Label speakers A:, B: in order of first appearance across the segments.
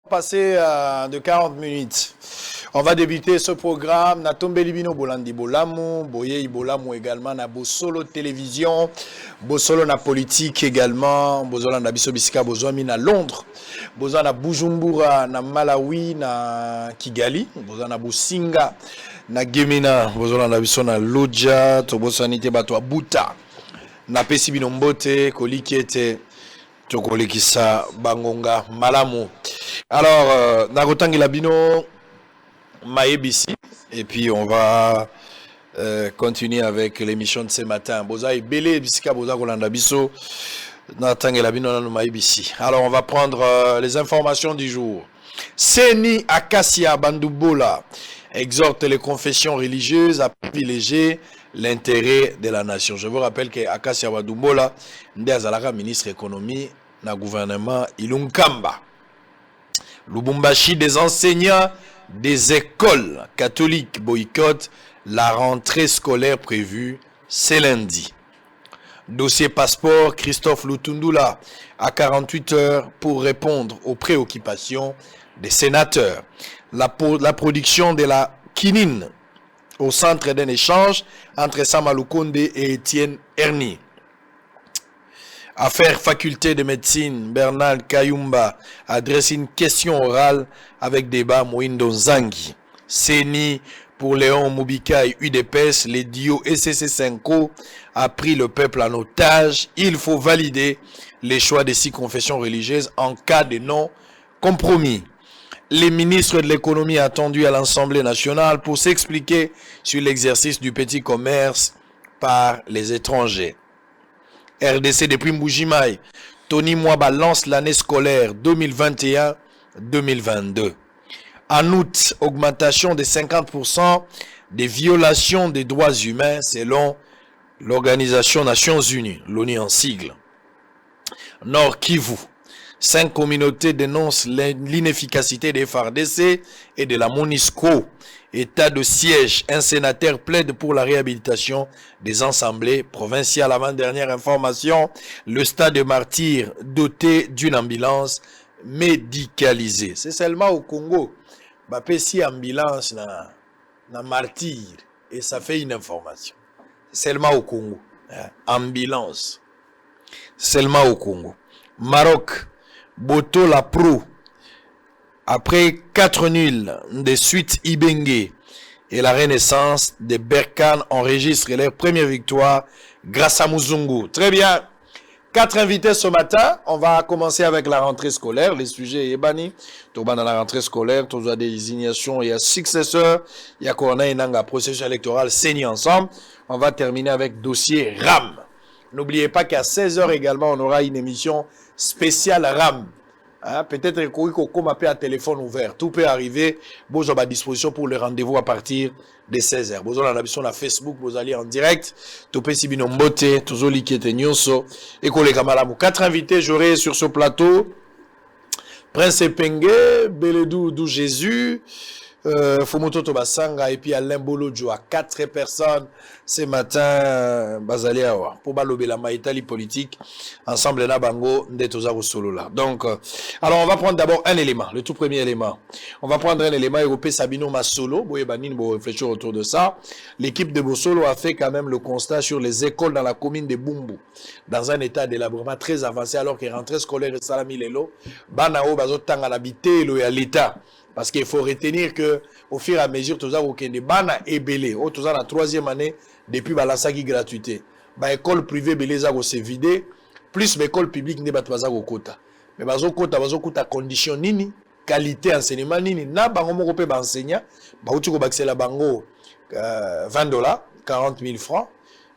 A: Passé de 40 minutes. On va débuter ce programme. Natombe Libino Bolandi Bolamu, Boye Bolamu également, na Bosolo Télévision, Bosolo na politique également, Bosolo na Bisobisika, Bozoami na Londres, Bosolo na Bujumbura, na Malawi, na Kigali, Bosolo na Businga, na Gemina, Bosolo na Biso na Loja, Tobosanite Bato Buta, na Pesibino Mbote, Kolikete, Tokolekisa Bangonga Malamu. Alors, Nagotangi Labino, Maébissi, et puis on va continuer avec l'émission de ce matin. Boza et Belé, Bisika, Boza Golanda Bisso, Natangi Labino, Maébissi. Alors, on va prendre les informations du jour. Seni Akassia Bandoubola exhorte les confessions religieuses à privilégier l'intérêt de la nation. Je vous rappelle que Akassia Bandoubola, Ndiazalaka, ministre économie, na gouvernement Ilunkamba. Lubumbashi, des enseignants des écoles catholiques boycottent la rentrée scolaire prévue ce lundi. Dossier passeport, Christophe Lutundula à 48 heures pour répondre aux préoccupations des sénateurs. La production de la quinine au centre d'un échange entre Samalukonde et Étienne Ernie. Affaire faculté de médecine, Bernard Kayumba adresse une question orale avec débat Moindo Zangi. Seni pour Léon Moubika et UDPS, les Dio et CC5O a pris le peuple en otage. Il faut valider les choix des 6 confessions religieuses en cas de non-compromis. Les ministres de l'économie attendus à l'Assemblée nationale pour s'expliquer sur l'exercice du petit commerce par les étrangers. RDC depuis Mbujimaï, Tony Mwaba lance l'année scolaire 2021-2022. En août, augmentation de 50% des violations des droits humains selon l'Organisation Nations Unies, l'ONU en sigle. Nord Kivu, 5 communautés dénoncent l'inefficacité des FARDC et de la MONUSCO. État de siège, un sénateur plaide pour la réhabilitation des assemblées provinciales. Avant-dernière information, le stade de Martyr doté d'une ambulance médicalisée. C'est seulement au Congo. Si ambulance na Martyr et ça fait une information. Seulement au Congo. Ambulance. Seulement au Congo. Maroc, Boto la Pro. Après 4 nuls de suite Ibenge et la renaissance des Berkane enregistrent leur première victoire grâce à Muzungu. Très bien. 4 invités ce matin. On va commencer avec la rentrée scolaire. Les sujets est banni. Tout dans la rentrée scolaire, tout a des désignations. Il y a successeurs. Il y a Corona et Nanga, processus électoral, saigné ensemble. On va terminer avec dossier RAM. N'oubliez pas qu'à 16h également, on aura une émission spéciale RAM. Hein, peut-être qu'on m'appelle à téléphone ouvert. Tout peut arriver. Bon, j'ai à disposition pour le rendez-vous à partir de 16h. Bon, on a la sur Facebook, vous allez en direct. Tout peut si bien mbote, toujours liquide nyonso. Et qu'on les camarades. 4 invités, j'aurai sur ce plateau. Prince Pengue, Beledou Dou Jésus, Fumoto Tobasanga et puis Alain Bolodjo à 4 personnes ce matin. Bazali Awa pour balober la maïtali politique ensemble na bango ndetoza solo là. Donc alors on va prendre d'abord un élément, le tout premier élément. On va prendre un élément européen Sabino Masolo, boye banine pour réfléchir autour de ça. L'équipe de Bosolo a fait quand même le constat sur les écoles dans la commune de Bumbu dans un état d'élaboration très avancé alors que rentrée scolaire salami lelo banao bazotanga l'habité lo ya l'état. Parce qu'il faut retenir que au fur et à mesure, tout ça, vous avez bana et belé. Tout ça, la 3e année, depuis balansaki gratuité. Bah, école privée, belé, ça, c'est vidé. Plus l'école publique, n'est pas au quota. Mais bazo quota condition nini, qualité enseignement nini. Na bango mo kopé enseignant, bah, tu ko la bango $20, 40 000 francs.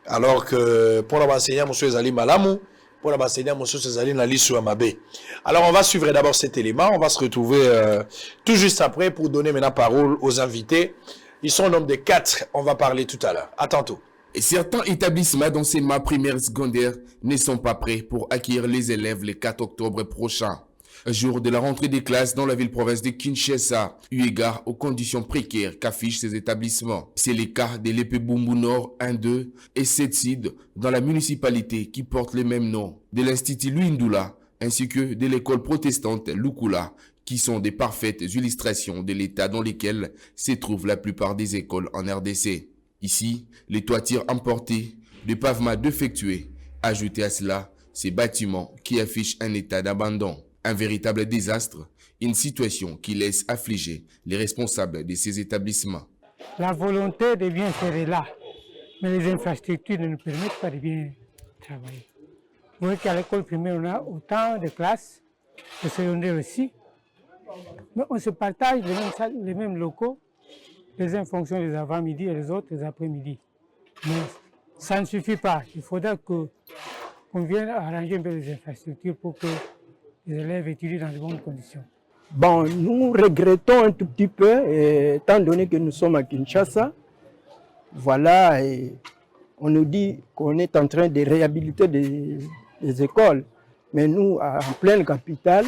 A: Alors que pour l'enseignant, monsieur Zali Malamou, pour l'enseignant, monsieur Zali Nali Souamabé. Alors, on va suivre d'abord cet élément. On va se retrouver tout juste après pour donner maintenant parole aux invités. Ils sont au nombre de 4. On va parler tout à l'heure. À tantôt.
B: Et certains établissements d'enseignement primaire et secondaire ne sont pas prêts pour accueillir les élèves le 4 octobre prochain. Jour de la rentrée des classes dans la ville-province de Kinshasa, eu égard aux conditions précaires qu'affichent ces établissements. C'est le cas de l'Epebumbu Nord 1, 2 et 7 Sud dans la municipalité qui porte le même nom, de l'Institut Luindula ainsi que de l'école protestante Lukula qui sont des parfaites illustrations de l'état dans lequel se trouvent la plupart des écoles en RDC. Ici, les toitures emportées, les pavements défectués, ajoutés à cela, ces bâtiments qui affichent un état d'abandon. Un véritable désastre, une situation qui laisse affliger les responsables de ces établissements.
C: La volonté de bien faire est là, mais les infrastructures ne nous permettent pas de bien travailler. Vous voyez qu'à l'école primaire, on a autant de classes, au secondaire aussi, mais on se partage les mêmes locaux, les uns fonctionnent les avant-midi et les autres les après-midi. Mais ça ne suffit pas. Il faudra qu'on vienne arranger un peu les infrastructures pour que les élèves étudient dans de bonnes conditions.
D: Bon, nous regrettons un tout petit peu, étant donné que nous sommes à Kinshasa. Voilà, et on nous dit qu'on est en train de réhabiliter des écoles. Mais nous, en pleine capitale,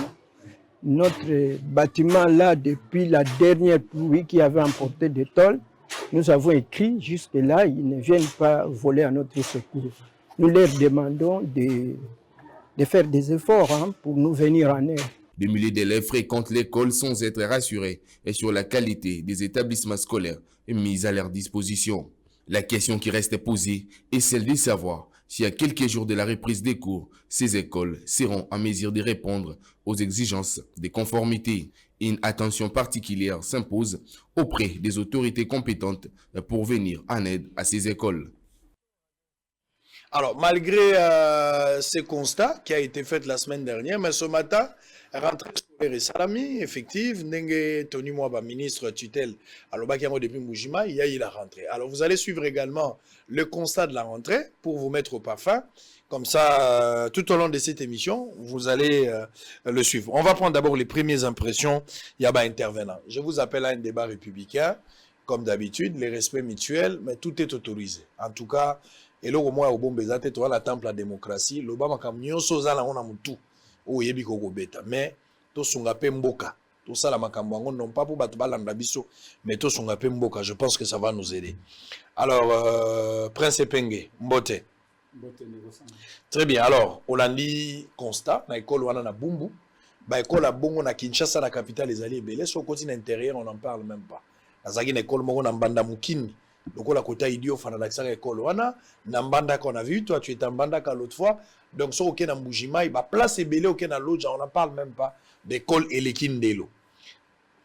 D: notre bâtiment là, depuis la dernière pluie qui avait emporté des tôles, nous avons écrit jusque-là, ils ne viennent pas voler à notre secours. Nous leur demandons de faire des efforts pour nous venir en aide.
B: Des milliers d'élèves fréquentent l'école sans être rassurés et sur la qualité des établissements scolaires mis à leur disposition. La question qui reste posée est celle de savoir si à quelques jours de la reprise des cours, ces écoles seront en mesure de répondre aux exigences de conformité. Une attention particulière s'impose auprès des autorités compétentes pour venir en aide à ces écoles.
A: Alors, malgré ce constat qui a été fait la semaine dernière, mais ce matin, rentrée scolaire et salami, effective, Ndenge Tony Mwaba, ministre tutelle, alors Bakiamo depuis Mujima, il y a eu la rentrée. Alors, vous allez suivre également le constat de la rentrée pour vous mettre au parfum. Comme ça, tout au long de cette émission, vous allez le suivre. On va prendre d'abord les premières impressions. Il y a intervenant. Je vous appelle à un débat républicain, comme d'habitude, les respects mutuels, mais tout est autorisé. En tout cas, et là, au moins, au bon baiser, tu vois la temple la démocratie. L'Obama, comme nous sommes là, on a tout. Oh, yebi koko beta. Mais, tout sunga pe mboka. Tout ça, la makambo, non pas pour battre balanda biso, mais tout sunga pe mboka. Je pense que ça va nous aider. Alors, Prince Penge, Mbote. Très bien. Alors, Hollandi constat, na école wana na Bumbu, ba école à Bongo na Kinshasa, la capitale des alliés belés, sur le continent intérieur, on n'en parle même pas. Na zagi na école mongo na Mbanda Mukini. Donc, la côté idiot, fan d'accès école wana, na Mbanda qu'on a vu, toi tu étais en Mbanda l'autre fois. Donc, sur aucun Mbujima, il va place belé aucun à l'autre, on n'en parle même pas d'école Elekin Delo.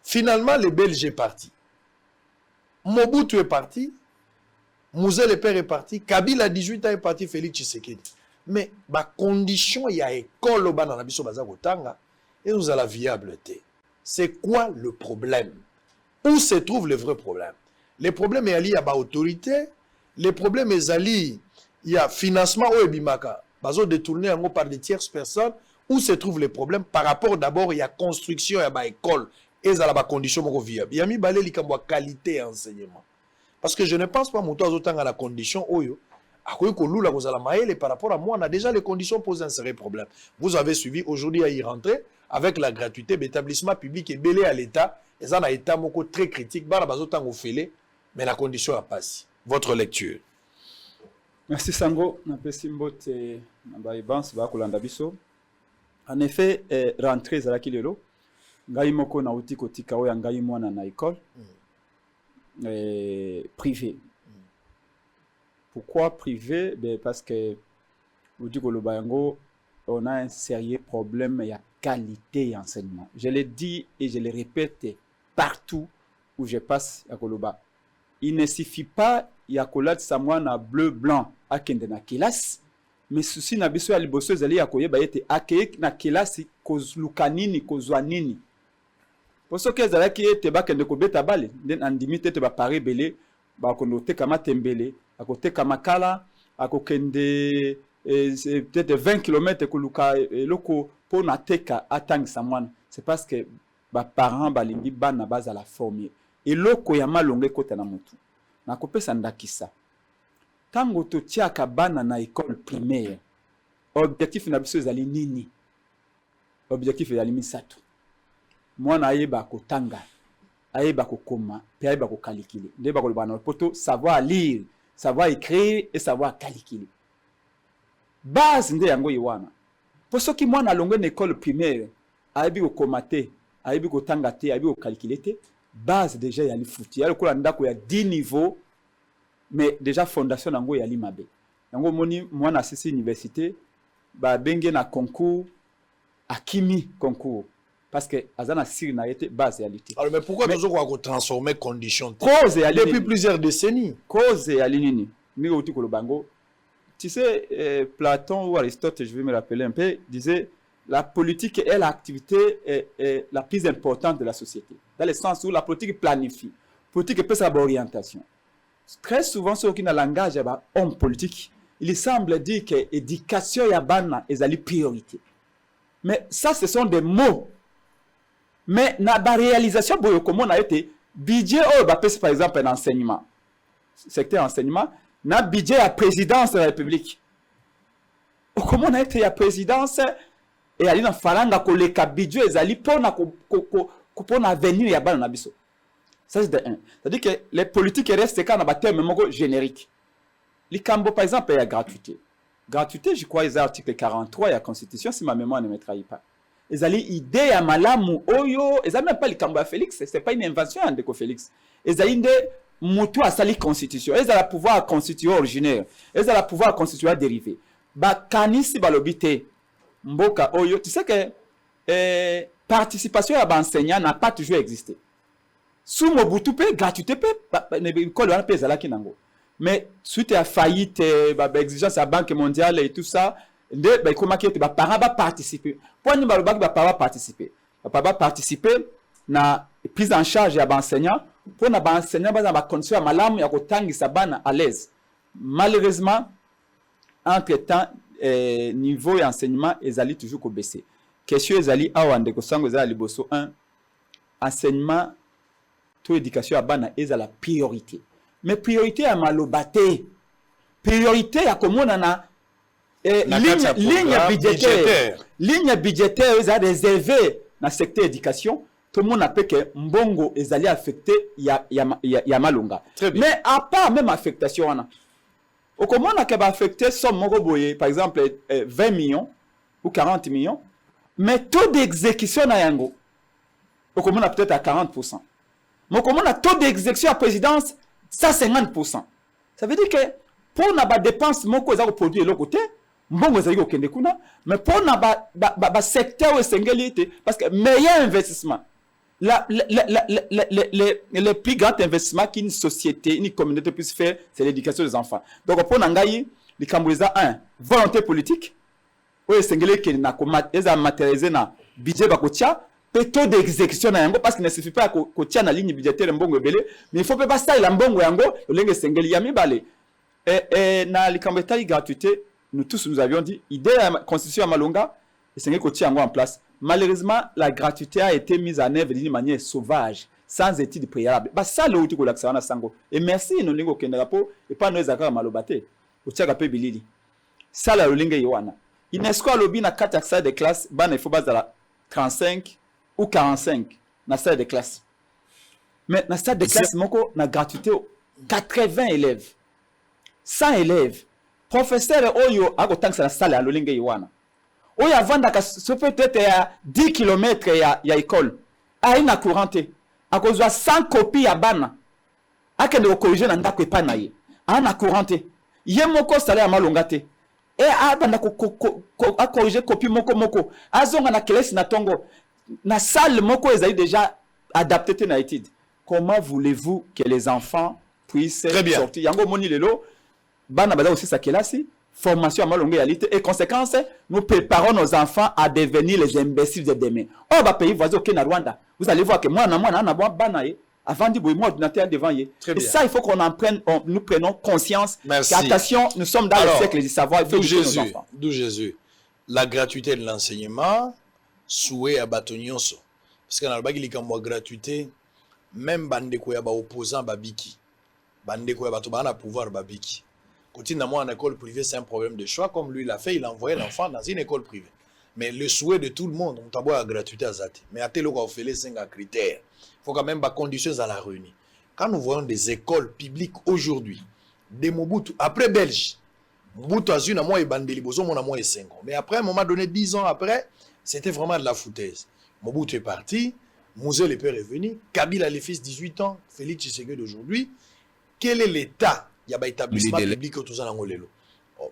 A: Finalement, les Belges est parti. Mobutu est parti. Mouzel le père est parti, Kabila à 18 ans est parti, Félix Tshisekedi. Mais la condition, il y a école au banana biso bazakotanga et nous a la viabilité. C'est quoi le problème? Où se trouve le vrai problème? Les problèmes est liés à l'autorité, les problèmes est liés à financement ou ebimaka, bazo détourné par des tierces personnes. Où se trouve le problème? Par rapport d'abord il y a construction et à l'école et à la condition viable. Il y a mis balé likambo qualité enseignement. Parce que je ne pense pas que autant à la condition oyo par rapport à moi, on a déjà les conditions pour un sérieux problème. Vous avez suivi aujourd'hui à y rentrer avec la gratuité, l'établissement public est belé à l'État, et ça a un état très critique, mais la condition a passé. Votre lecture.
E: Merci Sango, en effet, rentrer à la kilelo, ngai moko na uti kotika oya ngai mwana na école. Privé. Pourquoi privé? Parce que on a un sérieux problème de qualité d'enseignement. Je le dis et je le répète partout où je passe à Koloba. Il ne suffit pas il y a collade samwana bleu blanc à kende na classe, mais souci na biso ya liboso ezali ya koyeba ete akeye na classe kozlukanini kozwanini. Parce que les gens qui étaient bakende ko beta bale, den andimite te ba pare belé, ba ko noter kama tembele, à côté kama kala, à kokende peut-être 20 km ko luka loko po na teka atang samwan. C'est parce que ba parents balingi bana baza la former. Et loko ya malonge kota na mutu. Na kopesa ndakisa. Tango to tiaka bana na école primaire. Objectif na biso ezali nini? Objectif ezali misato. Mwana ayeba kotanga, ayeba kokoma, puis ayeba kokalikile. Ndeba koloba na poto savoir lire, savoir écrire et savoir calculer. Base nde yango yiwana. Pour ceux qui mwana longue na école primaire, ayebi kokoma te, ayebi ko tanga te ayebi ko calculer te base déjà ya li futi ya ko ndako ya 10 niveaux mais déjà fondation nango ya li mabe yango moni mwana sisi université ba benge na concours akimi concours parce que azana siri na été base ya lité.
A: Alors mais pourquoi toujours qu'on transformer conditions
E: cause ya
A: depuis plusieurs décennies
E: cause ya linini ni uti ko bango tu sais Platon ou Aristote je vais me rappeler un peu disait la politique est l'activité la plus importante de la société dans le sens où la politique planifie politique peut savoir orientation très souvent ceux qui na langage ba homme politique il semble dire que éducation ya bana ezali priorité mais ça ce sont des mots mais na ba réalisation boyo comment na été budget oh ba par exemple un enseignement secteur enseignement na budget à présidence de la République comment na été ya présidence et ali na faranga koleka budget ezali pona pona avenir ya bana na biso ça c'est de un c'est-à-dire que les politiques restent quand na ba terme moko générique likambo par exemple ya gratuité je crois les article 43 ya constitution si ma mémoire ne me trahit pas ezali idée ya malamu oyo ezali même pas likambo ya Félix c'est pas une invention de ko Félix ezali nde mutu asali constitution ezala pouvoir constituer originaire ezala pouvoir constituer dérivé ba kanisi balobité mboka oyo tu sais que participation à enseignant n'a pas toujours existé sous Mobutu pe gratuité pe ne école wana pe ezala kinango mais suite à faillite exigence à Banque mondiale et tout ça nde ba comment que ba parents ba participer pour ni ba parents participer na prise en charge ya ba enseignant pour na ba enseignant ba condition ya malamu ya kotangisa bana à l'aise malheureusement entre temps niveau ya enseignement ezali toujours ko baisser question ezali awa ndeko sango ezali liboso 1 enseignement to éducation ya bana ezala priorité mais priorité à malobate priorité à komona na ligne budgétaire ils a réservé dans secteur éducation tout le monde a fait que mbongo ezali affecté ya malonga mais à part même affectation wana au comment on a affecté somme moko boye par exemple 20 millions ou 40 millions mais taux d'exécution na yango au comment on a peut-être à 40% mais comment on a taux d'exécution à présidence ça 50%. Ça veut dire que pour na ba dépense moko za ko produire le côté mbongo za ko kende kuna mais pour na ba secteur esengeli parce que meilleur investissement le plus grand investissement qu'une société une communauté puisse faire c'est l'éducation des enfants. Donc pour nangai les Cambouisa 1 volonté politique o esengeli ke na ko eza matérialiser na budget ba ko tia taux d'exécution na yango parce qu'il ne suffit pas ko tia na ligne budgétaire mbongo belé mais il faut pas ça la mbongo yango lenge sengeli ya mibale na likambetali gratuité nous tous nous avions dit idée la constitution ya malonga esengeli ko tia yango en place malheureusement la gratuité a été mise en œuvre d'une manière sauvage sans étude préalable ba ça le uti ko laksa na sango et merci no lingo kendaka po et pas noeza ka malobate o tia ka pe bilili ça la lenge yowana UNESCO lobby na 4 accès de classe bana il faut bazala 35 ou 45 na salle de classe. Mais na salle de classe moko na gratuité 80 élèves. 100 élèves. Professeur oyo ako tanksa na salle ya lolinge yiwana. Oyo avanda ka so peut-être ya 10 km ya école. Aina couranté. Akozwa 100 copies ya bana. Akende ko corriger na ndako epa na ye. Ana couranté. Ye moko salaire malonga te. Et abanda ko corriger copie moko. Azonga na classe na tongo. Na salle moko ezali déjà adapté na étude. Comment voulez-vous que les enfants puissent sortir? Yango moni lelo bana baza aussi sa kelasi formation à malonga réalité et conséquence nous préparons nos enfants à devenir les imbéciles de demain. Oh ba pays voisin au Kenya Rwanda, vous allez voir que moi na bana avant de boire ordinateur devant y. Et ça il faut qu'on en prenne nous prenons conscience. Attention, nous sommes dans le siècle du savoir, il faut éduquer nos enfants.
A: D'où Jésus. La gratuité de l'enseignement souhait à Batonyonso. Parce que dans le bag, il y a gratuité, même bande ko ya ba opposant babiki. Bande ko ya bato ba na pouvoir babiki. Continue moi en école privée, c'est un problème de choix. Comme lui l'a fait, il a envoyé l'enfant dans une école privée. Mais le souhait de tout le monde, on t'a la gratuité à Zati. Mais à tel on fait les 5 critères. Il faut quand même des conditions à la réunir. Quand nous voyons des écoles publiques aujourd'hui, des Mobutu, après Belge, Mobutu a eu un mois et Bandeli Bozo, mon amour est 5 ans. Mais après, à un moment donné, 10 ans après, c'était vraiment de la foutaise. Mobutu est parti, Mouzele peut revenir. Kabila, les fils 18 ans. Félix Tshisekedi d'aujourd'hui. Quel est l'état? Il y a un établissement public autour de l'Angolelo.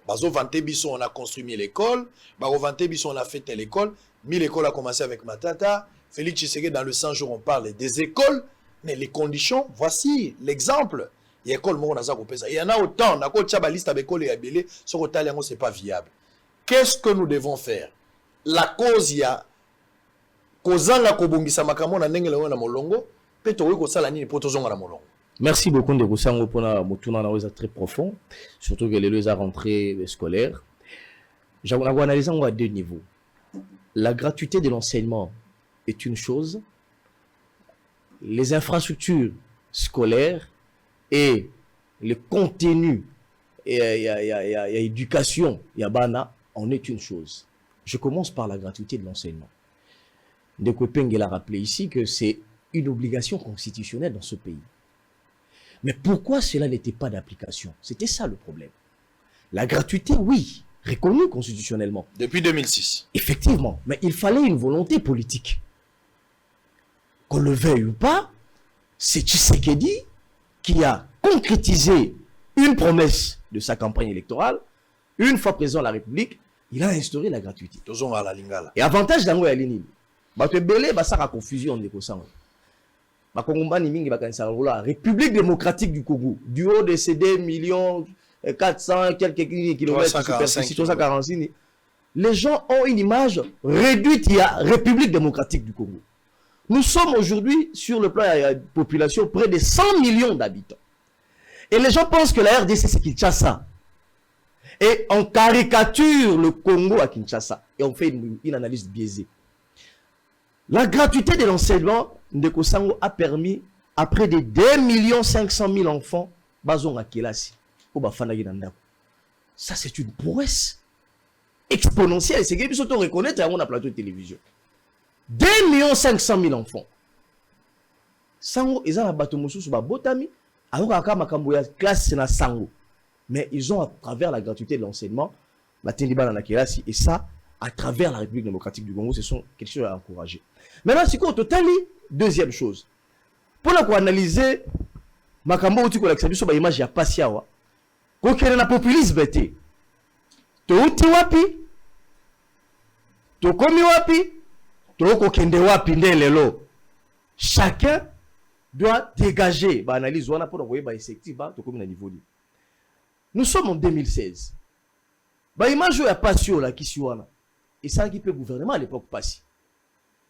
A: Bazo Vantebiso, on a construit 1000 écoles. Bazo Vantebiso, on a fait telle école. 1000 écoles a commencé avec Matata. Félix Tshisekedi, dans le 100 jours, on parle des écoles. Mais les conditions, voici l'exemple. Il y a école, il y en a autant. On a une liste avec école et abélé. Ce que c'est pas viable. Qu'est-ce que nous devons faire? La cause, il y a kozanga kobongisa makambo na ndenge na molongo pe to ko sala nini poto zonga na molongo.
F: Merci beaucoup de Gosango pour la motuna na très profond, surtout que les à rentrée scolaire. J'ai analysé à deux niveaux. La gratuité de l'enseignement est une chose, les infrastructures scolaires et le contenu et éducation, bana, en est une chose. Je commence par la gratuité de l'enseignement. Ndeko Peng a rappelé ici que c'est une obligation constitutionnelle dans ce pays. Mais pourquoi cela n'était pas d'application? C'était ça le problème. La gratuité, oui, reconnue constitutionnellement.
A: Depuis 2006.
F: Effectivement, mais il fallait une volonté politique. Qu'on le veuille ou pas, c'est Tshisekedi qui a concrétisé une promesse de sa campagne électorale. Une fois président de la République, il a instauré la gratuité. Et avantage d'Ango et Alinini. Bato belé basaka confusion de Kosango. Bakongomba ni mingi bakanisa la République démocratique du Congo. Du haut de ces 2 400 quelques kilomètres de superficie, 346. Les gens ont une image réduite. Il y a République démocratique du Congo. Nous sommes aujourd'hui sur le plan de la population près de 100 millions d'habitants. Et les gens pensent que la RDC c'est Kinshasa. Et on caricature le Congo à Kinshasa. Et on fait une analyse biaisée. La gratuité de l'enseignement de Kosango a permis à près de 2 500 000 enfants bazonga kelasi. Ça c'est une prouesse exponentielle. C'est que nous reconnaître à un plateau de télévision. 2 500 000 enfants. Sango ils ont un bateau moussou sur botami. Alors à makambo ya classe na sango. Mais ils ont à travers la gratuité de l'enseignement et ça à travers la République démocratique du Congo, ce sont quelque chose à encourager. Maintenant, c'est quoi au total? Deuxième chose. Pour analyser, Makambo uti kola kisabiso ba image ya pasi awa. Ko kene na populisme bete. To uti wapi? To komi wapi? To ko kende wapi ndelelo. Chacun doit dégager ba analyse wana pour envoyer ba effectif ba to komi na niveau. Nous sommes en 2016. Ba image ya pasi la kisiwana. Et ça qui peut le gouvernement à l'époque passée.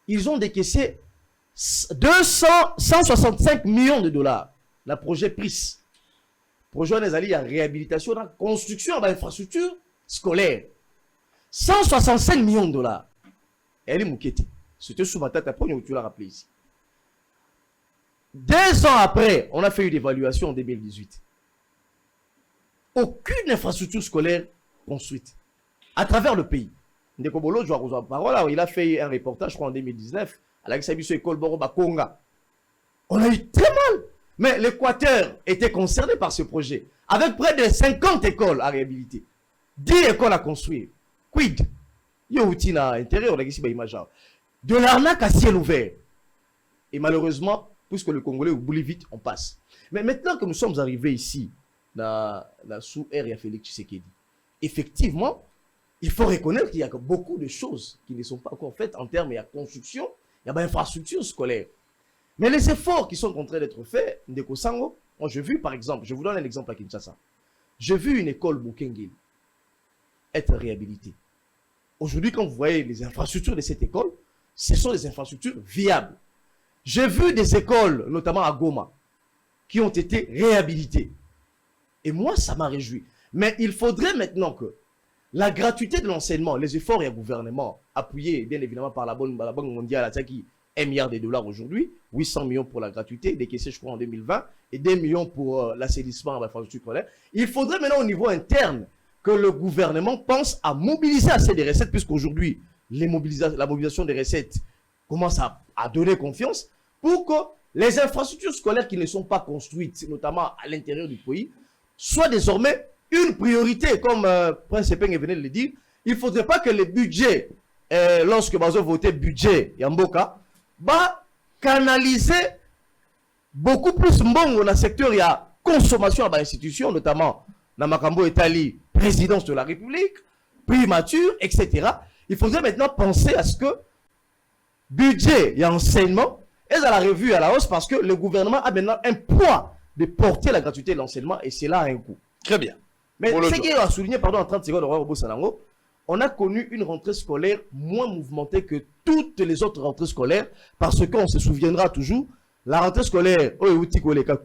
F: Ils ont décaissé 165 millions de dollars. Le projet PRIS. Projet des alliés à réhabilitation, à construction d'infrastructures scolaires. 165 millions de dollars. Elle est mouquette. C'était sous ma tête après, tu l'as rappelé ici. 2 ans après, on a fait une évaluation en 2018. Aucune infrastructure scolaire construite. À travers le pays. Ndekobolo, je vois parole, il a fait un reportage, je crois, en 2019, à la école Boroba Konga. On a eu très mal. Mais l'Équateur était concerné par ce projet, avec près de 50 écoles à réhabiliter, 10 écoles à construire. Quid? Il y a outil à l'intérieur, on a ici, de l'arnaque à ciel ouvert. Et malheureusement, puisque le Congolais oublie vite, on passe. Mais maintenant que nous sommes arrivés ici, sous ère et Félix Tshisekedi, effectivement, il faut reconnaître qu'il y a beaucoup de choses qui ne sont pas encore faites en termes de construction, il y a d'infrastructures scolaires. Mais les efforts qui sont en train d'être faits, Ndeko Sango, moi j'ai vu par exemple, je vous donne un exemple à Kinshasa. J'ai vu une école Bukengeli être réhabilitée. Aujourd'hui, quand vous voyez les infrastructures de cette école, ce sont des infrastructures viables. J'ai vu des écoles, notamment à Goma, qui ont été réhabilitées. Et moi, ça m'a réjoui. Mais il faudrait maintenant que la gratuité de l'enseignement, les efforts du gouvernement, appuyés bien évidemment par la Banque mondiale, qui 1 milliard de dollars aujourd'hui, 800 millions pour la gratuité, décaissé je crois en 2020, et 2 millions pour l'assainissement de l'infrastructure scolaire. Il faudrait maintenant au niveau interne que le gouvernement pense à mobiliser assez de recettes, puisqu'aujourd'hui, la mobilisation des recettes commence à donner confiance, pour que les infrastructures scolaires qui ne sont pas construites, notamment à l'intérieur du pays, soient désormais une priorité, comme Prince Peng venait de le dire. Il ne faudrait pas que les budgets, lorsque Bazo votait budget Yamboka, canaliser beaucoup plus mbongo dans le secteur, il y a consommation à l'institution, notamment dans Makambo Etali, présidence de la République, primature, etc. Il faudrait maintenant penser à ce que budget et enseignement est à la revue à la hausse parce que le gouvernement a maintenant un poids de porter la gratuité de l'enseignement et c'est là un coût.
A: Très bien.
F: Mais ce qui est à souligner, pardon, en 30 secondes, on a connu une rentrée scolaire moins mouvementée que toutes les autres rentrées scolaires parce qu'on se souviendra toujours, la rentrée scolaire,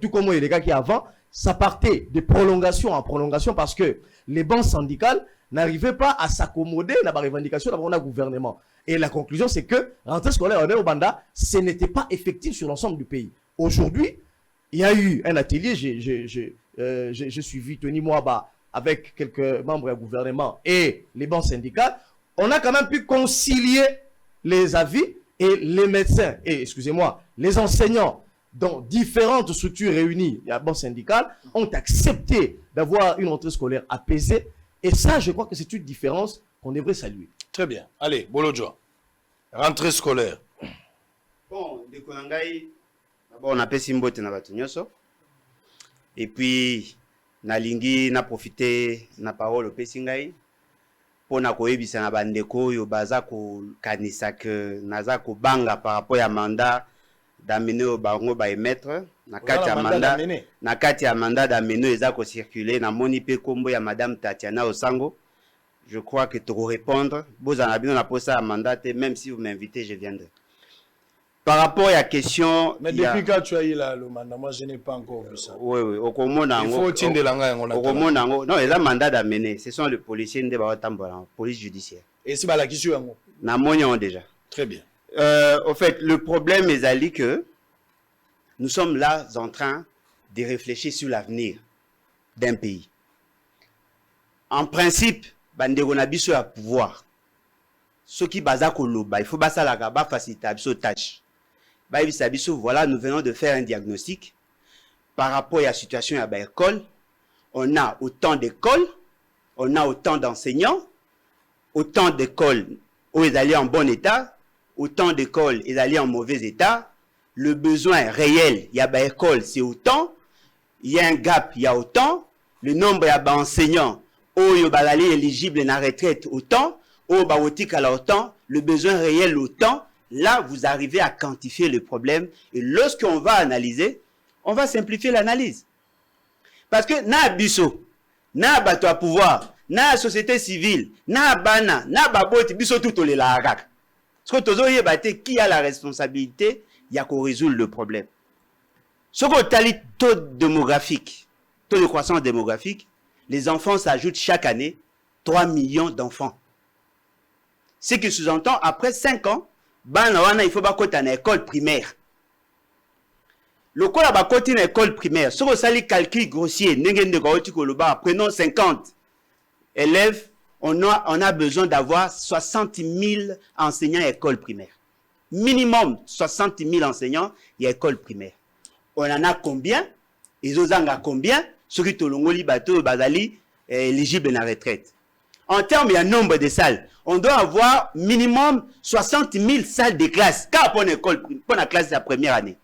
F: tout comme les gars qui avant, ça partait de prolongation en prolongation parce que les banques syndicales n'arrivaient pas à s'accommoder à la revendication d'avoir un gouvernement. Et la conclusion, c'est que la rentrée scolaire au Banda, ce n'était pas effectif sur l'ensemble du pays. Aujourd'hui, il y a eu un atelier, j'ai suivi Tony Mwaba avec quelques membres du gouvernement et les banques syndicales. On a quand même pu concilier les avis et les médecins, et excusez-moi, les enseignants dans différentes structures réunies, la banque syndicale, ont accepté d'avoir une rentrée scolaire apaisée. Et ça, je crois que c'est une différence qu'on devrait saluer.
A: Très bien. Allez, Bolodjo. Rentrée scolaire.
G: Bon, de Konangai, d'abord on appelle Simbote na batunyoso. Et puis, nalingi na profité na parole au Pesingai. Pour na koyebisa na bandeko yo baza ko kanisa que naza ko banga par rapport à mandat d'amener au bango ba émettre na kati ya mandat na kati ya mandat d'amener eza ko circuler na moni pe kombo ya madame Tatiana Osango. Je crois que tu vas répondre. Vous en avez un mandat, même si vous m'invitez, je viendrai. Par rapport à la question...
A: Mais depuis quand tu as eu le mandat, moi je n'ai pas encore vu ça.
G: Oui, oui. Il
A: faut tirer la
G: non, il y a un mandat d'amener. Ce sont les policiers de la police judiciaire.
A: Et c'est pas la question.
G: Nous déjà.
A: Très bien.
G: Au fait, le problème est que nous sommes là en train de réfléchir sur l'avenir d'un pays. En principe, bandeko na biso ya pouvoir ceux qui baza koloba il faut basa la gaba faciliter biso tâche ba bisa biso voilà nous venons de faire un diagnostic par rapport à la situation à l'école. On a autant d'écoles, on a autant d'enseignants, autant d'écoles où ils allaient en bon état, autant d'écoles ils allaient en mauvais état. Le besoin réel il y a l'école c'est autant, il y a un gap il y a autant, le nombre d'enseignants Oyo balali éligible na retraite autant, Oyo baotik à autant, le besoin réel autant, là vous arrivez à quantifier le problème et lorsqu'on va analyser, on va simplifier l'analyse. Parce que na biso, na bato à pouvoir, na société civile, na bana, na baboti biso tout les lagak. Ce que tozo yebate qui a la responsabilité, il y a qu'on résoudre le problème. Ce qu'on tali taux démographique, taux de croissance démographique, les enfants s'ajoutent chaque année 3 millions d'enfants. Ce qui sous-entend, après 5 ans, il faut pas une école primaire. Le cas là une école primaire, si vous avez calcul grossier, prenons 50 élèves, on a besoin d'avoir 60 000 enseignants à école primaire. Minimum 60 000 enseignants à école primaire. On en a combien? Ils ont combien? Ceux qui tolongoli bateau bazali éligible à la retraite. En termes de nombre de salles, on doit avoir minimum 60 000 salles de classe. Car pour la classe de la première année,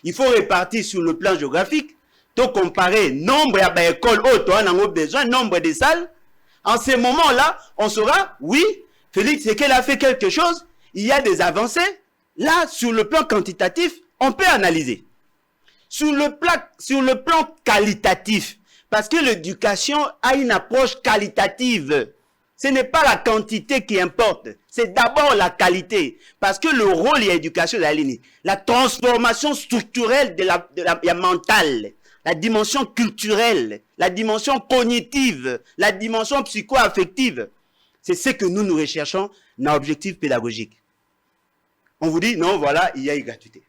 G: il faut répartir sur le plan géographique, donc comparer nombre d'écoles où on a besoin, nombre de salles. En ce moment-là, on saura, oui, Félix, c'est qu'elle a fait quelque chose, il y a des avancées. Là, sur le plan quantitatif, on peut analyser. Sur le plan qualitatif, parce que l'éducation a une approche qualitative. Ce n'est pas la quantité qui importe, c'est d'abord la qualité. Parce que le rôle de l'éducation de la ligne, la transformation structurelle de la mentale, la dimension culturelle, la dimension cognitive, la dimension psycho-affective, c'est ce que nous recherchons dans l'objectif pédagogique. On vous dit, non, voilà, il y a une gratuité.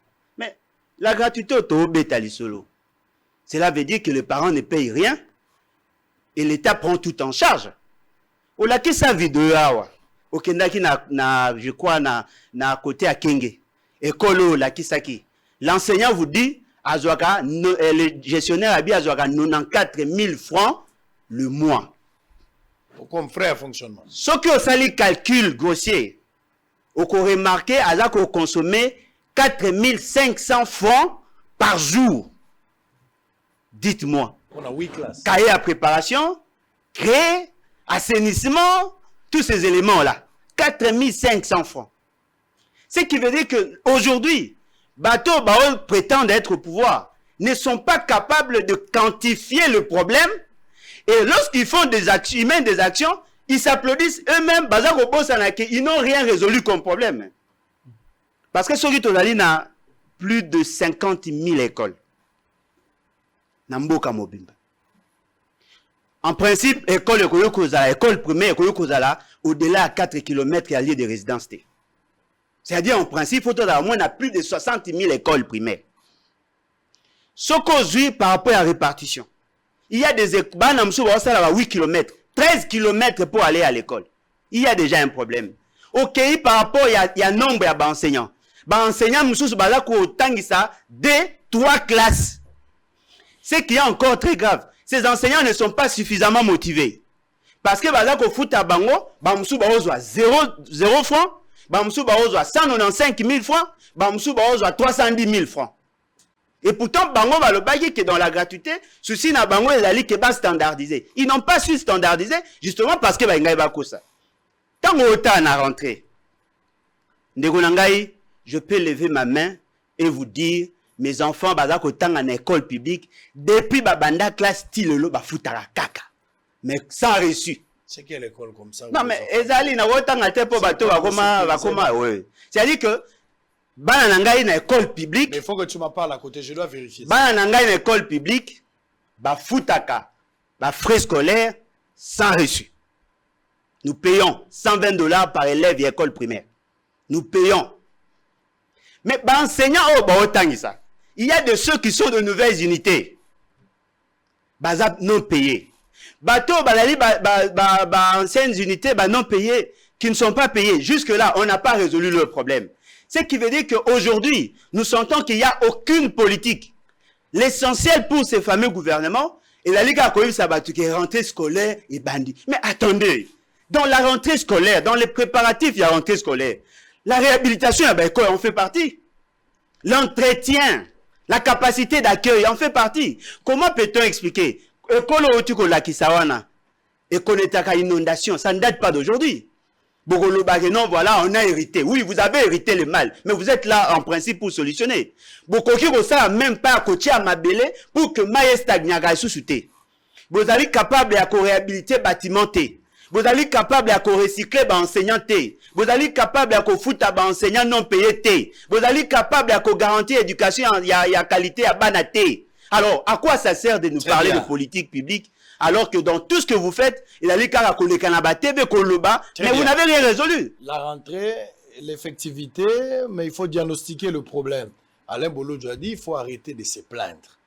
G: La gratuité au solo. Cela veut dire que les parents ne payent rien et l'État prend tout en charge. Au laki sa vidéo au kendaki je crois na côté à Kenge. École laki saki. L'enseignant vous dit azwaka le gestionnaire a bien azwaka 94 000 francs le mois.
A: Comme frère fonctionnement.
G: Ce que ça les calcul grossier. Au remarqué azako consommer 4500 francs par jour. Dites-moi.
A: On a 8 classes.
G: Cahier à préparation, créer, assainissement, tous ces éléments-là. 4500 francs. Ce qui veut dire qu'aujourd'hui, bateaux prétendent être au pouvoir, ne sont pas capables de quantifier le problème. Et lorsqu'ils font des actions, ils mènent des actions, ils s'applaudissent eux-mêmes, ils n'ont rien résolu comme problème. Parce que Soki Tozali a plus de 50 000 écoles. Namboka Mobimba. En principe, école primaire, au-delà de 4 km, il y a lieu de résidence. C'est-à-dire, en principe, il faut au moins plus de 60 000 écoles primaires. Ce qu'on dit par rapport à la répartition, il y a des écoles, 8 km, 13 km pour aller à l'école. Il y a déjà un problème. Ok, par rapport, il y a nombre d'enseignants. Enseignants, deux, 3 classes. Ce qui est encore très grave, ces enseignants ne sont pas suffisamment motivés. Parce que au foot à Bango, 0 francs, 195 000 francs, 310 000 francs. Et pourtant, Bango va le bailler que dans la gratuité, ceci n'a Bango et la qui est pas standardisé. Ils n'ont pas su standardiser, justement parce que Bango va ça. Tant autant à rentrée, je peux lever ma main et vous dire, mes enfants, en école publique, depuis banda classe style lo bafutara kaka. Mais sans reçu.
A: C'est quelle école comme ça?
G: Non, mais ezali na wotanga te po bato bakoma ouais. C'est-à-dire que bana nangai na école publique.
A: Mais il faut que tu m'en parles à côté, je dois vérifier.
G: Bana nangai na école publique, bafutaka, frais scolaires sans reçu. Nous payons $120 par élève et école primaire. Nous payons. Mais enseignants ça. Il y a de ceux qui sont de nouvelles unités. Bazap non payés. Bateau, anciennes unités non payées, qui ne sont pas payées. Jusque-là, on n'a pas résolu le problème. Ce qui veut dire qu'aujourd'hui, nous sentons qu'il n'y a aucune politique. L'essentiel pour ces fameux gouvernements, et la Ligue a Sabatu qui est rentrée scolaire et bandit. Mais attendez, dans la rentrée scolaire, dans les préparatifs, il y a rentrée scolaire. La réhabilitation, on en fait partie. L'entretien, la capacité d'accueil en fait partie. Comment peut-on expliquer? Et qu'on est à inondation, ça ne date pas d'aujourd'hui. Non, voilà, on a hérité. Oui, vous avez hérité le mal, mais vous êtes là en principe pour solutionner. Ça même pas à côté à Mabélé pour que Maïsta Gnaga sous-souté. Vous allez capable de réhabiliter bâtiment. Vous allez capable de recycler enseignant. Vous allez capable de foutre enseignant non payé. Vous allez capable de garantir l'éducation il y a qualité à banaté. Alors, à quoi ça sert de nous parler de politique publique alors que dans tout ce que vous faites, il allait qu'à les Kanabate, mais vous n'avez rien résolu.
A: La rentrée, l'effectivité, mais il faut diagnostiquer le problème. Alain Bolodjo a dit, il faut arrêter de se plaindre.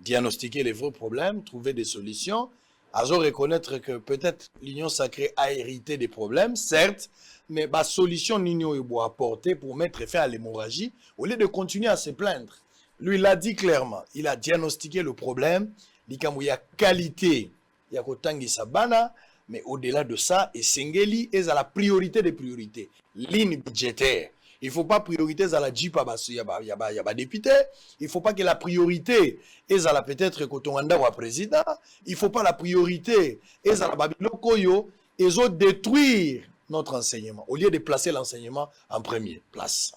A: Diagnostiquer les vrais problèmes, trouver des solutions. Azo reconnaître que peut-être l'Union sacrée a hérité des problèmes, certes, mais la solution l'Union doit apporter pour mettre fin à l'hémorragie, au lieu de continuer à se plaindre. Lui, il l'a dit clairement. Il a diagnostiqué le problème. Il y a qualité, il y a Kotangi Sabana, mais au-delà de ça, et Sengeli est à la priorité des priorités. Ligne budgétaire. Il ne faut pas priorité à la JIPA, il y a député. Il ne faut pas que la priorité est à la peut-être Kotonganda ou président. Il ne faut pas la priorité est à la Babilokoyo et autres détruire notre enseignement, au lieu de placer l'enseignement en première place.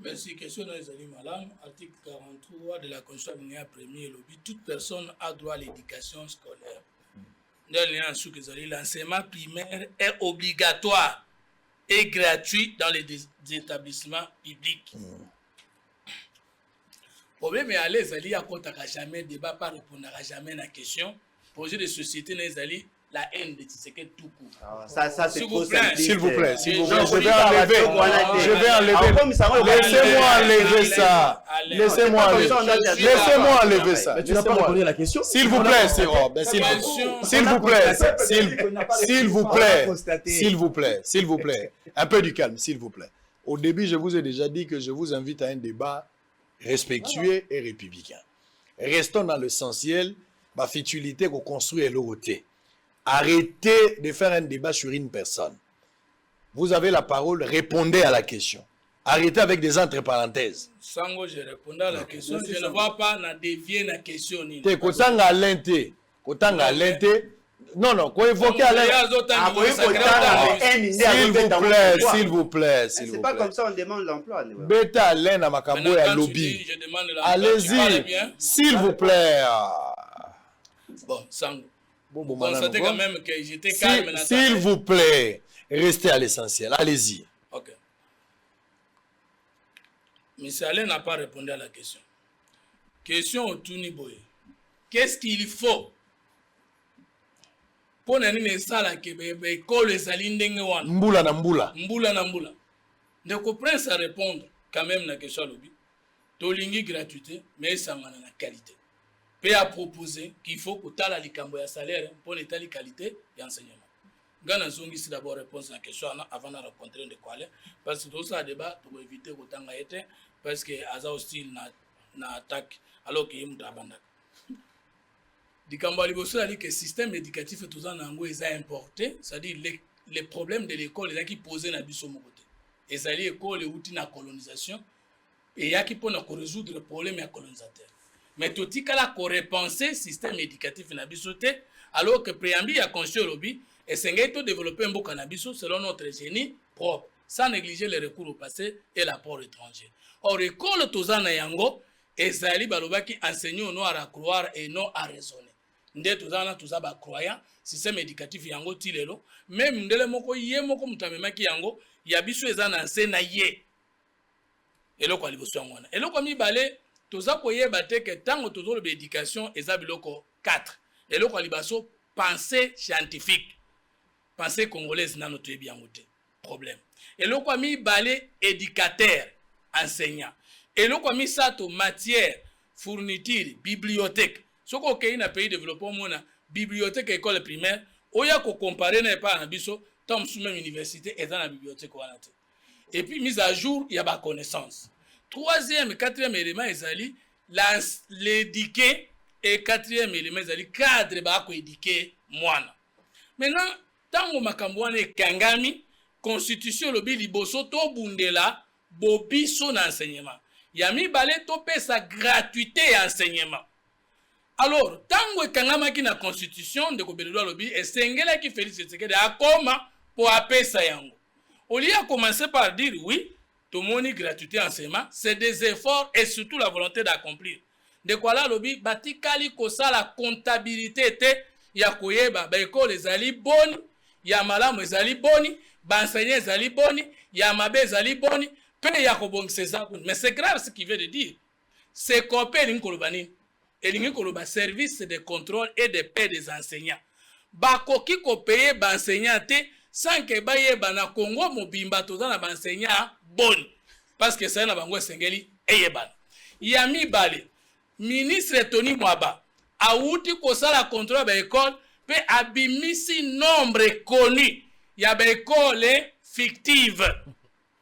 H: Merci. Question dans les animaux. Article 43 de la Constitution alinéa 1er, toute personne a droit à l'éducation scolaire. L'enseignement primaire est obligatoire et gratuit dans les établissements publics. Le problème est allé, il y a jamais débat, pas répondre jamais à la question. Projet de société, la haine de Tshisekedi tout court.
G: Ça c'est
A: s'il vous plaît, s'il vous plaît. Je vais enlever. Laissez-moi enlever ça. Laissez-moi enlever ça.
F: Mais tu n'as pas répondu à la question.
A: S'il vous plaît, s'il vous plaît. Un peu du calme, s'il vous plaît. Au début, je vous ai déjà dit que je vous invite à un débat respectueux et républicain. Restons dans l'essentiel, ma futilité qu'on construit et l'autorité. Arrêtez de faire un débat sur une personne. Vous avez la parole, répondez à la question. Arrêtez avec des entre parenthèses.
H: Sango, je répondais à la question. Je ne vois pas na dévier la question.
A: Te kotanga lente. Kotanga lente. Non, non, quoi évoquer à s'il vous plaît.
G: C'est pas comme ça on demande l'emploi.
A: Beta Alain à Makambo et à lobby. Allez-y, s'il vous plaît.
H: Bon, Sango. Vous constatez quand même que j'étais calme.
A: S'il vous plaît, restez à l'essentiel. Allez-y.
H: Ok. M. Alain n'a pas répondu à la question. Question au Touniboye. Qu'est-ce qu'il faut pour nani sala ke be ko le salindenge wana
A: mbula na mbula
H: ne comprend sa répondre quand même na question lobi tolingi gratuité mais ça mana na qualité pe a proposer qu'il faut que tala likambo ya salaire pour l'état qualité et enseignement ngana zongi si d'abord réponse à question avant de rencontrer de quoi parce que tout ça débat pour éviter que tanga été parce que aza hostile na attaque alors que yim tabanda Dikambali Bosso a dit que le système éducatif est toujours importé, c'est-à-dire les problèmes de l'école qui posaient dans le côté. Et ça l'école est la colonisation et il y a qui peut résoudre le problème des colonisateurs. Mais tout ce qu'on a repensé le système éducatif dans le côté, alors que préambule a conscience lobby et c'est de développer un beau cannabis selon notre génie propre, sans négliger les recours au passé et l'apport étranger. Or, l'école toujours na yango et ça qui enseigne non à croire et non à raisonner. Nde tozana tozaba croyant système éducatif yango tilelo même ndele moko ye moko mutamemaki yango ya biso ezana nsena ye eloko aliboso ngwana eloko mibale toza koyeba te ke tango tozolo be éducation eza biloko 4 eloko alibaso pensée scientifique pensée congolaise nano toyebi yango te problème eloko mibale éducateur enseignant eloko misato matière fourniture bibliothèque. Si vous avez un pays développé, une bibliothèque école primaire, vous pouvez comparer avec la université et dans la bibliothèque. Et puis, mise à jour, il y a la connaissance. Troisième et quatrième élément, l'éduquer. Et quatrième élément, le cadre pour éduquer. Maintenant, tant que vous avez Kangami, constitution, le liboso, to bundela, bobi son enseignement. Il y a mis balé, to paie sa gratuité enseignement. Alors, tant que Kangama qui na constitution de Kobelou lobby et Sengela qui Félix Tshisekedi a comment pour appeler ça yango. Au lieu de commencer par dire oui, tout le monde gratuité enseignement, c'est des efforts et surtout la volonté d'accomplir. De quoi là lobby batikali kosa la comptabilité était ya koyeba ba école ezali boni, ya malamu ezali boni, ba enseigner ezali boni, ya mabe ezali boni, pe ya kobongisa ça. Mais c'est grave ce qu'il veut de dire. C'est copier l'inkolobani. Et le service de contrôle et de paix des enseignants. Bakoki ko paye ba enseignant sans que ba yeba na Congo mobimba toza na ba enseignant bon parce que ça na bango sengeli eyeba. Yami bale ministre Tony Mwaba a outi ko sala contrôle ba école pe abimisi nombre connu ya ba école fictive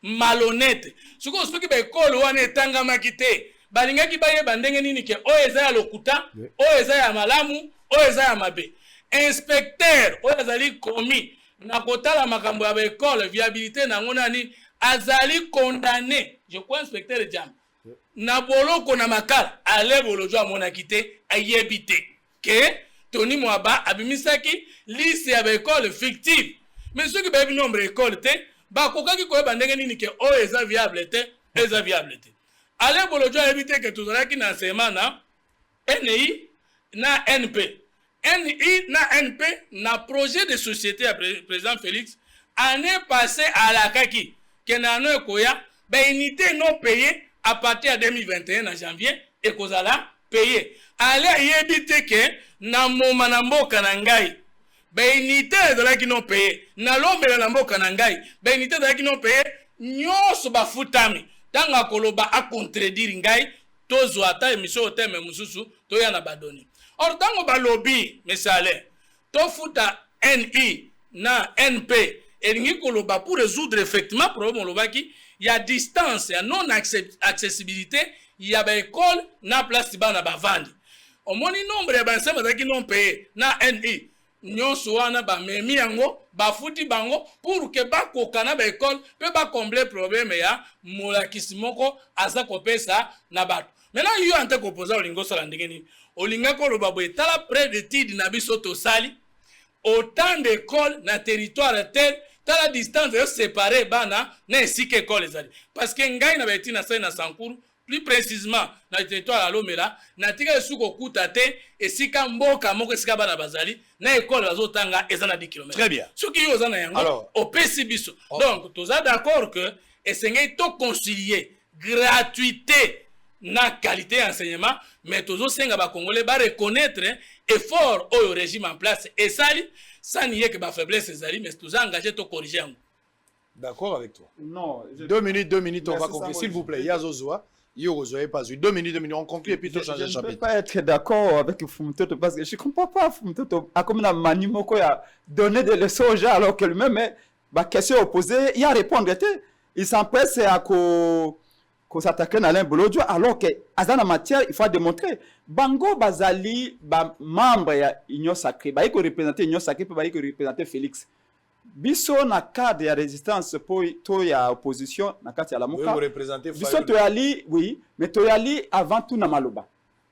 H: malhonnête. Ce qu'on explique ba école wana etanga makite balingaki baye bandenge nini ke oyo eza ya lokuta oyo eza ya malamu oyo eza ya mabe inspecteur oyo azali komi na kotala makambo ya école viabilité nango nani azali condamné je crois inspecteur jam na boloko na makala ale bolojo amonaki te ayebi te ke Tony Mwaba abimisaki liste ya école fictive mais ceux qui bayebi nombre école te bakokaki koyeba ndenge nini ke oyo eza viable te eza viable te. Allez, Bolojo a évité que tout ça qui n'a na NI na NP. NI na NP na projet de société à président Félix année passée à la Kaki que na no koya ba unité non payée à partir de 2021 en janvier et kozala payé. Allez éviter que na moma na mboka na ngai ba unité de qui non payé na lombe na mboka na ngai ba unité de qui non payé nyoso ba futami. Tanga koloba a contredire ngai tozo ata émission teme mususu to yana badoni. Or tango ba lobby mesale to futa NI na NP et ngi koloba pour résoudre effectivement problème lobaki il y a distance, il y a non accessibilité, il y a ba école na place bana ba vandi. Au moni nombre ya ba nsema qui non payé na NI nyonso wana bamemi yango bafuti bango pour que bakoka na baekole mpe bakomble problème ya molakisi moko aza kopesa na bato. Maintenant yo ante kopoza olingo osala ndenge nini olinga koloba boye tala près de tide na biso tosali autant d'écoles na territoire tel tala distance yo séparé bana na esika école ezali parce que ngai na beti na sai na Sankuru plus précisément na territoire ya Lomela na tika esuko kuta te esika mboka moko esika bana bazali na école bazotanga eza na 10 km.
A: Très bien.
H: Soki yo za na yango opesi biso. Donc toza d'accord que esengei to concilier gratuité na qualité d'enseignement mais tozo senga ba congolais ba reconnaître effort au régime en place et sali sans nier que ba faiblesse ezali mais toza engagé to corriger yango.
A: D'accord avec toi.
E: Non.
A: 2 minutes, on va
E: Merci,
A: conclure.
E: Samuel.
A: S'il vous plaît, Yazozoa. Yozoa, pas 2 minutes, on conclut et puis tu changes de
E: Je ne peux
A: chapitre.
E: pas être d'accord avec Fumutoto parce que je ne comprends pas Fumutoto a comme la manimoko a donné des leçons aux gens alors que lui-même ma question opposée il a répondu. Il s'empresse à qu'on s'attaque à Alain Bolodjo alors que dans la matière il faut démontrer Bango Bazali membre ya Union Sacrée ba iko représenter Union Sacrée ba iko représenter Félix biso na cadre ya résistance pour to ya opposition na kati ya Lamuka
A: Vous représentez
E: biso toyali oui mais toyali avant tout na maloba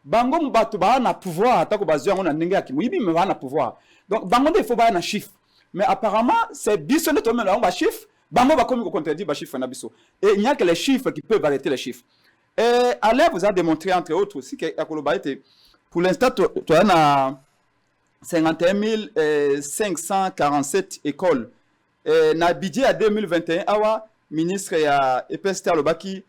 E: bango mbato ba na pouvoir atako bazio ngo na ndenge ya kimuyibi mais ba na pouvoir donc bango il faut ba na chiffre mais apparemment c'est biso ne to mena ba chiffre bango ba komi ko contredire ba chiffre na biso et il n'y a que les chiffres qui peuvent arrêter les chiffres et Alain vous a démontré entre autres aussi que Akoloba était pour l'instant tu as 51 547 écoles. Na budget à 2021, awa ministre ya EPST Lobaki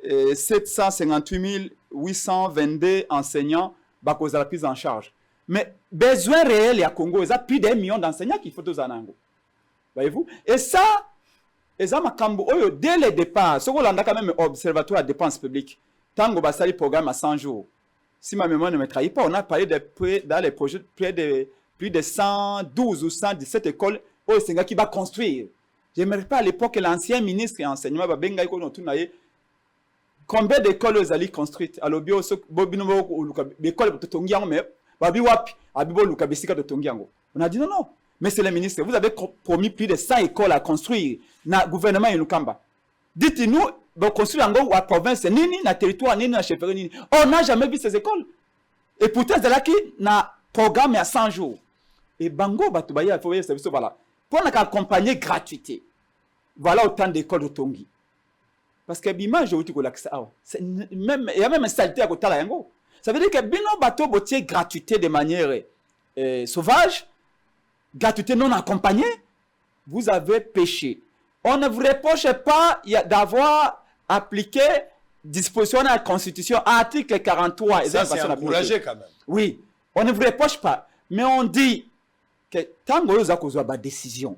E: 758 822 enseignants bakoza la prise en charge. Mais besoin réel ya Congo, il y a plus d'1 million d'enseignants qu'il faut tous en ango. Voyez-vous? Et ça, makambo oyo dès le départ, ce qu'on a quand même observatoire de dépenses publiques. Tango basali programme à 100 jours. Si ma mémoire ne me trahit pas, on a parlé dans les projets plus de 112 ou 117 écoles au Sénégal qui va construire. J'aimerais pas à l'époque l'ancien ministre et enseignement Babenga combien d'écoles vous allez construire à l'obio l'école de Tongiango mais babi wapi abibo luka besika de Tongiango. On a dit non mais c'est le ministre, vous avez promis plus de 100 écoles à construire na gouvernement Yunukamba. Dites-nous donc construire en gros à province nini na territoire nini na chefferie nini. On n'a jamais vu ces écoles. Et pourtant c'est là qui na programme à 100 jours. Et bango batubaya faut voir service voilà. Pour accompagner gratuité. Voilà autant d'écoles de Tongi. Parce que bima je vous dis que c'est même il y a même une saleté à côté là yango. Ça veut dire que bino bateau botier gratuité de manière sauvage, gratuité non accompagnée, vous avez péché. On ne vous reproche pas d'avoir appliqué disposition de la Constitution, article 43.
A: Ça, c'est encouragé quand même.
E: Oui, on ne vous reproche pas. Mais on dit que tant que vous avez une décision,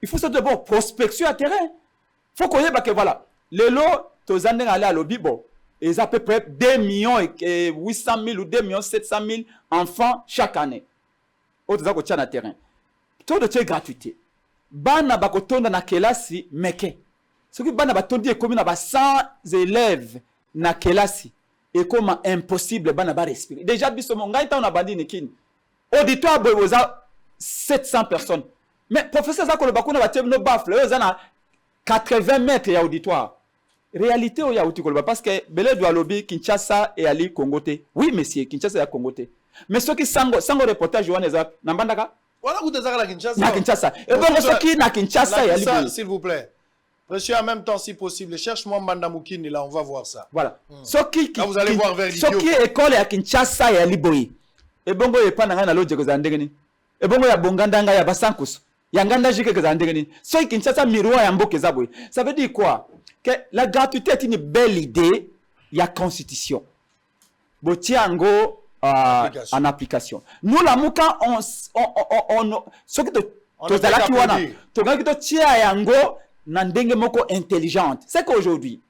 E: il faut d'abord prospection à terrain. Il faut qu'on ait que voilà, les lots, tous les années aller à l'Obibo, ils ont à peu près 2 millions et 800 000 ou 2 millions 700 000 enfants chaque année. Autres gens qui ont terrain. Tout de gratuité. Bana bakotonda na kelasi meke. Soki bana batondi ekomi na ba 100 élèves na kelasi ekoma impossible bana ba respirer. Déjà biso monga ita na bandi nekini. Auditoire boza 700 personnes. Mais professeur Zakolo bakuna batem no bafle oza na 80 mètres ya auditoire. Réalité o ya utikolo parce que Bele doit lobby Kinshasa et Ali Congoté. Oui monsieur, Kinshasa ya Congoté. Mais soki sango reportage wana za na mbandaka
A: voilà vous êtes à Kinshasa.
E: Na Kinshasa. Et donc ce qui na Kinshasa et Ali.
A: S'il vous plaît. Monsieur, en même temps, si possible, cherche-moi Mbanda Mukini, là, on va voir ça.
E: Voilà. Soki
A: là, vous allez voir vers l'idiot.
E: Soki école ya Kinshasa et Ali Boy. Et bongo ye pana na loje ko za ndengeni. Et bongo ya bongandanga ya basankusu. Ya nganda jike ko za ndengeni. Soki Kinshasa miroir ya mboke za boy. Ça veut dire quoi? Que la gratuité est une belle idée, il y a constitution. Botiango en application. Nous la muka on ce que to zala ki wana to ga kito tia yango na ndenge moko intelligente. C'est qu'aujourd'hui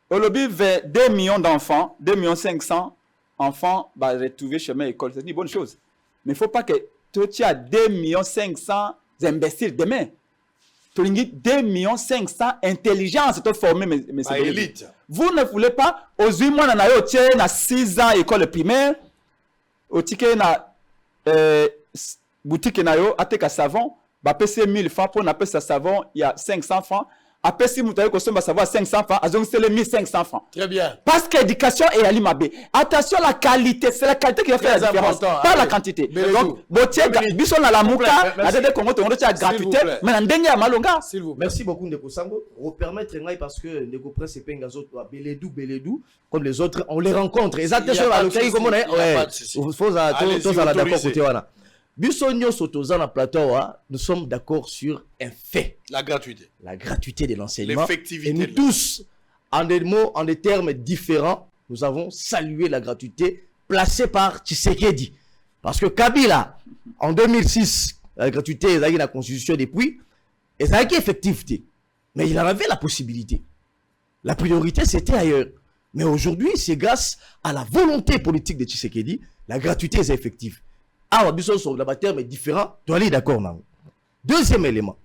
E: au lobby vers 2 millions d'enfants, 2 500 000 enfants va retrouver chemin école, c'est une bonne chose. Mais il faut pas que tu tia 2 500 000 imbéciles demain. Tu as 2 500 000 intelligence te former mes
A: élite.
E: Vous ne voulez pas aux 8 mois na yo tie na 6 ans école primaire au ticket na boutique nayo ateka savon ba pese 1000 francs pour na pesa savon il y a 500 francs après si mutayo kosomba savon 500 francs azong c'est les 1500 francs.
A: Très bien.
E: Parce que l'éducation est à l'imabé. Attention à la qualité, c'est la qualité qui va faire la différence, pas la quantité. Donc botier biso na la muka na dede Congo to ngota gratuité mais na ndenge ya malonga.
A: S'il vous plaît.
F: Merci beaucoup Ndeko Sango. Repermettre ngai parce que Ndeko Prince et Pengazo Beledou comme les autres on les rencontre. Exactement à l'occasion comme on est. Ouais. Faut ça tous à la d'accord côté wana. Biso nyonso toza na plateau nous sommes d'accord sur un fait.
A: La gratuité.
F: La gratuité de l'enseignement.
A: L'effectivité.
F: Et nous tous, en des mots, en des termes différents, nous avons salué la gratuité placée par Tshisekedi. Parce que Kabila, en 2006, la gratuité, il a eu la constitution depuis, et ça a été effectivité. Mais il en avait la possibilité. La priorité, c'était ailleurs. Mais aujourd'hui, c'est grâce à la volonté politique de Tshisekedi, la gratuité est effective. Ah, sur le terme est différent, tu es d'accord, non? Deuxième élément.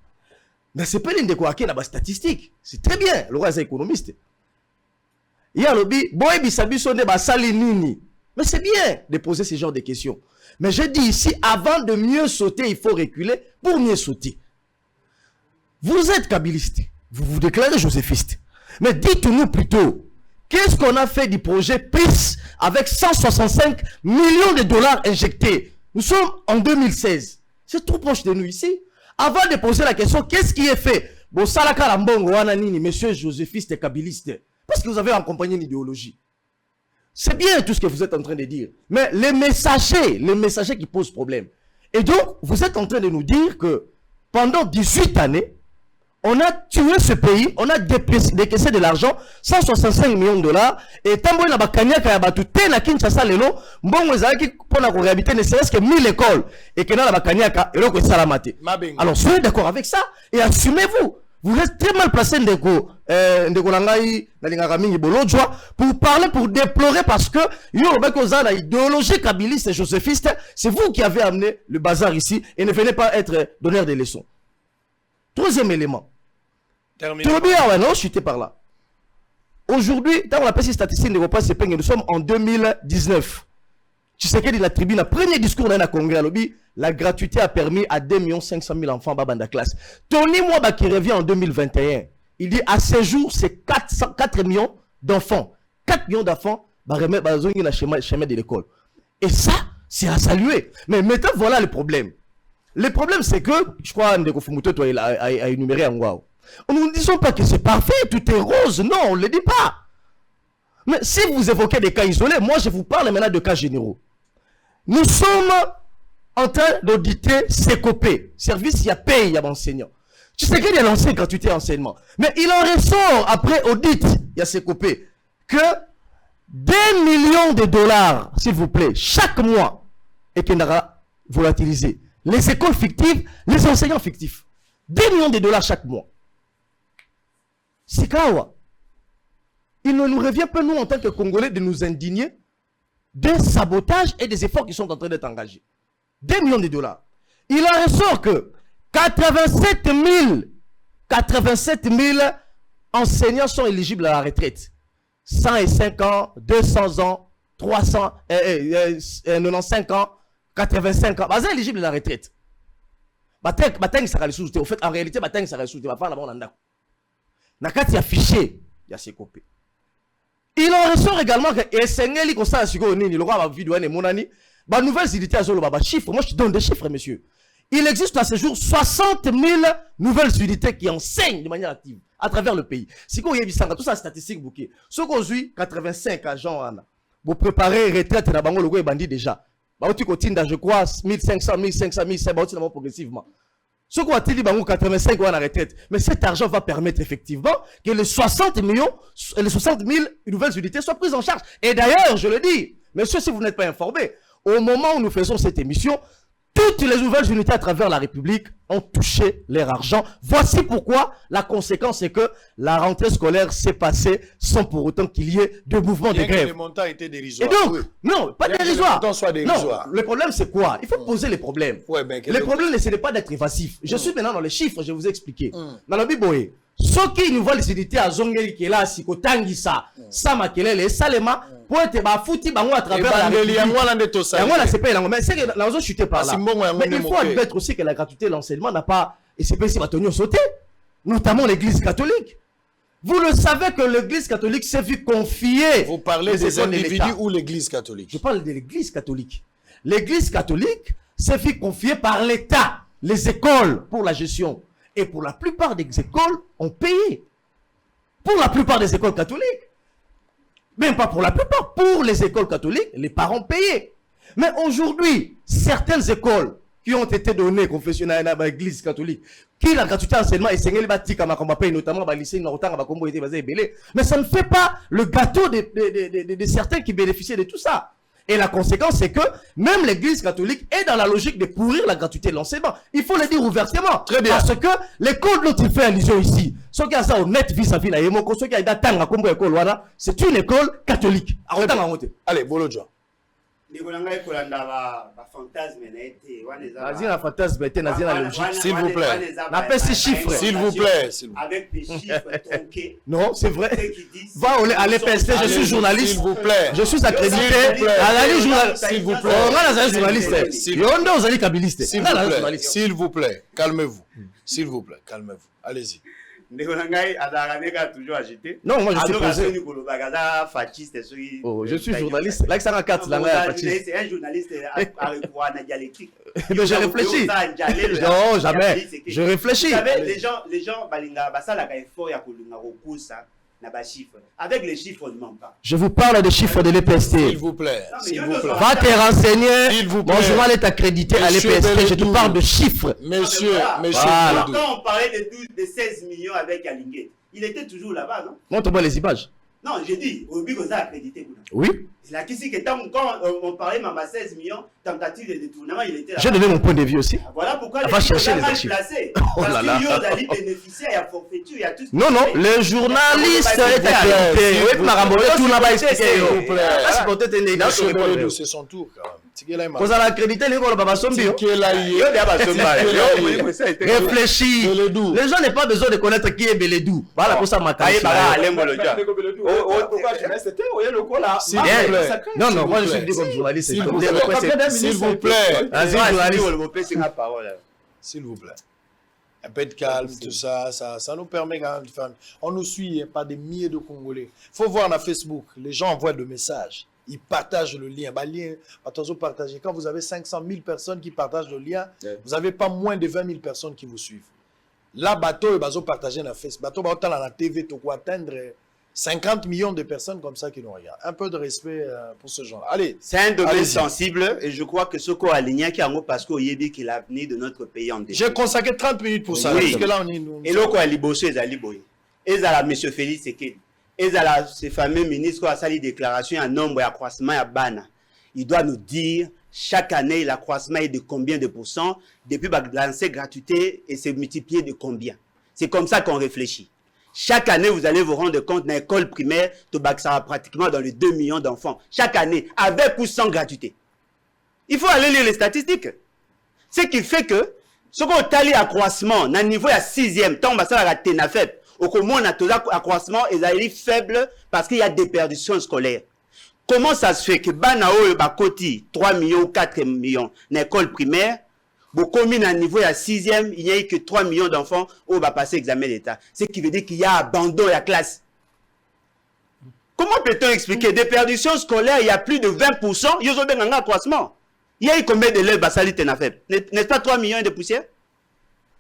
F: Mais c'est pas l'une des quoi dans statistique. C'est très bien, le roi est économiste. Il y a le boy bisabiso ne basali nini. Mais c'est bien de poser ce genre de questions. Mais je dis ici, avant de mieux sauter, il faut reculer pour mieux sauter. Vous êtes kabiliste, vous vous déclarez joséphiste. Mais dites-nous plutôt, qu'est-ce qu'on a fait du projet PRIS avec 165 millions de dollars injectés? Nous sommes en 2016. C'est trop proche de nous ici. Avant de poser la question, qu'est-ce qui est fait? Bon, Salaka Lambongo, Wananini, monsieur joséphiste et kabiliste. Parce que vous avez accompagné une idéologie. C'est bien tout ce que vous êtes en train de dire. Mais les messagers qui posent problème. Et donc, vous êtes en train de nous dire que pendant 18 années, on a tué ce pays, on a décaissé de l'argent, 165 millions de dollars, et tant que bakanya kaya batute na Kinshasa lelo, mbongo ezalaki pona ko réhabiliter ne serait-ce que 1000 écoles et que na bakanya ka eloko salamate. Alors soyez d'accord avec ça et assumez-vous. Vous êtes très mal placé ndeko langai na lingaka mingi bolojwa pour parler, pour déplorer parce que yo bakoza na idéologie kabiliste et joséphiste, c'est vous qui avez amené le bazar ici et ne venez pas être donneur de leçons. Troisième élément. Non, je suis par là. Aujourd'hui, dans la petite statistique de repas, nous sommes en 2019. Tu sais que la tribune, le premier discours dans le congrès, la gratuité a permis à 2 500 000 enfants dans la classe. Tony Mwaba qui revient en 2021, il dit à ce jour, c'est 4 millions d'enfants. 4 millions d'enfants remettre le chemin de l'école. Et ça, c'est à saluer. Mais maintenant, voilà le problème. Le problème, c'est que, je crois, Ndeko Fumuto a énuméré en wow. Nous ne disons pas que c'est parfait, tout est rose. Non, on ne le dit pas. Mais si vous évoquez des cas isolés, moi je vous parle maintenant de cas généraux. Nous sommes en train d'auditer CECOPE, service il y a paye, il y a enseignant. Tu sais qu'il y a lancé gratuité enseignement. Mais il en ressort après audit, il y a CECOPE, que 2 millions de dollars, s'il vous plaît, chaque mois, et qu'il sera volatilisé. Les écoles fictives, les enseignants fictifs. 2 millions de dollars chaque mois. C'est quoi? Il ne nous revient pas, nous, en tant que Congolais, de nous indigner des sabotages et des efforts qui sont en train d'être engagés. 2 millions de dollars. Il en ressort que 87 000 enseignants sont éligibles à la retraite. 105 ans, 200 ans, 300, 95 ans, 85 ans. Ils sont éligibles à la retraite. Au fait, en réalité, ils sont ressources. Nakati affiché, il y a ces copies. Il en ressort également que Essengeli Kosa Sigoni, le roi vidéo et Monani, bah nouvelles unités à Zolo Baba chiffres. Moi je te donne des chiffres, monsieur. Il existe à ce jour 60 000 nouvelles unités qui enseignent de manière active à travers le pays. Si vous avez tout ça statistique bouquet. Ce qu'on dit 85 agents vous préparez retraite na bango le go bandit déjà. Bah tu continues je crois 1500, 1500, 1500 progressivement. Ce qu'on a dit, 85 ans à la retraite. Mais cet argent va permettre effectivement que les 60 000 nouvelles unités soient prises en charge. Et d'ailleurs, je le dis, monsieur, si vous n'êtes pas informé, au moment où nous faisons cette émission, toutes les nouvelles unités à travers la République ont touché leur argent. Voici pourquoi la conséquence est que la rentrée scolaire s'est passée sans pour autant qu'il y ait de mouvements de grève.
A: Les montants étaient dérisoires.
F: Et donc, non, pas dérisoires.
A: Non,
F: le problème c'est quoi? Il faut poser les problèmes.
A: Ouais, ben,
F: le problème, ce n'est pas d'être évasif. Je suis maintenant dans les chiffres, je vais vous expliquer. Dans la Bible, Ce qui nous voit lucidité à Zongeli qui est là, si Kotangisa, Sama Kelele, Salema, pour être fouti à travers la République. C'est pas mais c'est que la zone chuté par là. Mais il faut admettre aussi que la gratuité de l'enseignement n'a pas, et c'est pas ici va tenir sauter, notamment l'église catholique. Vous le savez que l'église catholique s'est vu confier.
A: Vous parlez des individus ou l'église catholique?
F: Je parle de l'église catholique. L'église catholique s'est vu confier par l'État les écoles pour la gestion. Et pour la plupart des écoles, on payé. Pour la plupart des écoles catholiques. Même pas pour la plupart. Pour les écoles catholiques, les parents payaient. Mais aujourd'hui, certaines écoles qui ont été données confessionnelles à l'église catholique, qui la gratuité enseignement et c'est notamment à lycée, mais ça ne fait pas le gâteau de certains qui bénéficient de tout ça. Et la conséquence, c'est que même l'église catholique est dans la logique de pourrir la gratuité de l'enseignement. Il faut le dire ouvertement. Très bien. Parce que l'école dont il fait allusion ici, ceux qui ont ça honnête vis-à-vis de la ceux qui ont école, c'est une école catholique.
A: Allez, Bolodjo. S'il vous plaît.
F: N'appelle ces chiffres.
A: S'il vous plaît.
G: Avec des chiffres tronqués.
F: Non, c'est vrai. Va à l'EPST, je suis journaliste.
A: S'il vous plaît.
F: Je suis accrédité à la journaliste.
A: S'il vous plaît.
F: On a un journaliste.
A: S'il vous plaît. Calmez-vous. S'il vous plaît, calmez-vous. Allez-y.
F: Non, moi je suis posé. Oh, je suis journaliste. Là, ça carte.
G: C'est un journaliste à dialectique.
F: Mais je réfléchis. Non, jamais. Je réfléchis.
G: Vous savez, les gens, avec les chiffres, ne mentent pas.
F: Je vous parle des chiffres de l'EPST.
A: S'il vous plaît.
F: Va te renseigner. Mon journal est accrédité à l'EPST. Je te parle de chiffres.
A: Monsieur.
G: Quand on parlait de 16 millions avec Alingé, il était toujours là-bas, non?
F: Montre-moi les images.
G: Non, j'ai dit, au but que ça accrédité.
F: Oui.
G: La question que quand on parlait même à 16 millions, tentative de détournement, il était là.
F: J'ai donné mon point de vue aussi.
G: Voilà pourquoi
F: les gens sont mal
G: placés.
F: Oh là là.
G: Parce qu'il y a bénéficiaires, il y a forfaiture, il y a tout ce
F: Non, le journaliste est accrédité. Oui, tout n'a pas expliqué.
A: S'il vous plaît. C'est son tour quand même.
F: Vous allez accréditer les gars, Baba Sombi. Réfléchis. Les gens n'ont pas besoin de connaître qui est Beledou. Voilà pour ça, ma non, moi je suis dit comme journaliste.
A: S'il vous plaît. S'il vous plaît. Un peu de calme, tout ça nous permet quand même de faire. On nous suit par des milliers de Congolais. Il faut voir dans Facebook, les gens envoient des messages. Ils partagent le lien. Partagez. Quand vous avez 500 000 personnes qui partagent le lien, vous n'avez pas moins de 20 000 personnes qui vous suivent. Là, bateau, ils partagent dans Facebook. Bateau, dans la TV, tu peux atteindre 50 millions de personnes comme ça qui nous regardent. Un peu de respect pour ce genre. Allez.
G: C'est un domaine sensible et je crois que ce qu'on a aligné qui est parce qu'on y est qui est l'avenir de notre pays en défi.
A: J'ai consacré 30 minutes pour ça.
G: Oui.
A: Parce que là,
G: et là, quand il bosse, il a liboyé. Et là, M. Félix Sekedi. Et là, ce fameux ministre qui a sali déclaration en nombre et accroissement à Bana. Il doit nous dire chaque année l'accroissement est de combien de pourcents depuis lancer gratuité et c'est multiplié de combien. C'est comme ça qu'on réfléchit. Chaque année, vous allez vous rendre compte, dans l'école primaire, ça sera pratiquement dans les 2 millions d'enfants. Chaque année, avec ou sans gratuité. Il faut aller lire les statistiques. Ce qui fait que, ce qu'on a dit accroissement, dans le niveau à 6e, tant que ça va être faible, au comment on a tout accroissement, il est faible parce qu'il y a des déperditions scolaires. Comment ça se fait que Banao et Bakoti, 3 millions ou 4 millions, dans l'école primaire, beaucoup à niveau à 6e, il n'y a eu que 3 millions d'enfants où on va passer l'examen d'État. Ce qui veut dire qu'il y a abandon de la classe. Comment peut-on expliquer des déperditions scolaires, il y a plus de 20%, il y a un accroissement. Il y a eu combien d'élèves à Salit Tenafeb? N'est-ce pas 3 millions de poussières?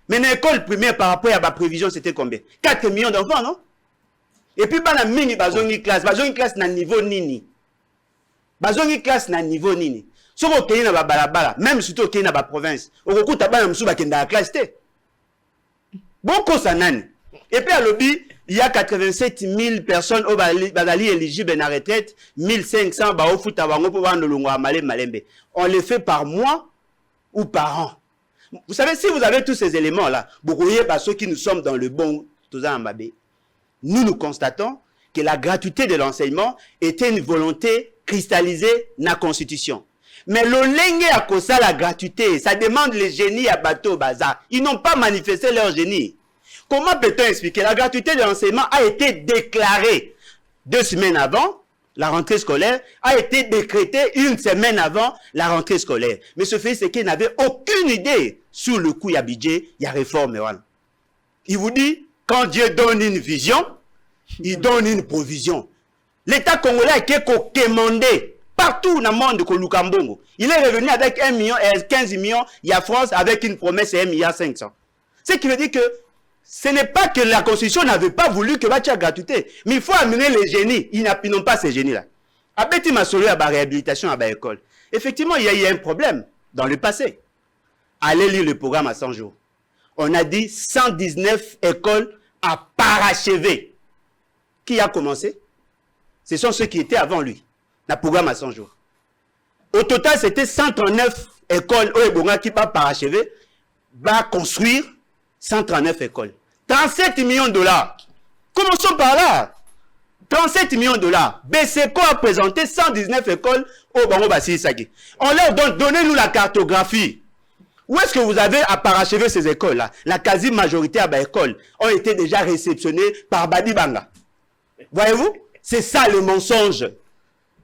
G: Mais dans l'école primaire, par rapport à ma prévision, c'était combien? 4 millions d'enfants, non? Et puis, il y a une classe na niveau nini. Une classe na niveau nini. Si vous avez une balabala, même si vous avez une province, vous avez une classe. Bon, ça nani. Et puis à l'objet, il y a 87 000 personnes qui sont éligibles à la retraite, 1500 on les fait par mois ou par an. Vous savez, si vous avez tous ces éléments-là, vous voyez par ceux qui nous sommes dans le bon, nous constatons que la gratuité de l'enseignement était une volonté cristallisée dans la Constitution. Mais le lengue à cause la gratuité, ça demande les génies à bateau bazar. Ils n'ont pas manifesté leur génie. Comment peut-on expliquer? La gratuité de l'enseignement a été déclarée 2 semaines avant la rentrée scolaire, a été décrétée 1 semaine avant la rentrée scolaire. Mais ce fait, c'est qu'il n'avait aucune idée sur le coup, il y a budget, il y a réforme. Voilà. Il vous dit, quand Dieu donne une vision, il donne une provision. L'État congolais a été commandé partout dans le monde de Lukambongo. Il est revenu avec 1 million et 15 millions, il y a France avec une promesse de 1,5 milliard. Ce qui veut dire que ce n'est pas que la Constitution n'avait pas voulu que Batia gratuité, mais il faut amener les génies. Ils n'ont pas ces génies-là. Abeti Masolo à la réhabilitation à l'école. Effectivement, il y a eu un problème dans le passé. Allez lire le programme à 100 jours. On a dit 119 écoles à parachever. Qui a commencé? Ce sont ceux qui étaient avant lui. Le programme à 100 jours. Au total, c'était 139 écoles qui va parachever, va construire 139 écoles. 37 millions de dollars. Commençons par là. 37 millions de dollars. BCECO a présenté 119 écoles au Bango Bassili. On leur donne, donnez-nous la cartographie. Où est-ce que vous avez à parachever ces écoles-là? La quasi-majorité à l'école ont été déjà réceptionnées par Badi Banga. Voyez-vous? C'est ça le mensonge.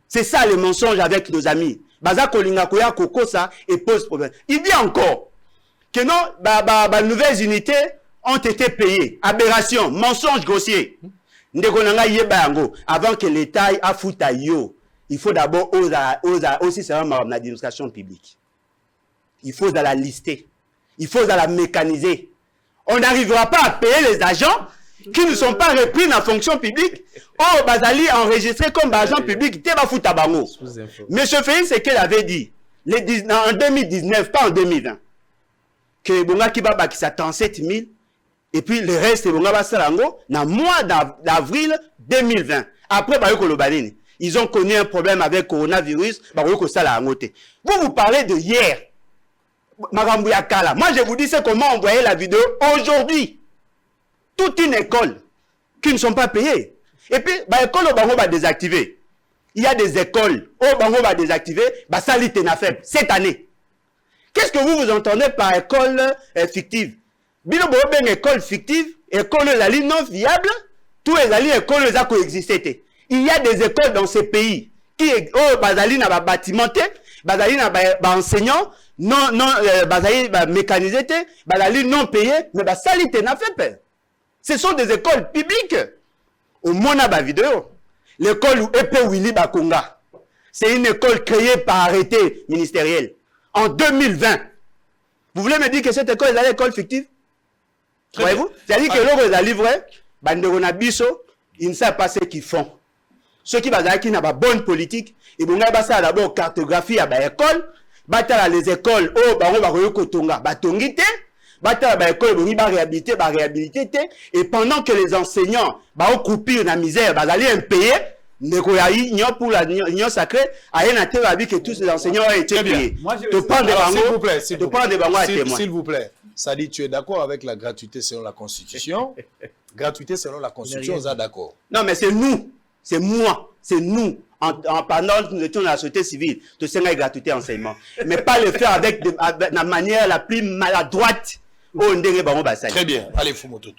G: C'est ça le mensonge avec nos amis. Baza Kolinga Koya Koko ça et pose problème. Il dit encore que non, nouvelles unités ont été payées. Aberration, mensonge grossier. Avant que l'État a foutu yo, il faut d'abord aussi savoir l'administration publique. Il faut la lister. Il faut la mécaniser. On n'arrivera pas à payer les agents qui ne sont pas repris dans la fonction publique. Oh, Bazali enregistré comme agent public, t'es pas foutu à bango. Monsieur Félix, c'est qu'il avait dit, en 2019, pas en 2020, que Bonga Kibaba qui s'attend 7 000, et puis le reste, Bonga Bassalango, dans le mois d'avril 2020. Après, ils ont connu un problème avec le coronavirus, vous parlez de hier. Moi, je vous dis, c'est comment envoyer la vidéo aujourd'hui. Toute une école qui ne sont pas payées. Et puis, l'école au Bango va désactiver. Il y a des écoles au Bango va désactiver, ça l'est faible cette année. Qu'est-ce que vous entendez par école fictive? Bilo une école fictive, école non viable, tous les écoles ont coexisté. Il y a des écoles dans ces pays qui bazali na bâtimenté, bazali na enseignants, non bazali mécanisé, bazali non payé, mais ça l'est faible. Ce sont des écoles publiques. Au monde à vidéo. L'école où Epe Willy Bakonga. C'est une école créée par arrêté ministériel. En 2020. Vous voulez me dire que cette école est l'école fictive? Voyez-vous? C'est-à-dire que l'on est livré, ils ne savent pas ce qu'ils font. Ceux qui n'ont pas bonne politique, ils vont d'abord cartographie à l'école, les écoles, et pendant que les enseignants ont coupé la misère, ils ont payé, pour l'union sacrée, que tous les enseignants ont été payés.
A: S'il vous plaît, ça dit, tu es d'accord avec la gratuité selon la Constitution? Gratuité selon la Constitution, on est d'accord.
G: Non, mais c'est nous, c'est moi, c'est nous. Pendant que nous étions dans la société civile, de faire la gratuité enseignement. Mais pas le faire avec la manière la plus maladroite.
A: Très bien, allez, Fumototo.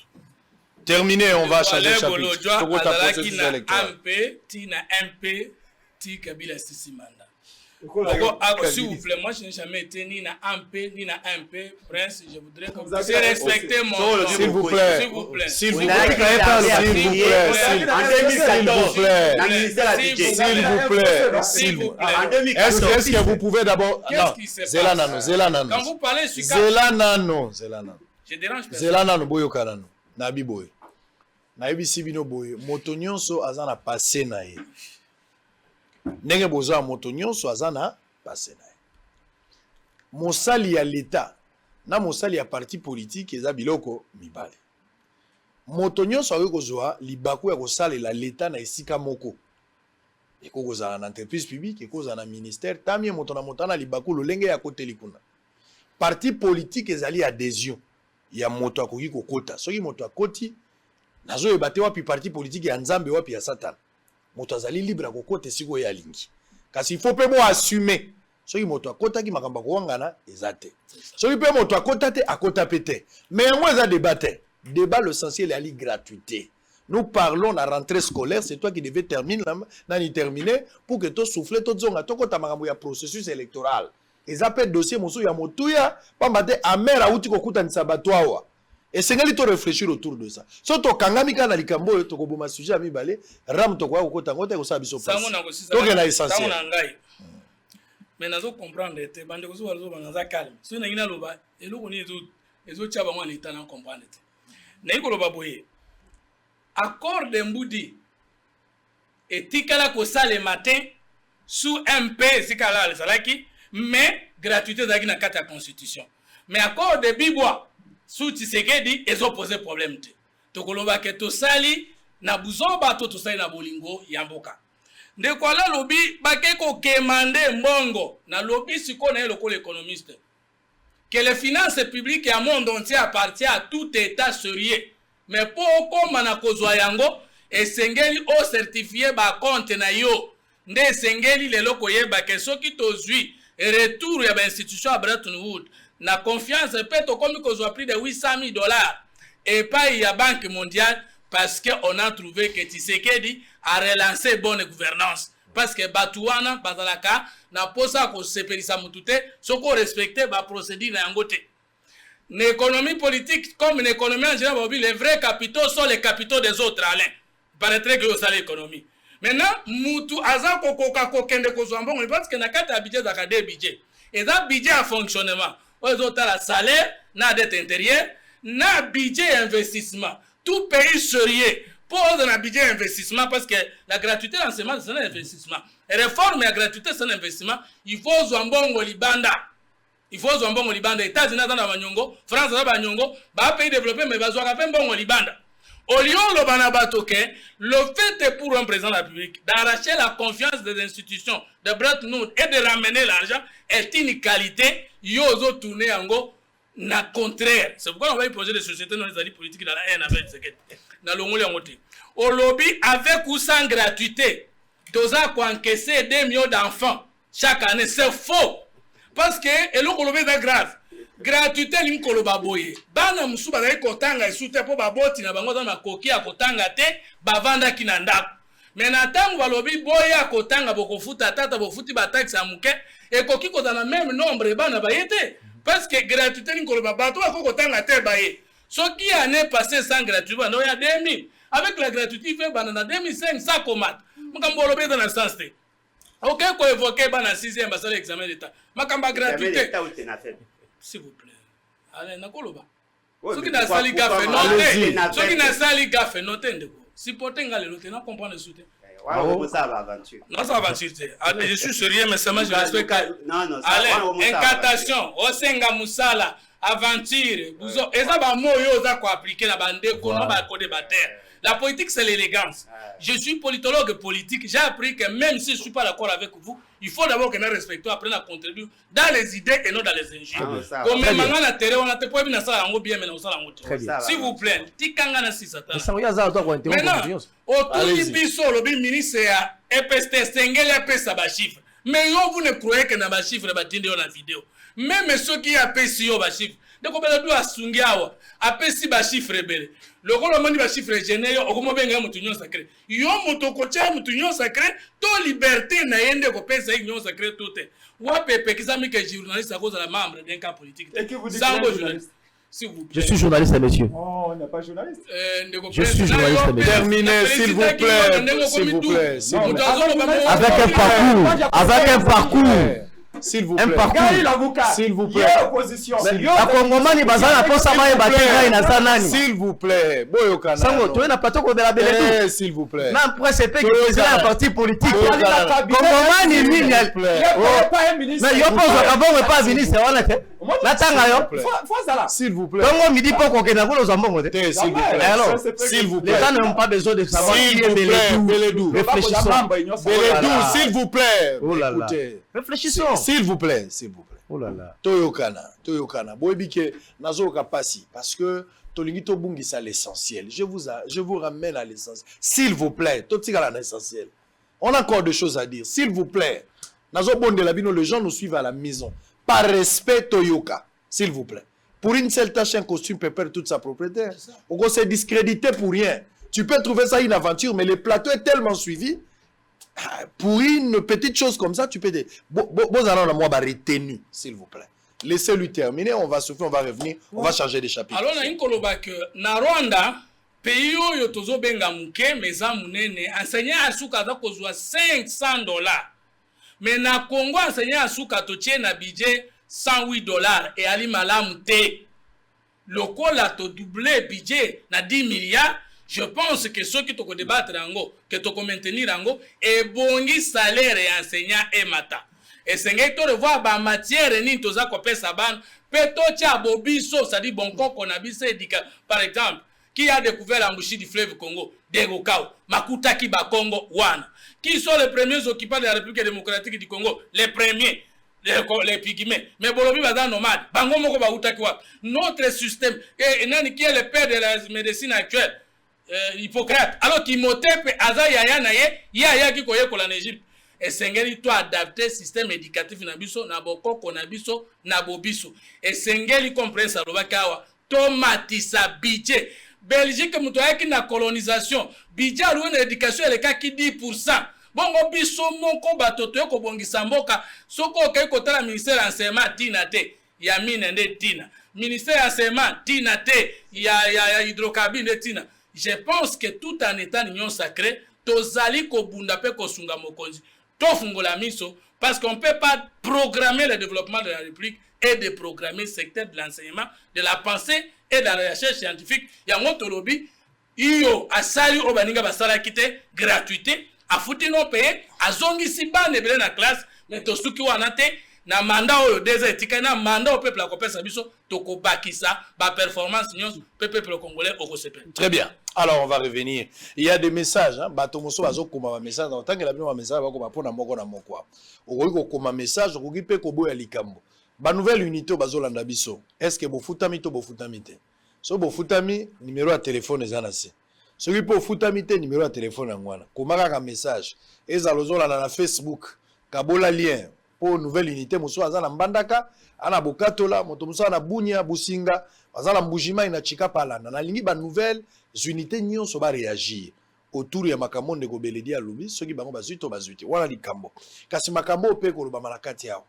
A: Terminé, on va changer de chapitre.
H: S'il vous plaît, moi je n'ai jamais été ni na MP, ni na MP, Prince, je voudrais que vous puissiez respecter mon nom.
A: S'il vous plaît.
H: S'il vous plaît.
A: S'il vous plaît. S'il vous plaît. Est-ce que vous pouvez d'abord... Non, Zelanano.
H: Quand vous parlez sur...
A: Zelanano.
H: Je dérange personne.
A: Zelanano, boyo kanano. Nabi boyo. Nabi sibino boyo. Moto nyonso azana passé na ye. Ndenge bozo moto nyonso azana passé na ye. Mosali ya l'État na mosali ya parti politique eza biloko mibale. Moto nyonso ayo kozwa libaku ya kosalela l'État na esika moko. Eko kozala na entreprise publique, eko kozala na ministère, tamie moto na motana libaku lolenge ya koteli kuna. Parti politique ezali adhésion ya moto akoki kokota. Soki moto akoti nazo yebate wapi parti politique ya nzambe wapi ya Satan. Moto azali libre kokota siko ya lingi. Kasi il faut pe mo assumer. Soki moto akota ki makamba ko wangana ezate. Soki pe moto akota te akota pete. Mais moi eza débatté. débat l'essentiel est à la gratuité. Nous parlons de la rentrée scolaire, c'est toi qui devais terminer pour que tu souffles, tu un processus électoral. Et ça peut être dossier, il y a motouya, pas maté amer à outil kokuta nisabatoa. Et c'est qu'il faut réfléchir autour de ça. Surtout quand on a des cambo, tu as un sujet à mi-balé, ram to quoi, tu as un sabiso.
H: Ça,
A: on a essentiel.
H: Mais nous devons comprendre que les bandes sont calmes. Si nous avons loba, et nous les autres chabans l'état n'en comprendre. N'est-ce pas accord de Mboudi et tikala ko ça le matin sous MP c'est kala le salaki mais gratuité dans la carte de la constitution. Mais accord de Bibois sous Tshisekedi ils ont posé problème te. Tokoloba ke to sali na buzoba to sali na bolingo yamboka. De quoi là lobby bake ko kemande mbongo na lobby siko na lokolo économiste que les finances publiques et le monde entier appartient à tout état sérieux. Mais pour comme na kozwa yango esengeli o certifié ba compte na yo nde sengeli lelo koyeba ke soki tozui retour ya ba institution à Bretton Woods na confiance peut to comme kozwa plus de $800,000 et pas il y a Banque mondiale parce que on a trouvé que Tshisekedi a relancé bonne gouvernance parce que batuana bazalaka na posa ko sepelisa mutute soko respecter ba procédure na yango te. L'économie politique comme l'économie en général, les vrais capitaux sont les capitaux des autres. Alain, il paraîtrait que c'est l'économie. Maintenant, Moutou Azan Kokoka Kokende Kozambon, on pense que n'a qu'à budget d'acadé budget. Et ça budget à fonctionnement. Aux autres la salaire, n'a dette intérieure, n'a budget investissement. Tout pays sérieux pose un budget investissement parce que la gratuité d'enseignement c'est un investissement. Et réforme la gratuité c'est un investissement. Il faut Zambon Libanda. Il faut un bon Libanda. États-Unis dans la Banyongo, France dans la Banyongo, bah pays développé mais besoin d'un bon Libanda. Au lieu le Banabatoke, le fait est pour un président de la République d'arracher la confiance des institutions de Bretton Woods et de ramener l'argent est une qualité. Yozo tourner en go na contraire. C'est pourquoi on va y projet de société dans les alliés politiques dans la haine avec ce dans le monde en côté. Au lobby avec ou sans gratuité, dosa ko encaisser 2 millions d'enfants chaque année, c'est faux. Parce que elo kolobe est grave. Gratuité lim koloba boye. Bana musu bazali kotanga isute po baboti na bango za makoki ya kotanga te bavanda kinanda. Mais na tango balobi boya kotanga bokofuta tata bofuti ba taxe ya muke ekoki kozana même nombre bana bayete parce que gratuité lim koloba bato ko kotanga te baye. Soki année passée sans gratuité bana ya 2000 avec la gratuité fait bana na 2005 ça comate. Mukambo lobe dans le sens te. Ok, quoi évoquer bana 6e basale examen d'état. Makamba gratuité. S'il vous plaît. Allez, nakoloba. Ce qui n'a sali gaffe noté. Ce qui n'a sali gaffe noté ndeko. Si potenga le noté, non comprendre le soutien.
G: Non, ça va aventure.
H: Non, ça va aventure. Allez, je suis sérieux mais ça je respecte. Non, allez, incantation, osenga musala, aventure, buzo. Et ça va moyo za ko appliquer na bande ko no ba code bater. La politique, c'est l'élégance. Je suis politologue politique. J'ai appris que même si je ne suis pas d'accord avec vous, il faut d'abord que nous respectons, apprendre à contribuer dans les idées et non dans les injures. Comme même on a terre, on a te poids bien ça en bien mais on s'en a s'il vous plaît, tikanga na sisata. Maintenant, autour du biso le ministre a EPST sengeli apesa ba chiffre. Mais vous ne croyez que na ba chiffre ba tinde na vidéo. Même ceux qui apesi yo ba chiffre. Donc on doit asungiawa apesi ba chiffre belé. Le rôle de la chiffre généré, au moment où il sacré. Il y a un mouton sacré, toute liberté n'a rien de copier ça, union sacré tout est. Ou à Pepe qui s'amène que journaliste à cause de la membre d'un cas politique.
E: Et que vous dites
H: s'il vous plaît.
F: Je suis journaliste, monsieur.
E: Oh, on n'est pas journaliste.
F: Je suis journaliste, monsieur.
A: Terminez, s'il vous plaît. S'il vous plaît.
F: Avec un parcours. Avec un parcours.
A: S'il vous plaît.
F: Un parcours.
A: S'il vous plaît.
F: La Congomani bazana pour ça va battre na sanani.
A: S'il vous plaît. Boyokana.
F: Sango, tu n'as pas tout de la belle.
A: S'il vous plaît.
F: Même presse que c'est un parti politique. Congomani ligne. Mais yo pose ka bon pas ministre wana te. Natanga yo.
A: S'il vous plaît.
F: Bongo midi poko ke na ko zambongo te.
A: S'il vous plaît.
F: Alors,
A: s'il vous plaît.
F: Les gens n'ont pas besoin de savoir qui est
A: Beledou.
F: Réfléchissons.
A: Beledou, s'il vous plaît.
F: Écoutez. Réfléchissons.
A: S'il vous plaît, s'il vous plaît.
F: Oh là là.
A: Toyokana. Boebike nazoka pasi parce que tolingi to bungi ça l'essentiel. Je vous ramène à l'essentiel. S'il vous plaît, totika l'essentiel. On a encore des choses à dire. S'il vous plaît. Nazo bonde la bino, les gens nous suivent à la maison. Par respect Toyoka, s'il vous plaît. Pour une seule tâche, un costume peut perdre toute sa propriété. On s'est discrédité pour rien. Tu peux trouver ça une aventure, mais le plateau est tellement suivi. Pour une petite chose comme ça, tu peux dire, bon, allons moi retenu, s'il vous plaît. Laissez-lui terminer, on va souffler, on va revenir, on va changer de chapitre.
H: Alors, na inkoloba que na Rwanda, pays oyo tozo benga muke, meza munene, enseignant asuka za kozwa $500. Mais na Congo, enseignant asuka totie na budget $108 et ali malamu te. Lokola to doublé budget na 10 milliards. Je pense que ceux qui te débattre rango, que te maintenir rango, et bongi salaire et enseignant et mata. Et c'est que tu revois ba matière ni toza ko pesa ban, peto tia bobiso, ça dit bon qu'on a bise dika. Par exemple, qui a découvert l'embouchure du fleuve Congo, Degokao, Makuta Kiba Congo, Wana. Qui sont les premiers occupants de la République démocratique du Congo? Les premiers. Les pygmées. Mais Bolobi Bazan nomade. Bango moko ba utakiwa. Notre système, et nani qui est le père de la médecine actuelle? Hippocrate. Alors Timothée aza yaya na ye yaya ki koye kola en Égypte. Et sengeli to adapter système éducatif na biso na bokoko na biso na bobiso. Et sengeli comprendre ça lobakawa tomatisa budget. Belgique muto yaki na colonisation. Budget alloué na éducation elle ka ki 10%. Bongo biso moko batoto yoko bongisa mboka soko okei kotala ministère enseignement tina te ya mine nde tina. Ministère enseignement tina te ya hydrocarbures tina. Je pense que tout en étant union sacrée, tozali ko bunda pe ko sunga mokonzi. To fungola miso parce qu'on peut pas programmer le développement de la République et de programmer le secteur de l'enseignement, de la pensée et de la recherche scientifique. Ya motolobi iyo asali obaninga basala kite gratuité, afuti no paye, azongi si bane bele na classe, mais to suki wana te na mandat oyo des etika na mandat au peuple la kopesa biso toko bakisa ba performance nyonso peuple congolais au CP.
A: Très bien. Alors on va revenir. Il y a des messages hein, bato moso bazo koma message dans tant que la bino message ba ko pona moko na moko. Okoki koma message okoki pe ko boya likambo. Ba nouvelle unité bazo landa biso. Est-ce que bofutami to bofutami te? So bofutami numéro ya téléphone ezana se. Soki po futami te numéro ya téléphone ngwana. Komaka ka message. Ezalozo landa na Facebook. Kabola lien. Pour nouvelle unité moso azana mbandaka ana bokatola moto moso ana bunya businga azana mbujima ina chika palana na lingi ba nouvelle unité nyonso ba réagir autour ya makambo ndeko beledi alobi soki bango bazuito bazuiti wana likambo kasi makambo pe ko loba malakati yao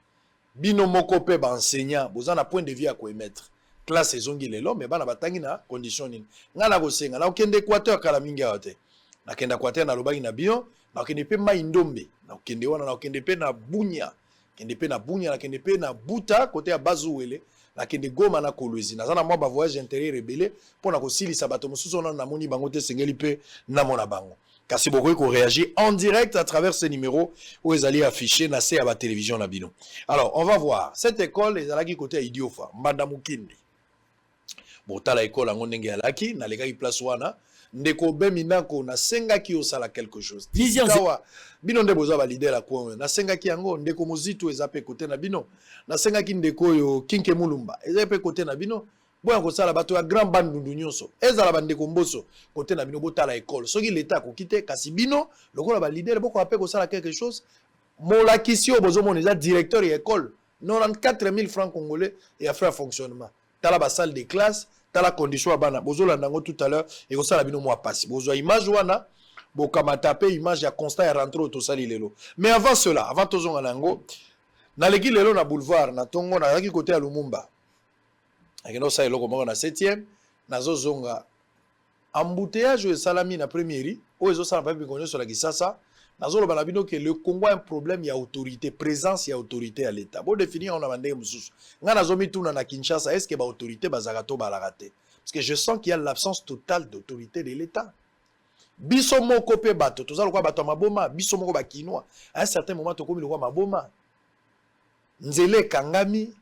A: bino moko pe ba enseignant bozana point de vue à ko émettre classe ezongi lelo mais bana batangi na condition nini ngana ko senga na okende Équateur kala mingi aote na kenda Équateur na lobaki na bion na okende pe mai ndombe na okende wana na okende pe na bunya kende pe na bunya na kende pe na buta côté ya bazuwele na kende goma na kolwezi na zana mwa ba voyage intérieur rebelle pona ko silisa bato mosusu na moni bango te sengeli pe na mona bango kasi bokoki ko réagir en direct à travers ces numéros où ils allaient afficher na se ya ba télévision na bino. Alors on va voir cette école ezalaki côté ya Idiofa Mbanda Mukindi botala école ngo ndenge alaki na lekaki place wana ndeko beminako na sengaki osala quelque chose kawa bino nde boza ba leader la kwa na sengaki yango ndeko mozitu ezape côté na bino na sengaki ndeko yo Kinke Mulumba ezape côté na bino boya ko sala bato ya grand bandundu nyonso ezala bandeko mboso côté na bino botala école soki l'état ko kite kasi bino lokola ba leader boko ape ko sala quelque chose molakisi o bozo mona eza directeur ya école 94 000 francs congolais et à faire fonctionnement tala ba salle de classe tala condition à bana bozola nango tout à l'heure et ko sala bino moi passe bozo image wana bokamata pe image ya constat ya rentre to sali lelo mais avant cela avant tozonga nango na leki lelo na boulevard na tongo na yaki côté ya Lumumba akeno sa eloko moko na 7e nazo zonga embouteillage e salami na première o ezo sala pa bikonyo sur la Kisasa nazo loba na bino que le Congo a un problème ya autorité présence ya autorité à l'état bon définir on a mandé mususu nga nazo mituna na Kinshasa est-ce que ba autorité bazakato balakate parce que je sens qu'il y a l'absence totale d'autorité de l'état biso moko pe bato tozalo kwa bato maboma biso moko ba kinwa à un certain moment to komi le kwa maboma nzele kangami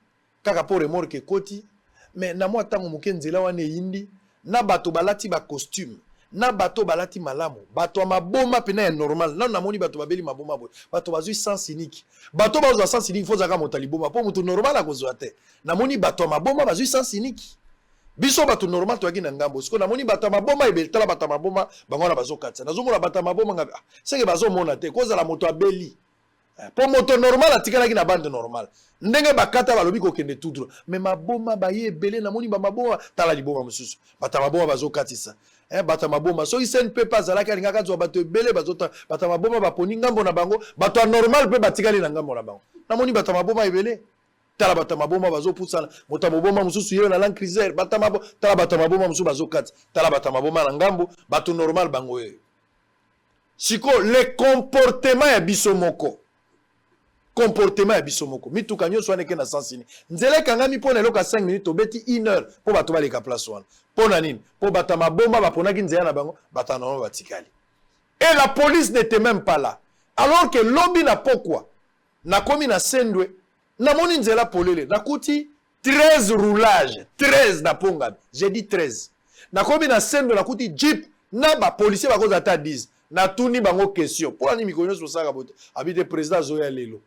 A: kaka po remorque koti mais na moi tango moke nzela wana yindi na bato balati ba costume na bato balati malamu bato maboma pena ya normal na namoni bato babeli maboma boy bato bazui sens unique bato bazwa sens unique faut zaka motaliboma po mutu normal akozwa te namoni bato maboma bazui sens unique biso bato normal to yaki na ngambo siko namoni bato maboma ebetala bato maboma bango na bazokatsa nazomona bato maboma ngabe seke bazomona te kozala moto abeli Pour moto normal atikalaki na bande normal. Ndenge bakata balobi ko kende tout droit. Mais maboma baye belé na moni ba maboma tala liboma mususu. Bata maboma bazo katisa. Bata maboma so isen pe pas ala kalinga katwa bato belé bazota bata maboma ba poni ngambo na bango, bato normal pe batikali na ngambo na bango. Na moni bata maboma ebelé. Tala bata maboma bazo pusana. Mota maboma mususu yeo na land cruiser. Bata maboma tala bata maboma mususu bazo kati. Tala bata maboma na ngambo, bato normal bango e. Siko le comportement ya biso moko. Comportement ya biso moko. Mituka nyonso wana ke na sansini. Nzele kangami pona eloka 5 minutes obeti 1 heure po bato baleka place wana. Pona nini? Po bata maboma baponaki nzela na bango, bata na batikali. Et la police n'était même pas là. Alors que lobby na pokwa. Na komi na sendwe. Na moni nzela polele. Na kuti 13 roulages. 13 na ponga. J'ai dit 13. Na komi na sendwe na kuti jeep. Na ba policier bako ata 10. Na tuni bango question. Pona ni mikonyo so saka bote. Habite président Zoya Lelo.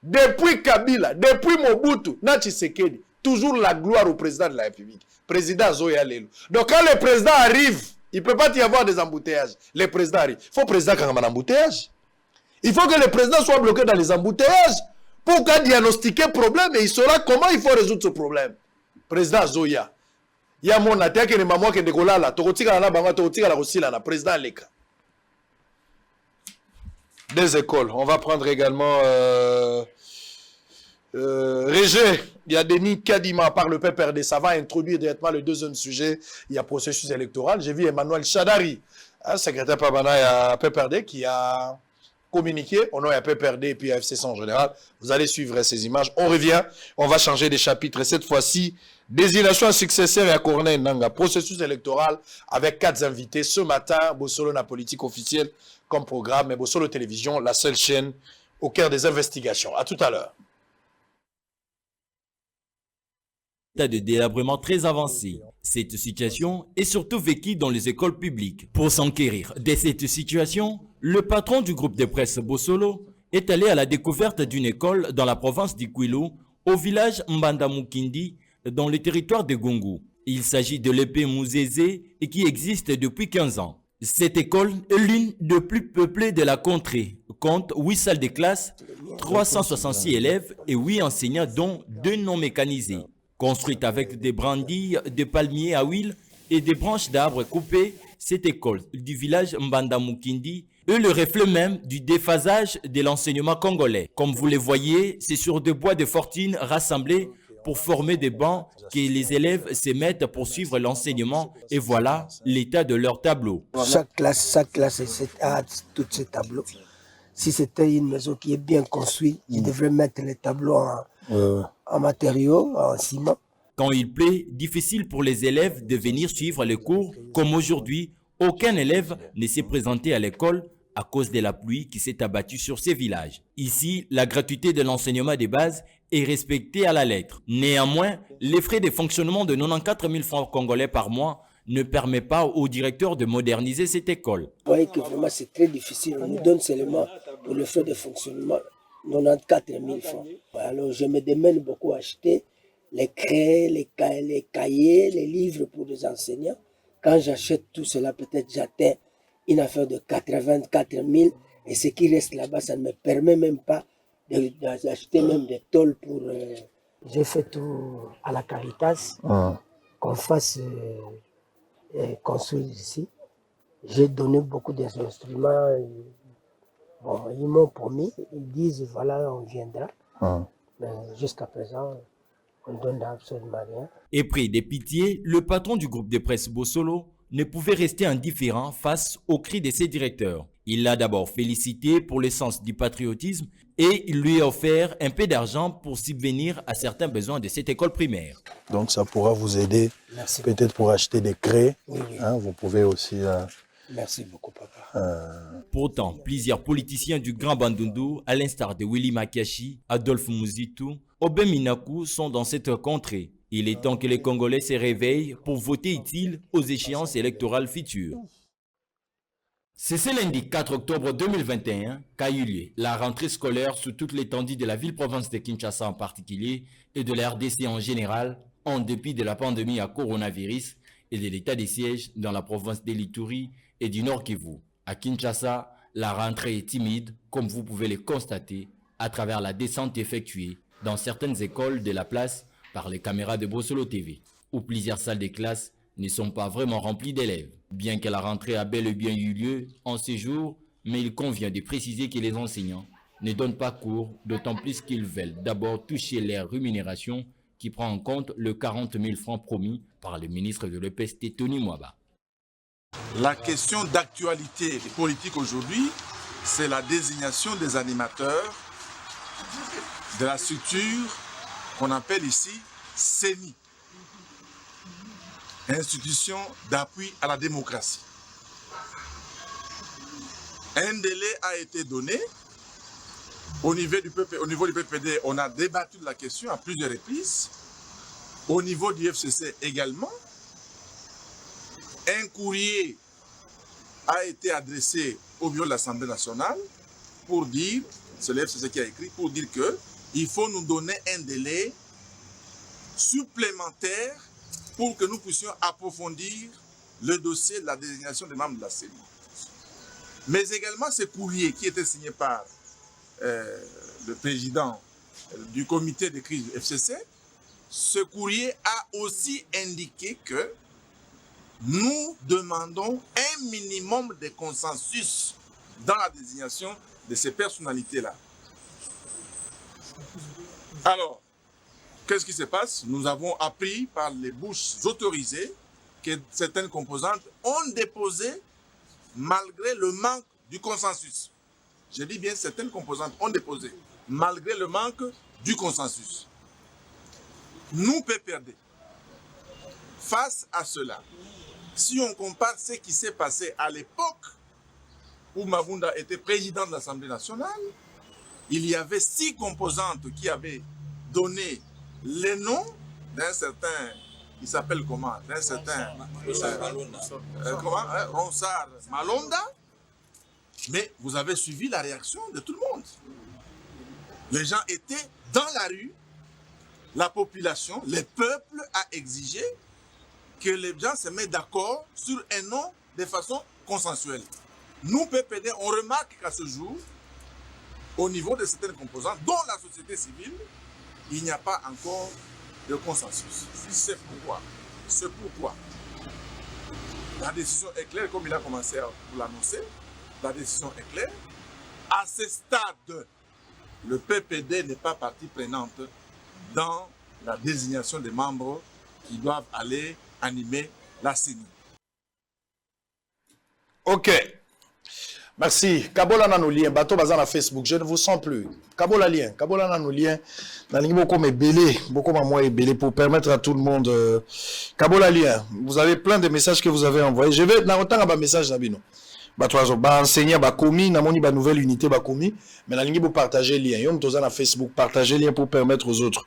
A: Depuis Kabila, depuis Mobutu, na Tshisekedi, toujours la gloire au président de la République. Président Zoya Lelo. Donc quand le président arrive, il ne peut pas y avoir des embouteillages. Le président arrive. Il faut le président quand même un embouteillage. Il faut que le président soit bloqué dans les embouteillages pour qu'il diagnostiquer le problème et il saura comment il faut résoudre ce problème. Président Zoya. Il y a mon attaque et les mamans qui décollent là. Tokotika la banga, tokotika la aussi là. Président Leka. Des écoles. On va prendre également Régé. Il y a Denis Kadima par le PPRD. Ça va introduire directement le deuxième sujet. Il y a processus électoral. J'ai vu Emmanuel Chadari, secrétaire permanent à PPRD, qui a communiqué au nom de PPRD et puis à FCC en général. Vous allez suivre ces images. On revient. On va changer des chapitres. Et cette fois-ci, désignation à successeur et à Corneille Nanga. Processus électoral avec 4 invités. Ce matin, Bossolo na politique officielle comme programme, mais Bossolo Télévision, la seule chaîne au cœur des investigations. À tout à l'heure.
I: État de délabrement très avancé. Cette situation est surtout vécue dans les écoles publiques. Pour s'enquérir de cette situation, le patron du groupe de presse Bossolo est allé à la découverte d'une école dans la province d'Ikwilu, au village Mbandamukindi, dans le territoire de Gungu. Il s'agit de l'épée Mouzézé et qui existe depuis 15 ans. Cette école est l'une des plus peuplées de la contrée, compte 8 salles de classe, 366 élèves et 8 enseignants dont 2 non mécanisés. Construite avec des brindilles, des palmiers à huile et des branches d'arbres coupées, cette école du village Mbandamukindi est le reflet même du déphasage de l'enseignement congolais. Comme vous le voyez, c'est sur des bois de fortune rassemblés pour former des bancs que les élèves se mettent pour suivre l'enseignement et voilà l'état de leur tableau.
J: Chaque classe a tous ces tableaux. Si c'était une maison qui est bien construite, ils devraient mettre les tableaux en matériaux, en ciment.
I: Quand il plaît, difficile pour les élèves de venir suivre les cours. Comme aujourd'hui, aucun élève ne s'est présenté à l'école à cause de la pluie qui s'est abattue sur ces villages. Ici, la gratuité de l'enseignement de base est respectée à la lettre. Néanmoins, les frais de fonctionnement de 94 000 francs congolais par mois ne permet pas au directeur de moderniser cette école.
J: Vous voyez que vraiment c'est très difficile. On nous donne seulement pour le frais de fonctionnement 94 000 francs. Alors je me demande beaucoup à acheter les craies, les cahiers, les livres pour les enseignants. Quand j'achète tout cela, peut-être j'atteins une affaire de 84 000 et ce qui reste là-bas, ça ne me permet même pas d'acheter même des tôles pour... J'ai fait tout à la Caritas, qu'on fasse construire ici. J'ai donné beaucoup d'instruments. Bon, ils m'ont promis, ils disent voilà, on viendra. Mais jusqu'à présent, on ne donne absolument rien.
I: Épris de pitié, le patron du groupe de presse Bossolo ne pouvait rester indifférent face aux cris de ses directeurs. Il l'a d'abord félicité pour le sens du patriotisme et il lui a offert un peu d'argent pour subvenir à certains besoins de cette école primaire.
A: Donc ça pourra vous aider peut-être pour acheter des craies. Oui. Hein, vous pouvez aussi...
J: Merci beaucoup, papa.
I: Pourtant, plusieurs politiciens du Grand Bandundu, à l'instar de Willy Makiashi, Adolphe Muzitu, Obé Minaku, sont dans cette contrée. Il est temps que les Congolais se réveillent pour voter utile aux échéances électorales futures. C'est ce lundi 4 octobre 2021 qu'a eu lieu la rentrée scolaire sous toute l'étendue de la ville-province de Kinshasa en particulier et de la RDC en général, en dépit de la pandémie à coronavirus et de l'état de siège dans la province de l'Ituri et du Nord Kivu. À Kinshasa, La rentrée est timide, comme vous pouvez le constater à travers la descente effectuée dans certaines écoles de la place par les caméras de Bossolo TV, où plusieurs salles de classe ne sont pas vraiment remplies d'élèves. Bien que la rentrée a bel et bien eu lieu en ces jours, mais il convient de préciser que les enseignants ne donnent pas cours, d'autant plus qu'ils veulent d'abord toucher leur rémunération qui prend en compte le 40 000 francs promis par le ministre de l'EPST Tony Mwaba.
K: La question d'actualité politique aujourd'hui, c'est la désignation des animateurs de la structure qu'on appelle ici CENI, Institution d'appui à la démocratie. Un délai a été donné. Au niveau du PPD, on a débattu de la question à plusieurs reprises. Au niveau du FCC également, un courrier a été adressé au bureau de l'Assemblée nationale pour dire, c'est le FCC qui a écrit, pour dire qu'il faut nous donner un délai supplémentaire pour que nous puissions approfondir le dossier de la désignation des membres de la CENI. Mais également ce courrier qui était signé par le président du comité de crise du FCC, ce courrier a aussi indiqué que nous demandons un minimum de consensus dans la désignation de ces personnalités-là. Alors, qu'est-ce qui se passe? Nous avons appris par les bouches autorisées que certaines composantes ont déposé malgré le manque du consensus. Je dis bien certaines composantes ont déposé malgré le manque du consensus. Nous, PPRD, face à cela, si on compare ce qui s'est passé à l'époque où Mavunda était président de l'Assemblée nationale, il y avait 6 composantes qui avaient donné les noms d'un certain, il s'appelle comment? D'un certain Ronsard Malonda, mais vous avez suivi la réaction de tout le monde. Les gens étaient dans la rue, la population, le peuple a exigé que les gens se mettent d'accord sur un nom de façon consensuelle. Nous, PPD, on remarque qu'à ce jour, au niveau de certaines composantes, dont la société civile, il n'y a pas encore de consensus. C'est pourquoi la décision est claire, comme il a commencé à vous l'annoncer, la décision est claire. À ce stade, le PPD n'est pas partie prenante dans la désignation des membres qui doivent aller animer la CENI.
A: Ok. Merci. Kabola na nos liens. Bateau bazan na Facebook. Je ne vous sens plus. Kabola lien. Kabola na nos liens. Dans les beaucoup mais belé. Beaucoup moins belé pour permettre à tout le monde. Kabola lien. Vous avez plein de messages que vous avez envoyés. Je vais na autant à message nabino. Batwazo ba enseigner ba commis na moni ba nouvelle unité ba commis mais na lingi bo partager lien yo mtoza na Facebook partager lien pour permettre aux autres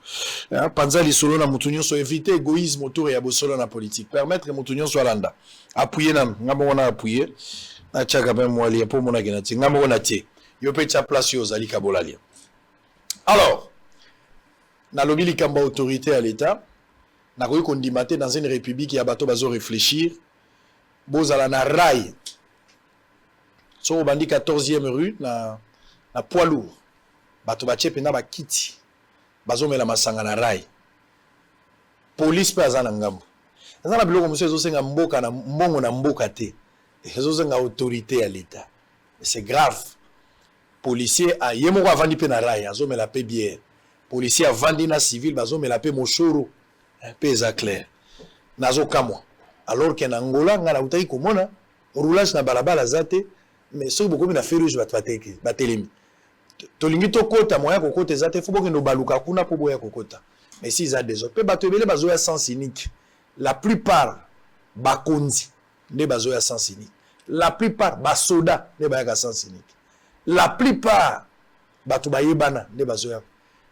A: panza li solo na mutunyo so éviter égoïsme autour ya bosolo na politique permettre mutunyo so alanda appuyer na ngamo na appuyer na chaka ben moi lien pour mona genati ngamo na tie yo pe cha place yo zali Kabola lien. Alors na lobi likamba autorité à l'état na koyi kondimate dans une république ya bato bazo réfléchir bozala na rail. So bandi 14e rue na poids lourd. Bato bache pena ba kiti. Bazo mela masanga na rai. Police pe azana ngambo. Azana biloko monsieur zo senga mboka na mbongo na mboka te. Zo senga autorité à l'état. C'est grave. Policier a yemo ko avandi pe na rai, azo mela pe bière. Policier avandi na civil bazo mela pe moshoro. Pe za clair. Nazo kamwa. Alors que na Angola ngana utai komona roulage na balabala zate. Mais ce beaucoup na fait rouge batelemi tolingi to kota moya kokota ezate faut que no baluka kuna po boya kokota mais si za des autres pe bato ebele bazo ya sens unique la plupart bakonzi ne bazo ya sens unique la plupart basoda ne ba ya sens unique la plupart bato bayebana ne bazo ya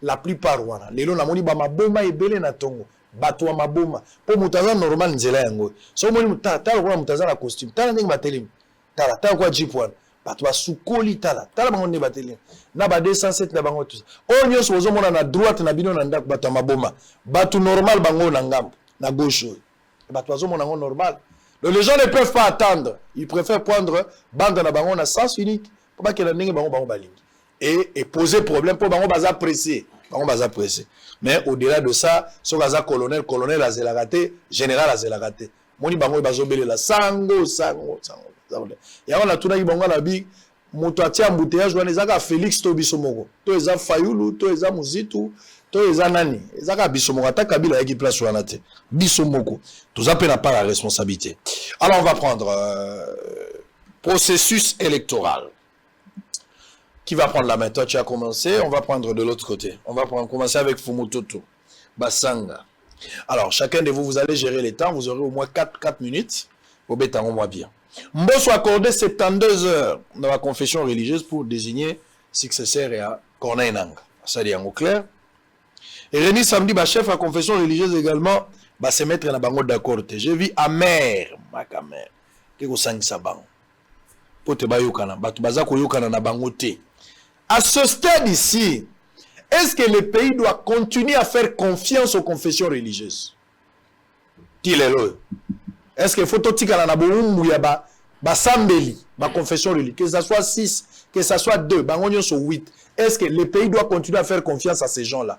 A: la plupart wana lelo na moni ba maboma ebele na tongo bato wa maboma po mutaza normal nzela yango so moni mutata ko mutaza na costume tala ndenge batelemi tala tala kwa jipwana bato basukoli tala bango ne bateli na ba 207 na bango tout o nyonso ozomona na droite na bino na ndako bato maboma bato normal bango na ngambo na gauche bato bazomona ngo normal. Les gens ne peuvent pas attendre, ils préfèrent prendre bande na bango na sens unique Pas que la ndenge bango balingi. Et poser problème pour bango baza pressé. Bango baza pressé. Mais au-delà de ça, so baza colonel a zélagaté, général a zélagaté. Moni bango bazobele la sango. Ya on a tuna bango na bi moto atia embouteillage wana ezaka Félix to biso moko. To eza Fayulu, to eza Muzitu, to eza nani. Ezaka biso moko ata Kabila yaki place wana te. Biso moko. Tous appelés à part la responsabilité. Alors on va prendre processus électoral. Qui va prendre la main? Toi, tu as commencé. On va prendre de l'autre côté. On va commencer avec Fumutoto. Basanga. Alors, chacun de vous, vous allez gérer les temps. Vous aurez au moins 4 minutes. Au béton, moi bien. Mbosso a accordé 72 heures dans la confession religieuse pour désigner successeur à Corneille Nangaa. Ça dit en clair. Et Rémi samedi, chef à confession religieuse également, se mettre dans la bango d'accord. J'ai vu amer, makamer. Qu'est-ce que ça bango? Pour te bayukana. Batu bazako yukana na bango te. À ce stade ici, est-ce que le pays doit continuer à faire confiance aux confessions religieuses? Est-ce qu'il faut tout sambeli, ma confession religieuse, que ce soit 6, que ce soit 2, bangonyo sur 8, est-ce que le pays doit continuer à faire confiance à ces gens-là?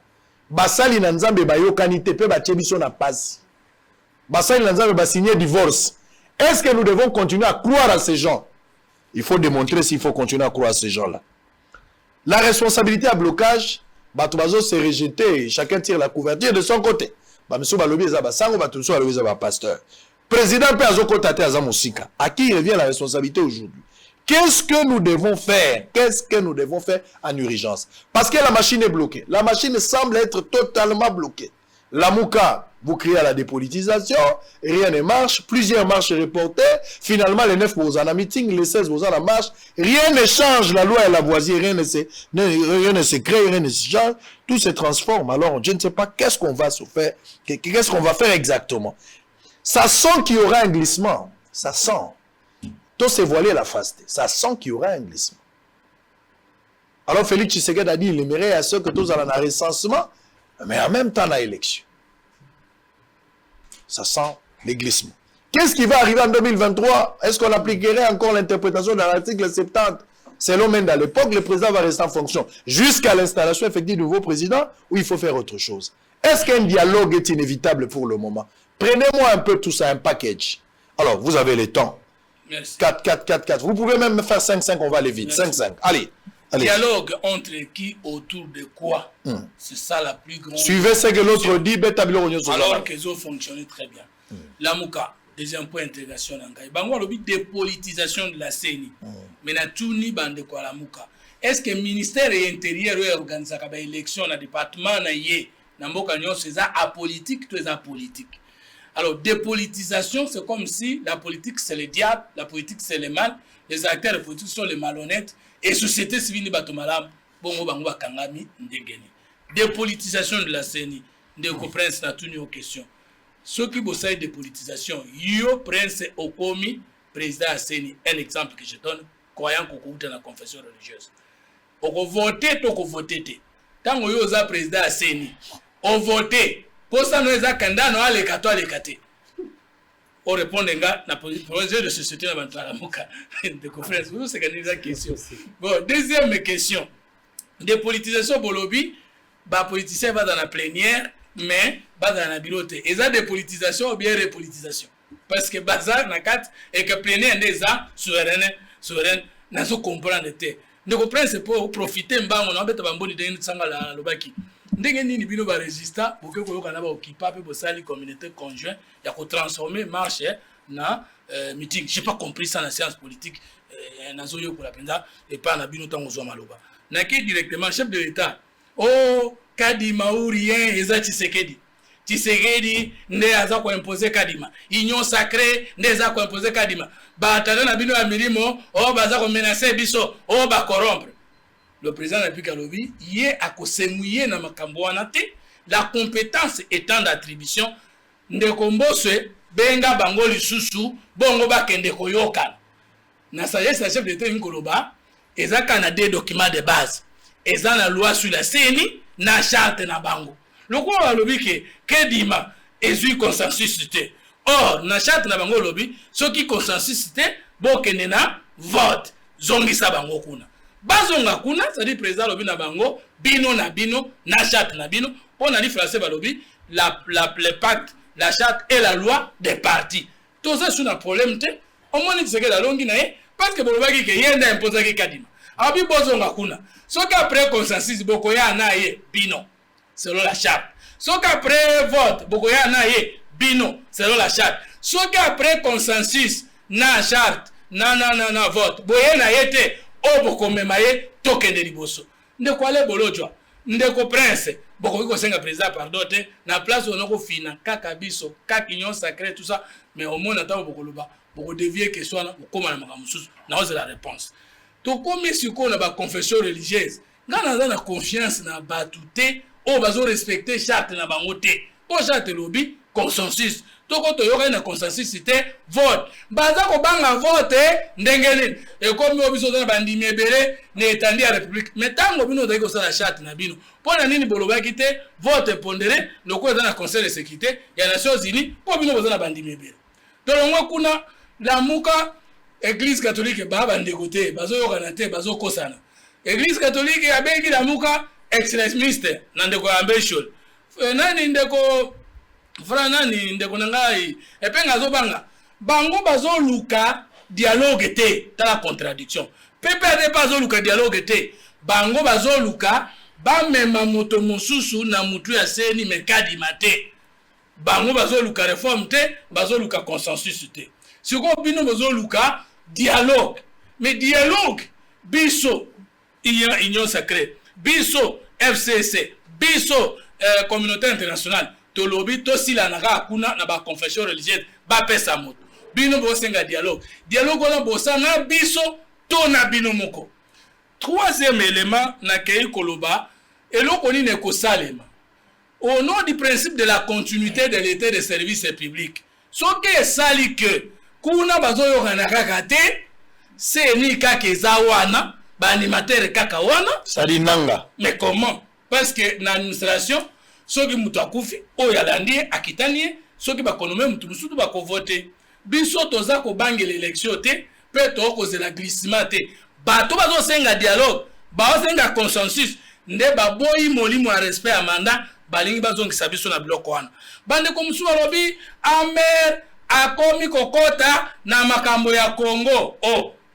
A: Basali nanzambe bayo kanite pe ba tchebiso na passe. Basali nanzambe ba signer divorce. Est-ce que nous devons continuer à croire à ces gens? Il faut démontrer s'il faut continuer à croire à ces gens-là. La responsabilité à blocage, Batubazo s'est rejeté, chacun tire la couverture de son côté. Monsieur Balobi Zaba Sango, Batubazo Balobi Zaba pasteur. Président Péazo Tate Azamosika, à qui revient la responsabilité aujourd'hui? Qu'est-ce que nous devons faire? Qu'est-ce que nous devons faire en urgence? Parce que la machine est bloquée. La machine semble être totalement bloquée. La Mouka, vous criez à la dépolitisation, rien ne marche, plusieurs marches reportées, finalement les 9 pour un meeting, les 16 pour la marche, rien ne change, la loi et la voisie, rien ne se crée, rien ne se change, tout se transforme. Alors je ne sais pas qu'est-ce qu'on va se faire, qu'est-ce qu'on va faire exactement. Ça sent qu'il y aura un glissement, ça sent. Tout s'est voilé la face, ça sent qu'il y aura un glissement. Alors Félix Tshisekedi a dit, il aimerait à ceux que tous allons en recensement, mais en même temps, la élection. Ça sent les glissements. Qu'est-ce qui va arriver en 2023? Est-ce qu'on appliquerait encore l'interprétation de l'article 70? Selon Menda, à l'époque, le président va rester en fonction jusqu'à l'installation effective du nouveau président, ou il faut faire autre chose? Est-ce qu'un dialogue est inévitable pour le moment? Prenez-moi un peu tout ça, un package. Alors, vous avez le temps. Merci. 4. Vous pouvez même faire 5-5, on va aller vite. 5-5. Allez.
H: Dialogue entre qui, autour de quoi? C'est ça la plus grande...
A: Suivez ce que l'autre dit,
H: alors qu'ils ont fonctionné très bien. La Mouka, deuxième point d'intégration. Bango le but de politisation de la CENI. Mais na tout ni bande quoi la Mouka. Est-ce que le ministère de l'Intérieur organise une élection dans le département na yé na mboka nyon c'est ça apolitique, tout est apolitique. Alors dépolitisation, c'est comme si la politique c'est le diable, la politique c'est le mal, les acteurs de politique sont les malhonnêtes. Et société civile batomalam bongo bango bakangami ndengeni. Dépolitisation de la CENI, ndeko prince na tuni aux questions. Ceux qui bossent de politisation, yo prince okomi président à CENI, un exemple que je donne, croyant qu'on dans la confession religieuse. On voter to ko voter te. Tango yo za président à CENI, on voter pour ça nous za kanda no ale kato ale kate. On répond na projet de société na bantala muka de conférence. Vous c'est gagner la question. Bon, deuxième question. Dépolitisation bolobi, ba politicien va dans la plénière mais va dans la bureau. Et ça dépolitisation ou bien repolitisation. Parce que bazar na kat et que plénière des souveraine na so comprendre te. Ne comprendre c'est pour profiter mbango na beta bamboni de sanga la lobaki. Ndenge nini bino ba resista pour que koyoka na ba okipa pe bosali communauté conjoint ya ko transformer marche na meeting. J'ai pas compris ça la séance politique nazo yo ko la penza et pas na bino tango zo maloba. Na ki directement chef de l'état. Oh Kadima ou rien eza Tshisekedi. Tshisekedi ne aza ko imposer Kadima. Union sacrée ne aza ko imposer Kadima. Ba tana na bino ya milimo oh baza ko menacer biso oh ba corrompre. Le président de la République alobi yé a ko semouiller na makambo wana te, la compétence étant d'attribution ndeko mboswe benga bango lisusu bongo bakende koyoka na sagesse la chef d'état ngoloba ezaka na des documents de base eza na loi sur la CENI na charte na bango loko alobi ke dima ezui consensus te. Or na charte na bango lobi soki consensus te bokende na vote zongisa bango kuna. Bazonga kuna, c'est-à-dire président lobi na bango, bino na charte na bino, on a dit français balobi, le pacte, la charte et la loi des partis. Tout ça c'est un problème te. Au moins ni seke la longi na ye, parce que bolobaki ke yenda imposer ki kadima. Abi bozonga kuna. Soki après consensus bokoya na ye bino selon la charte. Soki après vote bokoya na ye bino selon la charte. Soki après consensus na charte na vote boye na ye te o bokomema ye tokende liboso. Ndeko ale bolojwa. Ndeko prince bokoki kosenga président pardon te na place onoko fina kaka biso kaka union sacrée tout ça mais au moins attend bokoloba boko dévier question na bokoma na makamususu na ose la réponse. To komi siko na ba confession religieuse ngana na confiance na batute o bazo respecter charte na bango te o charte lobi consensus to ko to yoka na consensus c'était vote baza ko banga vote ndengeni e komi obiso na bandimi ebele na etandi ya république mais tango bino dai ko sala charte na bino pona nini bolobaki te vote pondéré loko na conseil de sécurité ya Nations Unies po bino boza na bandimi ebele to longo kuna la muka Église catholique baba ndégoté bazo yokana te bazo kosana Église catholique ya bengi la muka extrémiste nandeko ambitious nani ndeko fra nani ndeko nangai epenga zo banga bango bazo luka dialogue te ta la contradiction PPRD bazo luka dialogue te bango bazo luka ba mema moto mosusu na mutu ya seni mekadi mate bango bazo luka réforme te bazo luka consensus te siko bino bazo luka dialogue mais dialogue biso union sacrée biso FCC biso communauté internationale to lobi to sila na kuna na ba confession religieuse ba pesa moto bino bo senga dialogue na bosa na biso to na bino moko. Troisième élément na kei koloba eloko ni ne ko salema au nom du principe de la continuité de l'état de service public soke sali que kuna bazoyo kana kaka te c'est ni kaka ezawana ba animateur kaka wana
A: sali nanga
H: mais comment parce que na administration soki mutu akufi oyo alandi akitani soki bakonome mutu musutu bakovote biso toza ko bangela élection te pe to kozela glissement te bato bazosenga dialogue bazosenga consensus nde baboyi molimo ya respect ya mandat balingi bazongisa biso na biloko wana bande ko musu balobi amer akomi kokota na makambo ya Congo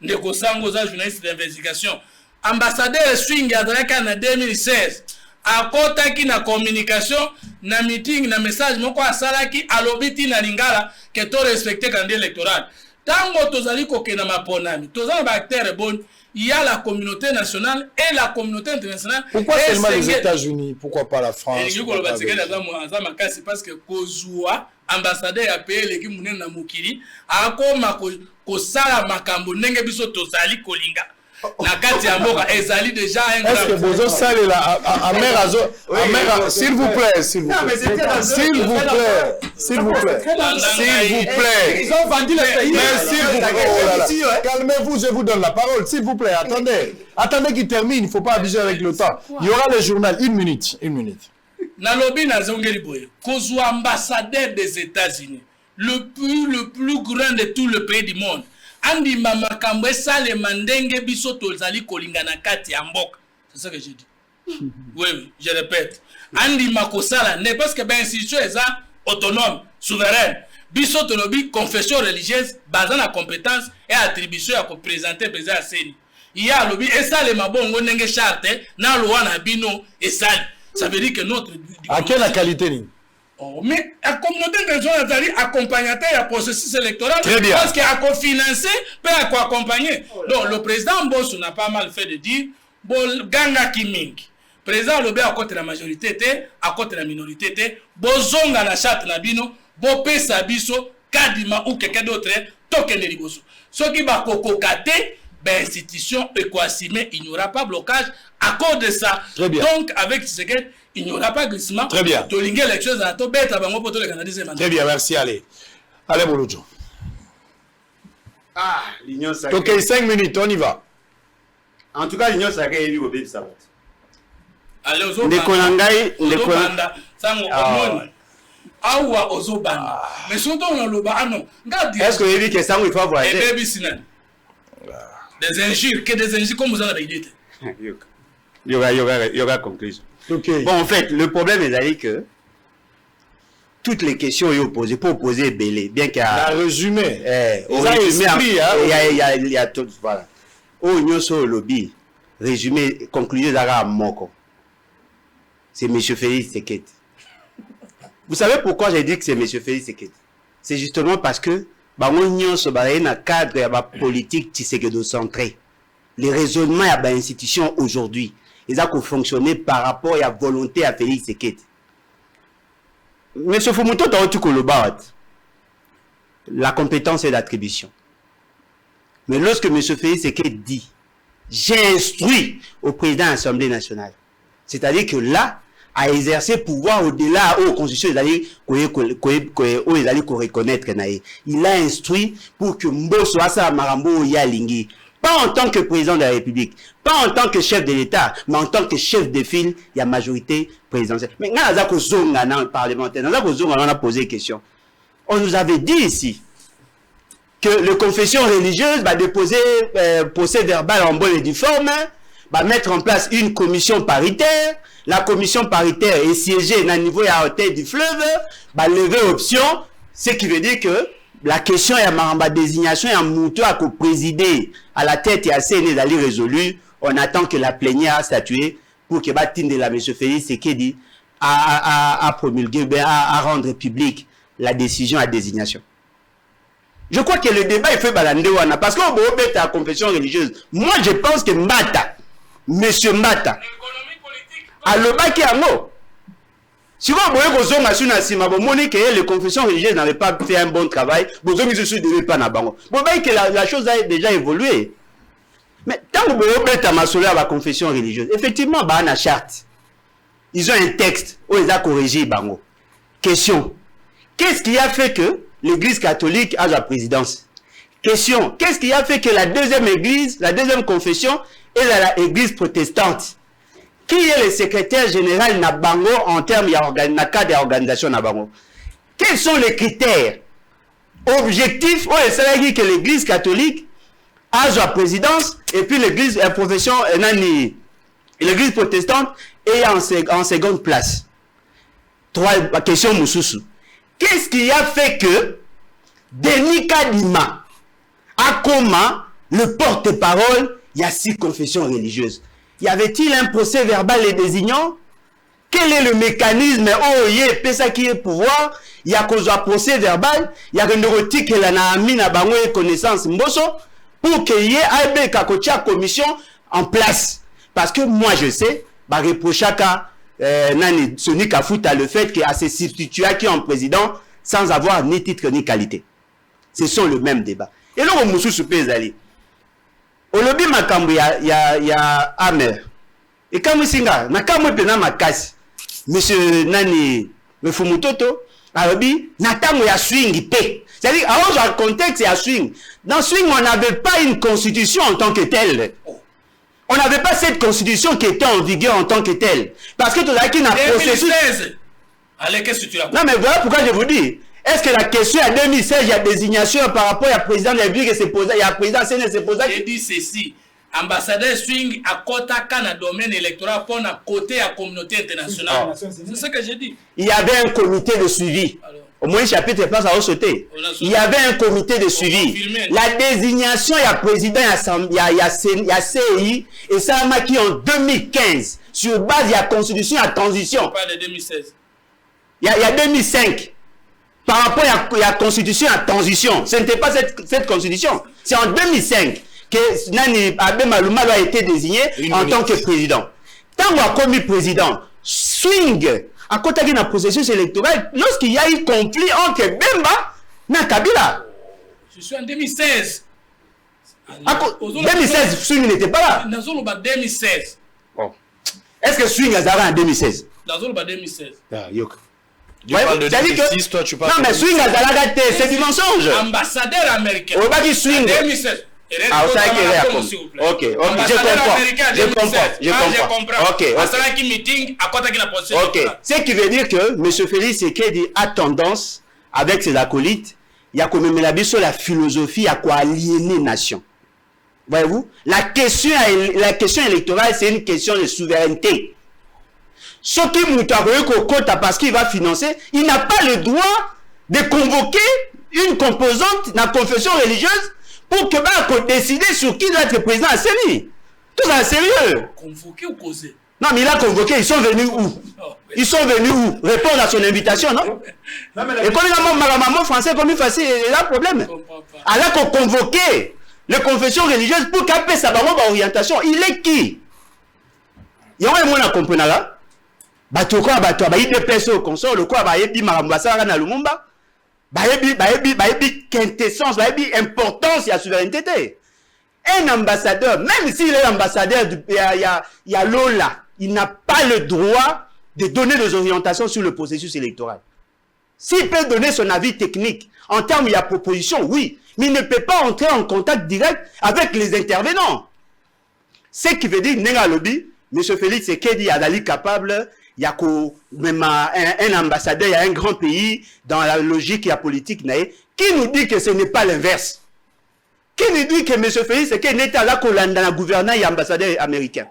H: ndeko sango za journaliste d'investigation ambassadeur swing azalaka na 2016 akotaki na communication na meeting na message moko asalaki alobiti na lingala ke to respecter calendrier électoral tango tozali kokena maponami tozana ba acteur bon il y a la communauté nationale et la communauté internationale.
A: Pourquoi seulement les États-Unis? Pourquoi pas la France?
H: Parce que Kozua, ambassadeur a payé l'équipe mounene na mukiri, akoma kosala makambo nenge biso tozali kolinga. Na kati ya mboka ezali déjà un
A: est-ce que bozo sale la amera s'il vous plaît s'il vous plaît
F: ils ont vendu le pays
A: calmez-vous je vous donne la parole s'il vous plaît attendez qu'il termine il faut pas abuser avec le temps il y aura le journal une minute
H: Nalobi na zongeli boye kozwa ambassadeur des États-Unis le plus grand de tout le pays du monde andi makambo esale mandenge biso tozali kolinga na kati ya mboka. C'est ça que j'ai dit. Oui, je répète. Andi makosala ne parce que ben institution eza autonome, souveraine. Biso tolobi confession religieuse basée na compétence et attribution ya ko présenter président à Seni. Il y a lobby esale mabongo ndenge charte na loi na bino esale. Ça veut dire que notre
A: à quelle qualité ni?
H: Mais la communauté internationale est accompagnateur à processus électoral parce qu'elle a financé, peut accompagner. Donc le président Bosso n'a pas mal fait de dire bon ganga kiming. Président Lobé à côté de la majorité, à côté de la minorité, bozonga la charte na bino, bo pesa biso, kadima ou quelqu'un d'autre, token de liboso. Ce qui va kokokate, ben institution équasimée, il n'y aura pas blocage à cause de ça. Donc avec ce que il n'y aura pas glissement.
A: Très bien.
H: Très
A: bien, merci. Allez, Bolojo.
G: L'Union sacrée.
A: Ok, 5 minutes, on y va.
G: En tout cas, l'Union sacrée est libre de ça.
H: Allez,
G: Ndekonangai,
H: Awa Ozobanda. Mais surtout on a le non.
G: Est-ce que vous avez dit que ça il faut voyager?
H: Des injures, que des injures comme vous avez dit.
G: Il y aura conclusion. Okay. Bon, en fait, le problème est que toutes les questions sont posées pour poser Belé, bien qu'il y a
A: résumé.
G: Il y a tout, voilà. Au niveau sur le lobby, résumé, conclusion d'Ara Moko. C'est M. Félix Sekete. Vous savez pourquoi j'ai dit que c'est M. Félix Sekete? C'est justement parce que on sur un cadre de la politique centré. Les raisonnements à l'institution aujourd'hui, ils ont fonctionné par rapport à la volonté à Félix Sekete. Monsieur Fumuto, la compétence et l'attribution. Mais lorsque M. Félix Sekete dit, j'ai instruit au président de l'Assemblée nationale, c'est-à-dire que là, à exercer pouvoir au-delà aux constitutions, qu'on reconnaître, il a instruit pour que Mbosso Assa Marambo Yalingi, pas en tant que président de la République, pas en tant que chef de l'État, mais en tant que chef de file, il y a majorité présidentielle. Mais nous avons parlementaire, on a posé une question. On nous avait dit ici que la confession religieuse va déposer procès verbal en bonne et due forme, va mettre en place une commission paritaire. La commission paritaire est siégée à niveau à hauteur du fleuve, va lever option, ce qui veut dire que la question est à désignation et à Moutou à présider à la tête et à CNE d'aller résolu. On attend que la plénière a statué pour que de la M. Félix Sekedi à promulguer, à rendre public la décision à désignation. Je crois que le débat est fait balandewana parce qu'on peut mettre la confession religieuse. Moi, je pense que Mbata, Monsieur Mbata, à l'obaki ango. Si vous voyez que les confessions religieuses n'avaient pas fait un bon travail, vous ne pas que la chose a déjà évolué. Mais tant que vous avez la confession religieuse, effectivement, il y a une charte. Ils ont un texte où ils ont corrigé. Question. Qu'est-ce qui a fait que l'Église catholique a la présidence? Question. Qu'est-ce qui a fait que la deuxième église, la deuxième confession, est l'Église protestante? Qui est le secrétaire général Nabango en termes de cadre d'organisation Nabango? Quels sont les critères objectifs où il s'agit que l'Église catholique a sa présidence et puis l'Église profession l'Église protestante est en seconde place? Trois questions Moussoussou. Qu'est-ce qui a fait que Denis Kadima a comment le porte-parole, il y a 6 confessions religieuses? Y avait-il un procès verbal les désignant? Quel est le mécanisme? Oh, il y a qui est pouvoir, il y a un procès verbal, il y a une neurotique et la amine à connaissance mbosso pour qu'il y ait une commission en place. Parce que moi je sais, reprochaka Soni Kafuta le fait qu'il y a ces substituts qui sont président sans avoir ni titre ni qualité. Ce sont le même débat. Et là, on moussou soupé zali. Au lobby makambu ya amer. Et quand vous singa, na kamwe pena makasi. Monsieur Nani Mefumutoto, alobi na tango ya swing pe. C'est-à-dire, alors dans le contexte ya swing. Dans swing, on n'avait pas une constitution en tant que telle. On n'avait pas cette constitution qui était en vigueur en tant que telle. Parce que tout là qui n'a processus.
H: Allez, qu'est-ce que tu as?
G: Non mais voilà pourquoi je vous dis. Est-ce que la question à 2016, il y a désignation par rapport à président de la République et c'est posé, il y a président CNE c'est posé.
H: J'ai dit ceci. Ambassadeur Swing à Kotaka dans le domaine électoral pour à côté à la communauté internationale. C'est ce que j'ai dit.
G: Il y avait un comité de suivi. Alors, au moins, chapitre place à sauter. Il y avait un comité de suivi. La désignation, il y a président, il y a CI et ça a marqué en 2015. Sur base, il y a constitution, il y a transition.
H: Pas de 2016.
G: Il y a 2005. Par rapport à la constitution à transition, ce n'était pas cette constitution. C'est en 2005 que Nani Abe Malouma a été désigné en tant que président. Tant qu'on a commis président, swing, à côté de la processus électoral, lorsqu'il y a eu conflit entre Bemba et Kabila.
H: Je suis en 2016.
G: 2016, swing n'était pas là.
H: Dans 2016.
G: Oh. Est-ce que swing a en 2016?
H: Dans 2016.
G: Ah, yok.
A: Tu parles de 2006, toi tu parles
G: non, mais swing a c'est du mensonge.
H: Ambassadeur américain.
G: On va dire swing.
H: 2016.
G: Ah, ça ok, je comprends. Ok, ce qui veut dire que M. Félix Sekedi a tendance, avec ses acolytes, il y a quand même la philosophie à quoi aliéner nation. Voyez-vous, la question électorale, c'est une question de souveraineté. Ce qui Moutakoyoko parce qu'il va financer, il n'a pas le droit de convoquer une composante de la confession religieuse pour que décider sur qui doit être président à Séni. Tout ça, sérieux.
H: Convoqué ou causé?
G: Non, mais il a convoqué, ils sont venus où? Ils sont venus où? Répondre à son invitation, non? Et quand il a maman français comme il fait, il y a un problème. Alors qu'on convoquait les confessions religieuses pour qu'il ait sa orientation. Il est qui? Il y a un monde à comprendre là. Bato quoi, bato, bah il déplace au consort, le quoi, bah il dit marambasa na Lumumba. Bah il quintessence, bah il importance, il y a souveraineté. Un ambassadeur, même s'il est ambassadeur, il y a Lola, il n'a pas le droit de donner des orientations sur le processus électoral. S'il peut donner son avis technique, en termes il y a proposition, oui, mais il ne peut pas entrer en contact direct avec les intervenants. Ce qui veut dire, Nenga Lobby, M. Félix Sekedi Adali capable, il y a même un ambassadeur, il y a un grand pays, dans la logique et la politique, qui nous dit que ce n'est pas l'inverse. Qui nous dit que M. Félix Sekedi n'est pas là qu'on l'a dans le gouvernement et ambassadeur américain.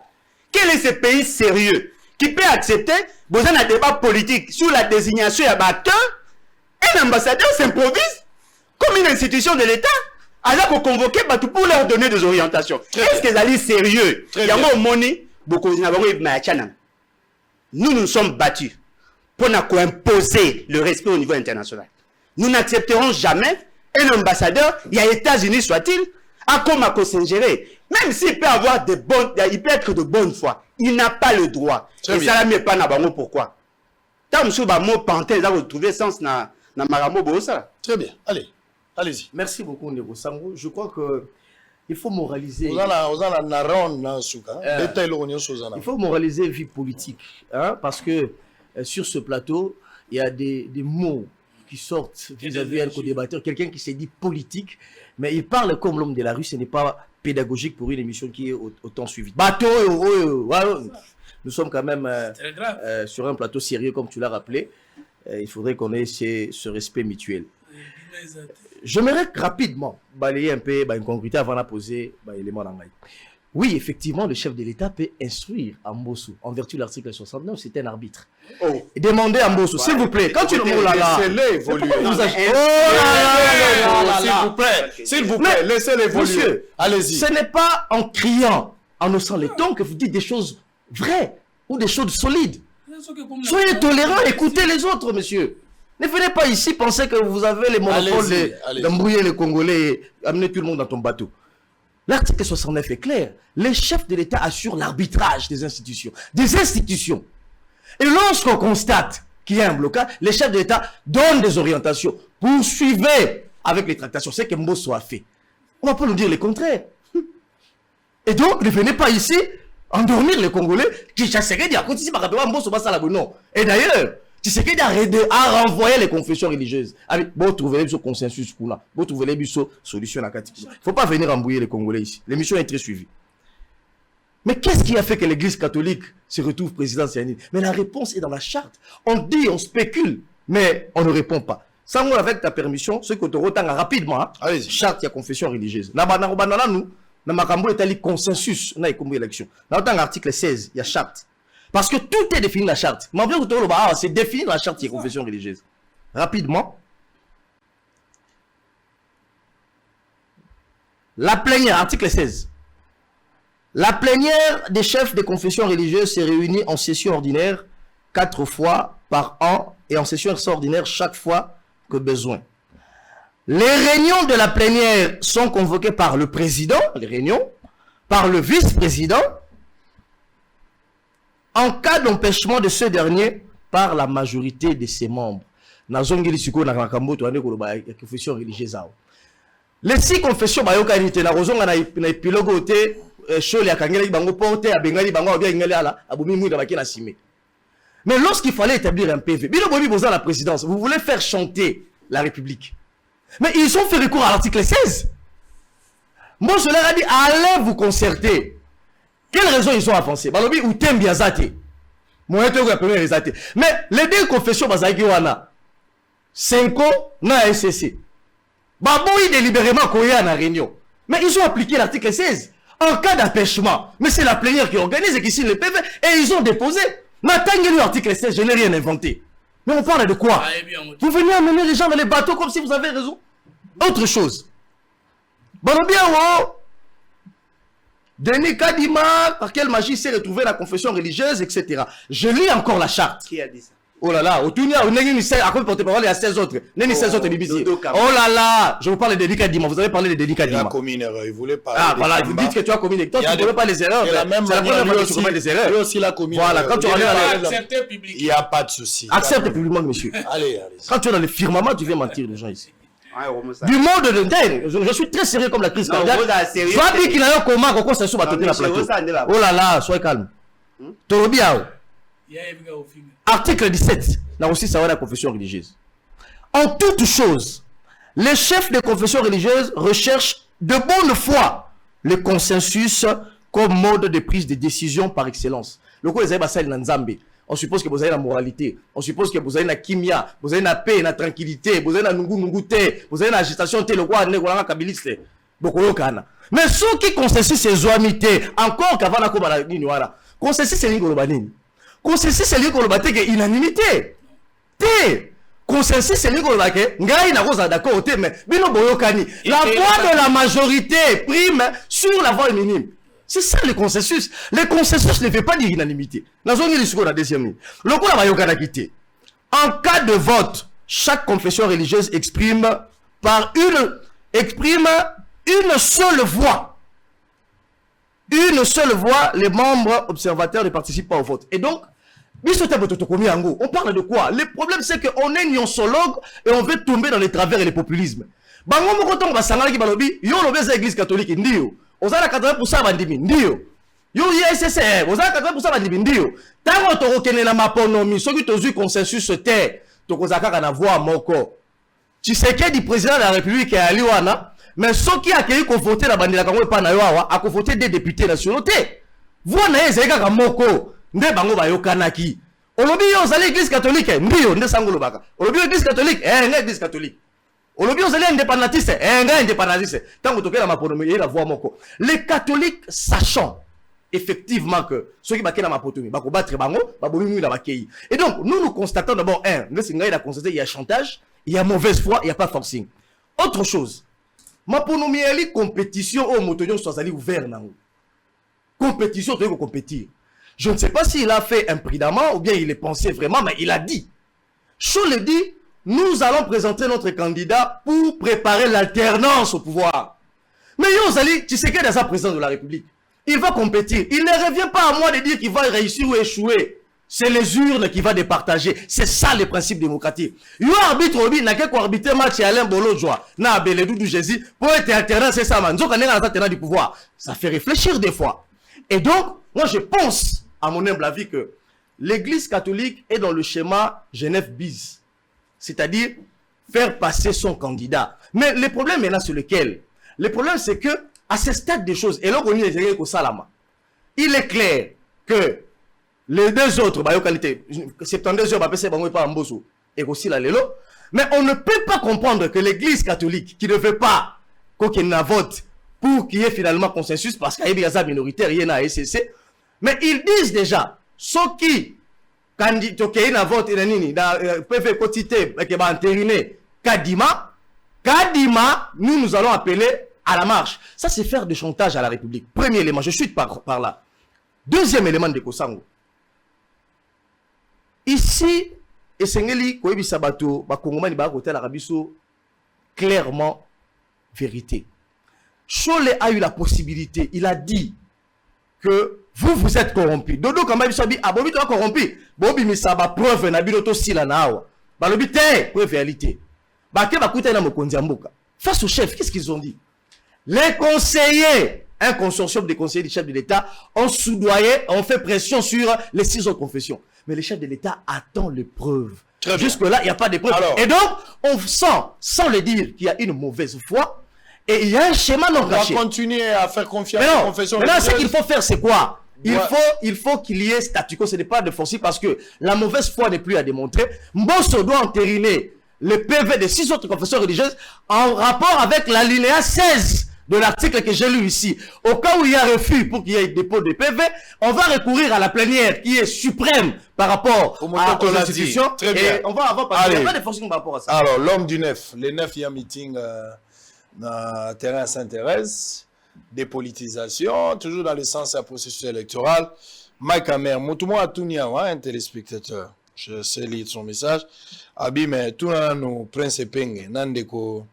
G: Quel est ce pays sérieux qui peut accepter, dans un débat politique, sur la désignation d'un acteur, un ambassadeur s'improvise comme une institution de l'État, alors qu'on convoquait pour leur donner des orientations. Est-ce qu'ils allaient sérieux? Il y a un money, beaucoup de nous nous sommes battus pour imposer le respect au niveau international. Nous n'accepterons jamais un ambassadeur, il y a États-Unis soit-il, à comme à s'ingérer. Même s'il peut avoir il peut être de bonne foi, il n'a pas le droit. Et ça ne pas na pourquoi. Tant que vous avez retrouvé sens na maramo bosa.
A: Très bien. Allez, allez-y.
F: Merci beaucoup Ndeko Sango. Je crois que il faut moraliser. Il faut moraliser vie politique, hein, parce que sur ce plateau, il y a des mots qui sortent vis-à-vis d'un co-débatteur, quelqu'un qui s'est dit politique, mais il parle comme l'homme de la rue. Ce n'est pas pédagogique pour une émission qui est autant suivie. Bateau, nous sommes quand même sur un plateau sérieux, comme tu l'as rappelé. Il faudrait qu'on ait ce respect mutuel. J'aimerais rapidement balayer un peu l'incongruité avant de poser l'élément d'anglais. Oui, effectivement, le chef de l'État peut instruire Ambossou en vertu de l'article 69, c'est un arbitre. Oh. Demandez à Ambossou, s'il vous plaît, quand tu le mot là, laissez-le évoluer.
A: S'il vous plaît, laissez-le évoluer.
F: Monsieur, allez-y. Ce n'est pas en criant, en haussant les tons que vous dites des choses vraies ou des choses solides. Soyez tolérants, écoutez les autres, monsieur. Ne venez pas ici penser que vous avez les monopoles d'embrouiller les Congolais et amener tout le monde dans ton bateau. L'article 69 est clair. Les chefs de l'État assurent l'arbitrage des institutions. Et lorsqu'on constate qu'il y a un blocage, les chefs de l'État donnent des orientations. Poursuivez avec les tractations. C'est que Mbosso a fait. On ne va pas nous dire le contraire. Et donc, ne venez pas ici endormir les Congolais. Non. Et d'ailleurs, Tshisekedi a renvoyé les confessions religieuses. Vous trouvez ce consensus pour là. Vous trouvez les solutions à Kati. Il ne faut pas venir embrouiller les Congolais ici. L'émission est très suivie. Mais qu'est-ce qui a fait que l'église catholique se retrouve présidentielle? Mais la réponse est dans la charte. On dit, on spécule, mais on ne répond pas. Sans avec ta permission, ce que tu retiens rapidement, hein, charte, il y a confession religieuse. Nous, consensus, on a élection. Dans l'article 16, il y a charte. Parce que tout est défini dans la charte. C'est défini dans la charte qui est confession religieuse. Rapidement. La plénière, article 16. La plénière des chefs de confession religieuse se réunit en session ordinaire 4 fois par an et en session extraordinaire chaque fois que besoin. Les réunions de la plénière sont convoquées par le président, par le vice-président, en cas d'empêchement de ce dernier par la majorité de ses membres. Les 6 confessions, mais lorsqu'il fallait établir un PV, la présidence, vous voulez faire chanter la République. Mais ils ont fait recours à l'article 16. Moi, je leur ai dit, allez vous concerter. Quelles raisons ils ont avancé? Mais les deux confessions, 5 ans, na SCC. Babouille délibérément qu'on y a en réunion. Mais ils ont appliqué l'article 16. En cas d'empêchement, mais c'est la plénière qui organise et qui signe le PV, et ils ont déposé. Mais attendez l'article 16, je n'ai rien inventé. Mais on parle de quoi? Vous venez amener les gens dans les bateaux comme si vous avez raison. Autre chose. Bon, bien, oh. Denis Kadima, par quelle magie s'est retrouvé la confession religieuse, etc. Je lis encore la charte.
G: Qui a dit ça?
F: Oh là là, au Tunia, à quoi porte-parole, il y a 16 autres. Il y a 16 autres BBC. Oh là là, je vous parle de Denis Kadima. Vous avez parlé de Denis Kadima.
A: Il a commis une erreur, il voulait parler.
F: Ah voilà, vous dites que tu as commis une erreur. Toi, tu ne connais pas les erreurs.
A: C'est la même
F: première fois que tu commets des erreurs.
A: Lui aussi, il a commis une erreur.
F: Voilà, quand tu
H: Accepter publiquement.
A: Il n'y a pas de souci.
F: Accepte publiquement, monsieur.
A: Allez.
F: Quand tu es dans le firmament, tu viens mentir les gens ici.
G: Ouais,
F: du monde de dingue. Je suis très sérieux comme la crise cardiaque. Va dire qu'il a un coma, qu'on s'est sur la plateau. Oh là là, soyez calme. Torobiao. Article 17. Là aussi, ça va la confession religieuse. En toute chose, les chefs de confession religieuse recherchent de bonne foi le consensus comme mode de prise de décision par excellence. Le coup, on suppose que vous avez la moralité, on suppose que vous avez la kimia, vous avez la paix, la tranquillité, vous avez la nungute, vous avez l'agitation, mais ceux qui consensus ces zoamités, encore qu'avant la Kobala Ninoara, consensus c'est l'ingolobanine. Consensus c'est l'ingolobate qui unanimité. Consensus c'est l'ingolobate, ngai na rosa d'accord, mais bino boyokani. La voix de la majorité prime sur la voix minime. C'est ça le consensus. Le consensus ne fait pas d'unanimité. Dans la deuxième ligne. Le coup la en cas de vote, chaque confession religieuse exprime une seule voix. Une seule voix, les membres observateurs ne participent pas au vote. Et donc, on parle de quoi? Le problème c'est qu'on est nionsologue et on veut tomber dans les travers et les populismes. L'église catholique, vous avez 80% bandimi, ndio. Yo ISSR, vous avez 80% bandimi, ndio. Tant que tu reconnais la maponomie, ceux qui ont eu consensus se taire, tu as na voix moko. Tu sais que du président de la République est à Liwana, mais ceux qui ont accueilli qu'on voté la bandila quand on pas na yoa, a voté des députés nationaux. Vous n'avez pas moko, ne bango ba yokanaki. Olobi yo zali église catholique, ndio, ne sangolo baka. Olobi église catholique, église catholique. Olobi vous allez indépendantiste, indépendantiste. Tant que tu as la maponomie, la voix moko. Les catholiques sachant effectivement que ceux qui bakena mapotomie, bako battre bango, babomi la bakei. Et donc nous constatons d'abord il a constaté il y a chantage, il y a mauvaise foi, il n'y a pas forcing. Autre chose, maponomie elle compétition au motonyon soit allé ouvert nango. Compétition tu veux compétir. Je ne sais pas s'il a fait imprudemment ou bien il est pensé vraiment, mais il a dit. Chaud le dit. Nous allons présenter notre candidat pour préparer l'alternance au pouvoir. Mais Yozali, tu sais qu'il est président de la République. Il va compétir. Il ne revient pas à moi de dire qu'il va réussir ou échouer. C'est les urnes qui vont départager. C'est ça le principe démocratique. Yo arbitre obi n'a qu'à arbitrer match à Alain Bolodjoa. Na Beledou du Jésus pour être alternant, c'est ça man. Nzoka nenga na alternant du pouvoir. Ça fait réfléchir des fois. Et donc, moi je pense à mon humble avis que l'Église catholique est dans le schéma Genève bis. C'est-à-dire faire passer son candidat. Mais le problème maintenant c'est lequel? Le problème c'est que à ce stade des choses, et là on est au Salama, il est clair que les deux autres, 72 heures, et aussi la Lelo, mais on ne peut pas comprendre que l'église catholique qui ne veut pas qu'il vote pour qu'il y ait finalement consensus parce qu'il y a des minoritaires, il y a SCC, mais ils disent déjà, ceux qui quand il y a un vote, PV quotité, qui va entériner Kadima, nous allons appeler à la marche. Ça, c'est faire du chantage à la République. Premier élément, je chute par là. Deuxième élément de Kosango. Ici, et Sengeli, Koebi Sabato, Bakongomani, Bakotel, Arabiso, clairement, vérité. Cholet a eu la possibilité, il a dit que vous êtes corrompu. Dodo quand même sabi abobi toi corrompu. Bobi misaba preuve na biloto sila nawa. Balobi te preuve réalité. Ba ke bakuta na mokonzi mboka. Face au chef, qu'est-ce qu'ils ont dit? Les conseillers, un consortium de conseillers du chef de l'État ont soudoyé, ont fait pression sur les 6 autres confessions. Mais le chef de l'État attend les preuves. Jusque-là, il n'y a pas de preuves. Alors, et donc, on sent, sans le dire, qu'il y a une mauvaise foi. Et il y a un schéma non caché.
A: On va continuer à faire confiance
F: à
A: la confession.
F: Mais là, ce qu'il faut faire, c'est quoi? Il faut qu'il y ait statu quo, ce n'est pas de forcer parce que la mauvaise foi n'est plus à démontrer. Mbosso doit entériner le PV de 6 autres confessions religieuses en rapport avec l'alinéa 16 de l'article que j'ai lu ici. Au cas où il y a refus pour qu'il y ait dépôt de PV, on va recourir à la plénière qui est suprême par rapport aux institutions.
A: Très bien.
F: Et on va avoir parce qu'il n'y a pas de forcing par rapport à ça.
A: Alors, l'homme du 9. Le 9, il y a un meeting dans le terrain Saint-Thérèse. Dépolitisation, toujours dans le sens du processus électoral. Mike Amer, Moutouma Atounia, un téléspectateur. Je sais lire son message. Abi, mais tout le monde prince Penge, Nandeko,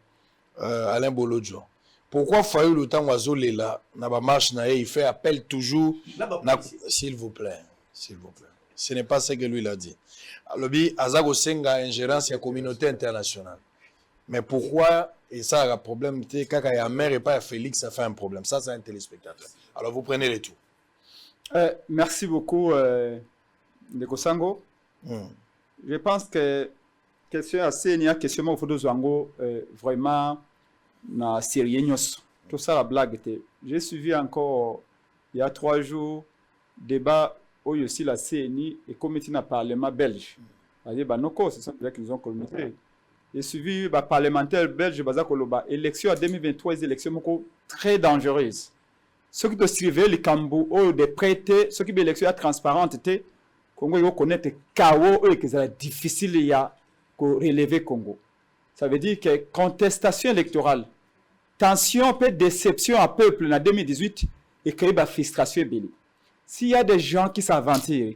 A: Alain Bolodjo. Pourquoi Fayou le temps oiseau là, n'a pas marche, il fait appel toujours. S'il vous plaît, s'il vous plaît. Ce n'est pas ce que lui l'a dit. Alobi, Azago Senga, ingérence, il y a communauté internationale. Mais pourquoi, et ça a un problème, quand il y a mère et pas Félix, ça fait un problème. Ça, c'est un téléspectateur. Alors, vous prenez les tout.
E: Merci beaucoup, Ndeko Sango. Je pense que question assez il y a question au de Zango vraiment na sérieux tout ça la blague était. J'ai suivi encore il y a 3 jours débat où aussi la CNI et comité na parlement belge. C'est ça qu'ils ont communiqué. J'ai suivi le parlementaire belge bazakoloba élection en 2023 des élections très dangereuses. Ceux qui doivent suivre les cambou ou des prêtés, ceux qui veulent élection transparente était Congo connaît chaos et que c'est difficile à relever Congo. Ça veut dire que contestation électorale, tension, peut déception à peuple en 2018 et créer la frustration belli. S'il y a des gens qui s'aventurent,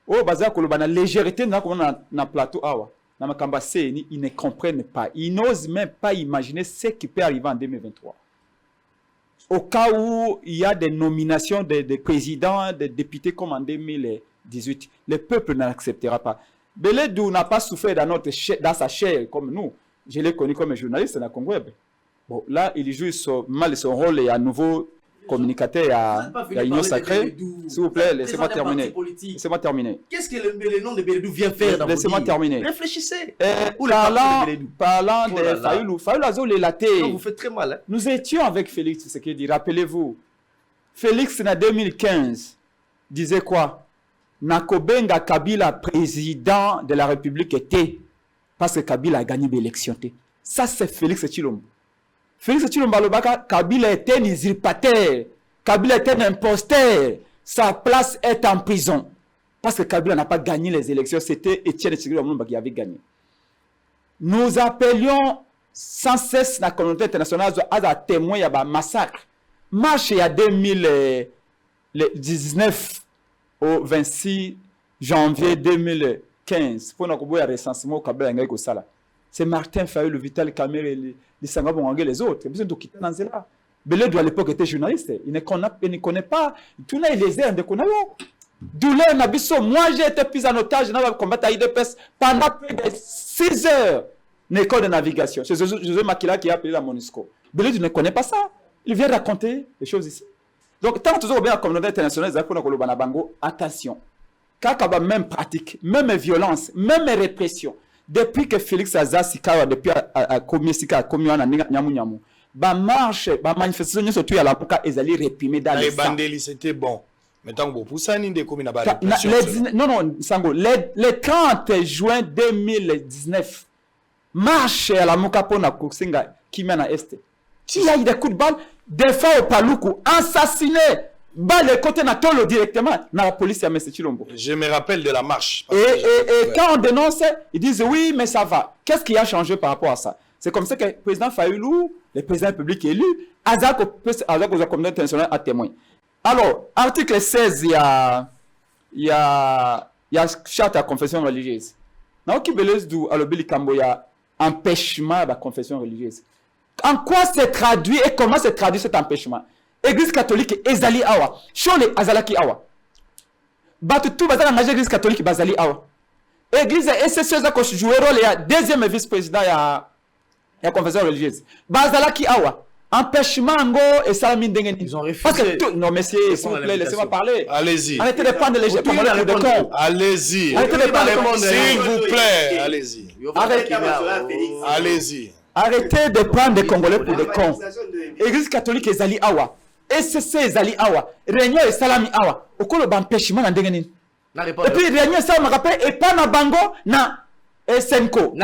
E: oh bazar koloba na légèreté na plateau awa, na makamba CNI, ils ne comprennent pas, ils n'osent même pas imaginer ce qui peut arriver en 2023. Au cas où il y a des nominations de présidents, de députés comme en 2018, le peuple n'acceptera pas. Beledou n'a pas souffert dans sa chair comme nous. Je l'ai connu comme journaliste dans Congo. Bon, là, il joue mal son rôle et à nouveau communicateur à l'Union Sacrée. S'il vous plaît, laissez-moi terminer. Laissez-moi terminer.
F: Qu'est-ce que le nom de Beledou vient faire dans
E: Laissez-moi terminer.
F: Réfléchissez.
E: Parlant de Fayoulou, Fayoulou Azo Lélaté.
F: Vous faites très mal. Hein?
E: Nous étions avec Félix Tshisekedi. Rappelez-vous, Félix en 2015 disait quoi? Nakobenga Kabila président de la République était parce que Kabila a gagné l'élection. Ça c'est Félix Tshilombo. Félix Tshilombo Alobaka, Kabila était un usurpateur, Kabila était un imposteur, sa place est en prison. Parce que Kabila n'a pas gagné les élections, c'était Etienne Tshisekedi qui avait gagné. Nous appelions sans cesse la communauté internationale à témoin de un massacre. Marche il y a 2019 au 26 janvier 2015. Pour nous avoir un recensement au Kabila Ngaïko Sala. C'est Martin Fayoulou, Vital Kamerhe et les Sangabon les autres. Il y a besoin de quitter dans là. Beledou à l'époque était journaliste. Il ne connaît pas. Tout le monde les airs de Konayo. Douleur Nabiso. Moi j'ai été pris en otage dans le combat à IDPS pendant plus de 6 heures. Une école de navigation. C'est José Makila qui a appelé la MONUSCO. Beledou ne connaît pas ça. Il vient raconter les choses ici. Donc, tant que toujours bien la communauté internationale, attention. Kakaba même pratique, même violence, même répression. Depuis que Félix Azasika, depuis à Komisika, à Komiana, Nyamu, ba marche, ba manifestation, surtout à la Pouka, ils allaient réprimer dans les
A: sangs. Les bandits, c'était bon. Mais tant que vous poussez, des communes à
E: non, Sango, le 30 juin 2019, marche à la Mokapona, Kusinga, qui mène à Est. Il y a eu des coups de balle, des fois au Paloukou, assassinés, balle côté Natolo directement, dans la police à M. Tshilombo.
A: Je me rappelle de la marche.
E: Et quand on dénonce, ils disent oui, mais ça va. Qu'est-ce qui a changé par rapport à ça? C'est comme ça que le président Fayoulou, le président public élu, Azak aux communautés internationales à témoin. Alors, article 16, il y a charte à confession religieuse. Dans le Kibelez du Alobili Kambo, il y a empêchement de la confession religieuse. En quoi se traduit et comment se traduit cet empêchement? Église catholique ezali awa, Chole azalaki awa. Batutu bazala ngage église catholique bazali awa. Église SSE za ko jouer rôle ya deuxième vice-président ya confession religieuse. Bazalaki awa. Empêchement ngo et salami ndenge.
F: Ils ont refusé.
E: Parce que non messieurs, s'il vous plaît, laissez-moi parler.
A: Allez-y.
E: Arrêtez de prendre les gens comme de con.
A: Allez-y.
E: Arrêtez de prendre
A: s'il vous plaît, allez-y. Allez-y.
E: Arrêtez de prendre des Congolais pour des cons. Église catholique ezali awa. SCC ezali awa. Réunion et salami awa. Okolo empêchement na ndenge nini. Et puis réunion ça me rappelle et pas na bango na Senko.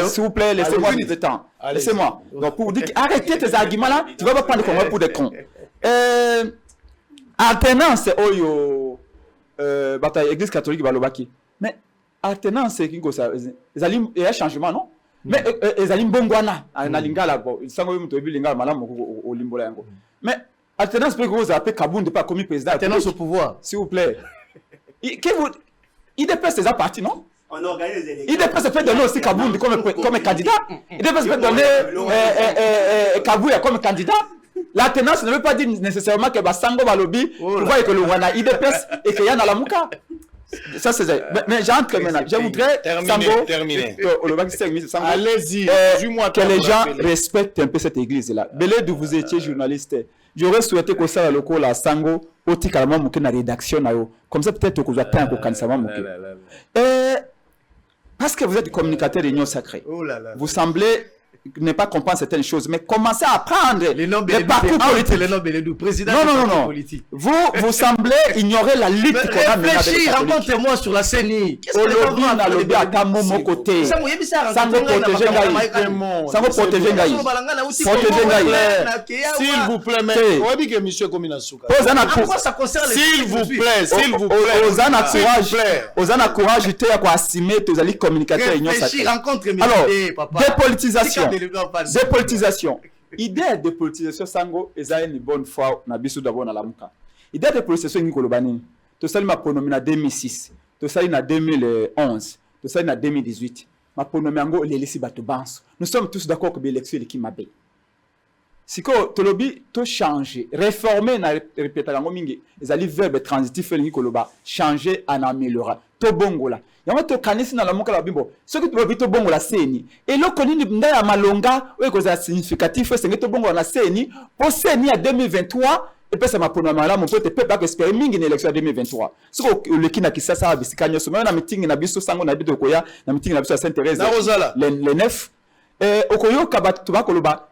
E: S'il vous plaît, laissez-moi le temps. Laissez-moi. Donc, pour vous dire, arrêtez tes arguments là, tu vas pas prendre les Congolais pour des cons. Alternance, oyo, bataille église catholique, balobaki. Mais, alternance, c'est qu'il y a un changement, non? Mais, ils allaient mbongwana, na lingala, bon, ils sont même tobi lingala, madame, au limbola, yango. Mais, alternance, peut que vous appelez Kaboun de pas commis président.
F: Alternance au pouvoir.
E: S'il vous plaît. Il dépasse ses partis, non?
G: On organise les
E: il dépasse peut donner aussi Kaboun comme candidat. Il dépasse peut donner Kabouya comme candidat. La tenance ne veut pas dire nécessairement que Basango Balobi, tu vois que le Wana, il dépasse et qu'il y a dans la Mouka. Ça c'est mais j'entre maintenant. Je voudrais
A: terminer.
E: Allez-y. Que les gens respectent un peu cette église-là. Belé d'où vous étiez journaliste. J'aurais souhaité que ça le la Sango oti kalama muke na rédaction na yo. Comme ça peut-être que vous attendez ko kanisama muke. Parce que vous êtes communicateur d'union sacrée. Vous semblez ne pas comprendre certaines choses, mais commencez à apprendre le parcours politique. Non. Vous semblez ignorer la lutte qu'on a menée avec les catholiques.
F: Racontez-moi sur la CENI.
E: Aujourd'hui, on a lobby à Tamomo côté. Sango protéger Ngaï.
A: S'il vous plaît, mais on dit que monsieur Kominasuka. S'il vous plaît.
E: Osana courage, tu es à assumer tes alliés communicateurs union sacrée. Alors, dépolitisation. Idée de politisation sango eza une bonne fois na biso d'abord na lamuka. Idée de politisation ngi kolobani. To sali ma pronomi na 2006, to sali na 2011, to sali na 2018. Ma pronomi yango lelisi bato banso. Nous sommes tous d'accord que l'élection est qui mabe. Siko tolobi to changer, réformer na répéter yango mingi. Ezali verbe transitif ngi koloba, changer en améliorer. To bongola. Yango to kanisi na lamuka la bimbo. Ce que tu veux to bongola seni. Et le konini nda ya malonga, we koza significatif c'est to bongola na seni. Pour seni à 2023 et puis ça m'a pronommé là mon pote peut pas espérer mingi une élection 2023. Ce que le kina kisasa a bisika nyoso mais na meeting na biso sango na bito koya na meeting na biso à Sainte-Thérèse. Les 9 okoyo kabatu bakoloba.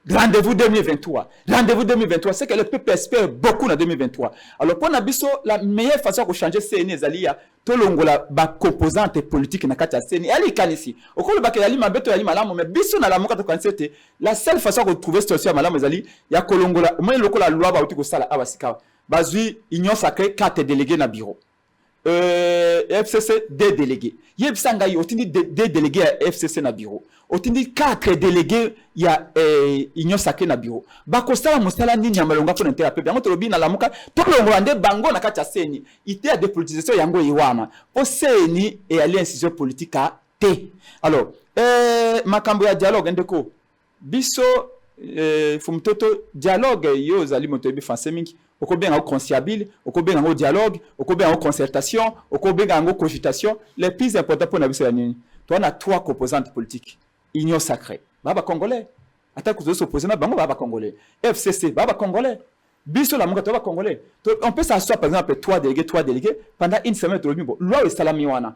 E: Rendez-vous 2023. Rendez-vous 2023. C'est que le peuple espère beaucoup en 2023. Alors, pour Nabiso, la meilleure façon de changer CNI, c'est tout le composante politique na kati ya CNI. Ali kanisi. Au cours de bakayali mabeto yali malamu, mais biso na la moka to kansete. La seule façon de trouver cette situation malamu zali ya kolongola. Au moins le la loi ba utiko sala abasika. Bazui union sacrée 4 délégués na bureau. FCC 2 délégués. Yebsanga yi otindi 2 délégués à FCC na bureau. Otindi 4 délégués ya union sacrée na bureau. Bakosala musala nini ya malonga pour n'interapper. Yango tolobi na lamuka to longola nde bango na kati ya seni. Ite ya dépolitisation yango yiwana. Po seni et aller incision politique a te. Alors, makambo ya dialogue ndeko. Biso fumtoto dialogue yo zali motobi français mingi. Oko bien en conciliable, oko bien en dialogue, oko bien en concertation, oko bien en cogitation. Les plus importants pour nabiso ya nini. Toi on a 3 composantes politiques. Union sacrée. Baba congolais. Attends que vous s'opposez na bango baba congolais. FCC baba congolais. Biso la monga baba congolais. On peut s'asseoir par exemple 3 délégués pendant une semaine de l'Union. Loi est salami wana.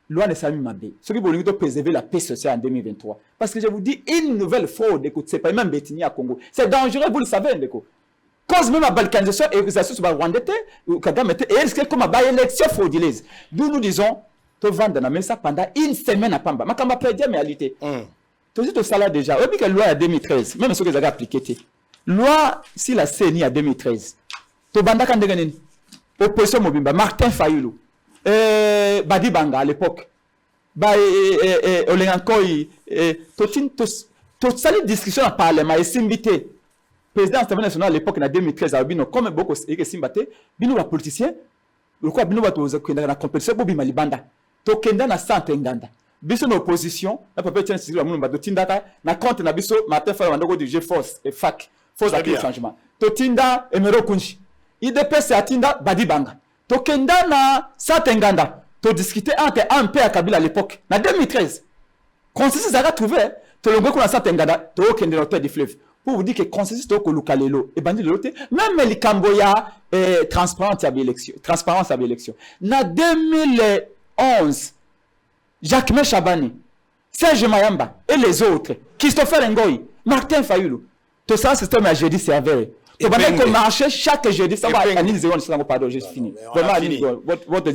E: Loi ne salami mabe. Ce qui veut dire préserver la paix sociale en 2023. Parce que je vous dis une nouvelle fraude, écoute, c'est pas même Bétini à Congo. C'est dangereux, vous le savez, écoute. Cause même la balkanisation et les associations de Rwandais, Kagame était et risque comme à élection frauduleuse. D'où nous disons, te vendre dans ça pendant une semaine à Pamba. Ma kamba prédit mais réalité. Tu dis tout ça là déjà. Et puis que la loi à 2013, même ce que vous avez appliqué. Loi si la CENI à 2013. To banda kandegani. Opposition Mobimba, Martin Fayulu. Badi Banga à l'époque. Ba Olengankoi to sali discussion à parlement et simbité. Président Assemblée nationale à l'époque en 2013 a bino comme beaucoup et simbate bino la politicien le quoi bino bato za kwenda na compétition bobi malibanda to kenda na centre nganda biso na opposition na papa tient sur la munumba to tindaka na compte na biso Martin Fayulu ndoko du GForce et FAC force à changement to tinda Emero Kunji IDPS atinda Badi Banga to kenda na centre nganda to discuter entre MP à Kabila à l'époque na 2013 consensus a trouvé to le ngoko na centre nganda to kenda l'hôtel du fleuve. Pour vous dire que consensus to kolukalelo et bandi lote même les Camboya transparence à l'élection na 2011 Jacques Chabani Serge Mayamba et les autres Christopher Ngoyi Martin Fayulu tout ça système à jeudi serveur Tu vas même marcher chaque jeudi. Ça va pardon, je finis.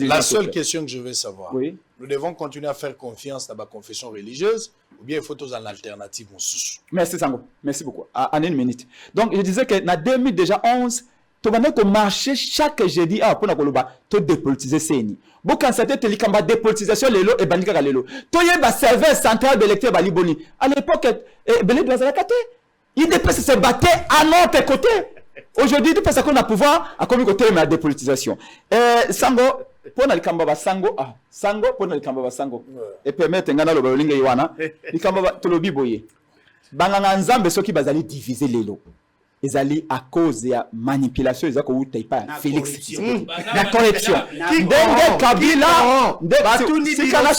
A: La seule question que je veux savoir, nous devons continuer à faire confiance dans la confession religieuse ou bien il faut tous en alternative en sous.
E: Merci Sango, merci beaucoup. En une minute. Donc je disais que dans 2011, tu vas même marcher chaque jeudi pour te dépolitiser CENI. Bon, quand c'était la dépolitisation, lelo et bandika lelo. Tu y a serveur central de l'électeur Baliboni. À l'époque, Belé doit il se battait à notre côté. Aujourd'hui, il pense qu'on a pouvoir à comme côté de la dépolitisation. Sango, pour le Kambaba Sango, Sango, pour le Kambaba Sango. Et permettre ngana lo balinga Iwana, le Kambaba tolobi boye. Banganga nzambe soki bazali diviser lelo. Ezali à cause de la manipulation ils ont eu pas Félix la corruption ndenge Kabila si kana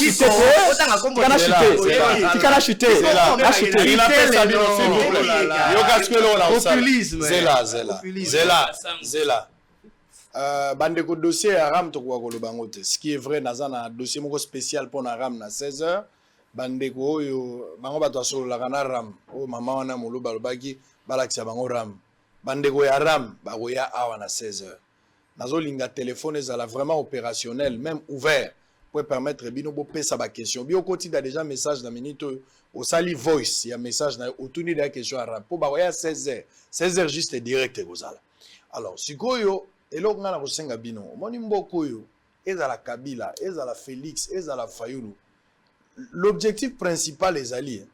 E: chuté
A: Zela bande ko dossier aram to kwa koloba ngote ce qui est vrai nazana dossier moko spécial pour na ram na 16h bande ko oyo bango bato solo la kana ram o mama wana moluba lobaki balakisa bango ram bandeko ya ram bakoya awa na 16h nazolinga téléphone ezala vraiment opérationnel même ouvert pour permettre bino bo pesa ba question bio kotida déjà message na minute au sali voice ya message na otuni da question à ram po bakoya 16h juste direct kozala alors sikoyo eloko ngana kosenga bino moni mboko yo ezala Kabila ezala Félix ezala Fayulu l'objectif principal ezali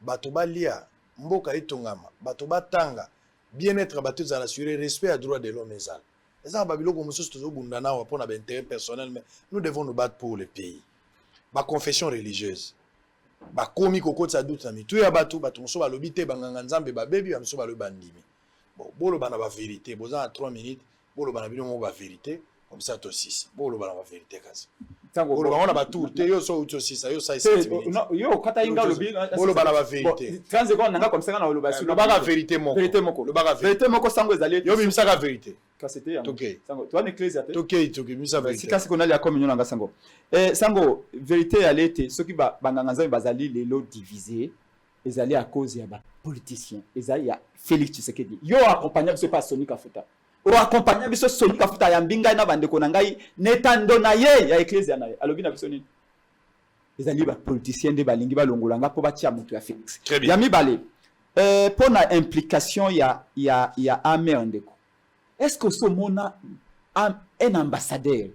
A: bato balia mboka etongama bato batanga bien-être bato za assurer respect à droit de l'homme ezal eza babiloko mosusu tozobunda nawa pona ba intérêt personnel mais nous devons nous battre pour le pays ba confession religieuse ba komi kokotsa doute na mitu ya bato mosusu balobi te banganga nzambe babebi ya mosusu balobi bandimi bon bolo bana ba vérité boza na 3 minutes bolo bana bino mo ba vérité comme ça to 6 bolo bana ba vérité kasi bolo bana ba tout te yo so uto 6 yo ça 7 minutes
E: non yo kata inga lobi
A: bolo bana ba vérité
E: 30 secondes nanga comme ça na loba sur
A: le baga vérité moko le baga
E: vérité moko sango ezali
A: yo bimisa ka vérité
E: kasete ya
A: toke
E: sango toi n'ecclésia te
A: toke bimisa vérité
E: si kasi kona ya communion nanga sango sango vérité ya lete soki banganga nzambe bazali lelo divisé ezali à cause ya ba politicien ezali ya Félix Tshisekedi yo accompagner ce pas Sonic Kafuta o accompagner biso Sonic Kafuta ya mbinga na bandeko na ngai netando na ye ya ecclésia na ye alobi na biso nini ezali ba politicien de balingi balongolanga po batia mutu ya Félix ya mibale pour na implication ya Amer Ndeko est-ce que ce mona un ambassadeur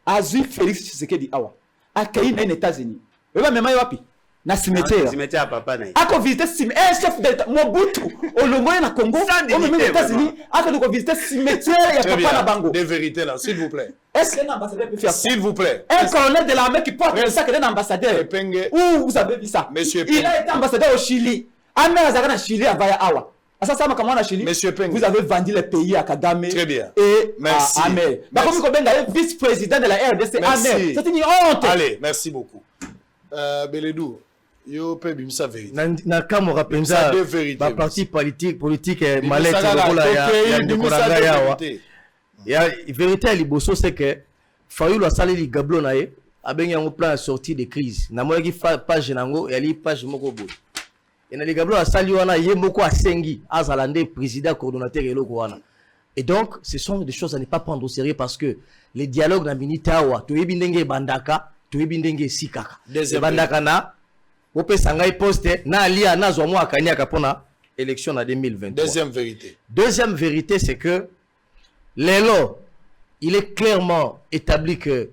E: azui Félix Tshisekedi awa akayi na États-Unis eba mema wapi na cimetière
G: papa na
E: ako visiter chef d'État Mobutu olongoye na Congo au même États-Unis ako ko visiter cimetière ya papa na bango
A: de vérité là s'il vous plaît
E: est-ce qu'un ambassadeur peut faire ça
A: s'il vous plaît
E: un colonel de l'armée qui porte le sac d'un ambassadeur où vous avez vu ça
A: monsieur
E: il a été ambassadeur au Chili Amer Azara Chili à Vaya Awa ça m'a comment Chili vous avez vendu le pays à Kagame
A: très bien
E: et merci à Amer comme Kobenga vice-président de la RDC Amer c'est une honte
A: allez merci beaucoup Beledou yo pe bimisa vérité
F: na kamora penza ba parti politique malette lokola ya ndekoranga yawa ya vérité ya liboso c'est que Fayulu asali li gablo na ye abengi yango plan de sortie de crise na moyaki page nango ya li page moko boye et na li gablo asali wana ye moko asengi azalande président coordonnateur eloko wana et donc ce sont des choses à ne pas prendre au sérieux parce que les dialogues na minitawa to yebi ndenge bandaka to yebi ndenge sikaka bandaka na Ope Sangai poste na alia na zwa mwa kanyaka pona élection na 2023. Deuxième vérité c'est que lelo il est clairement établi que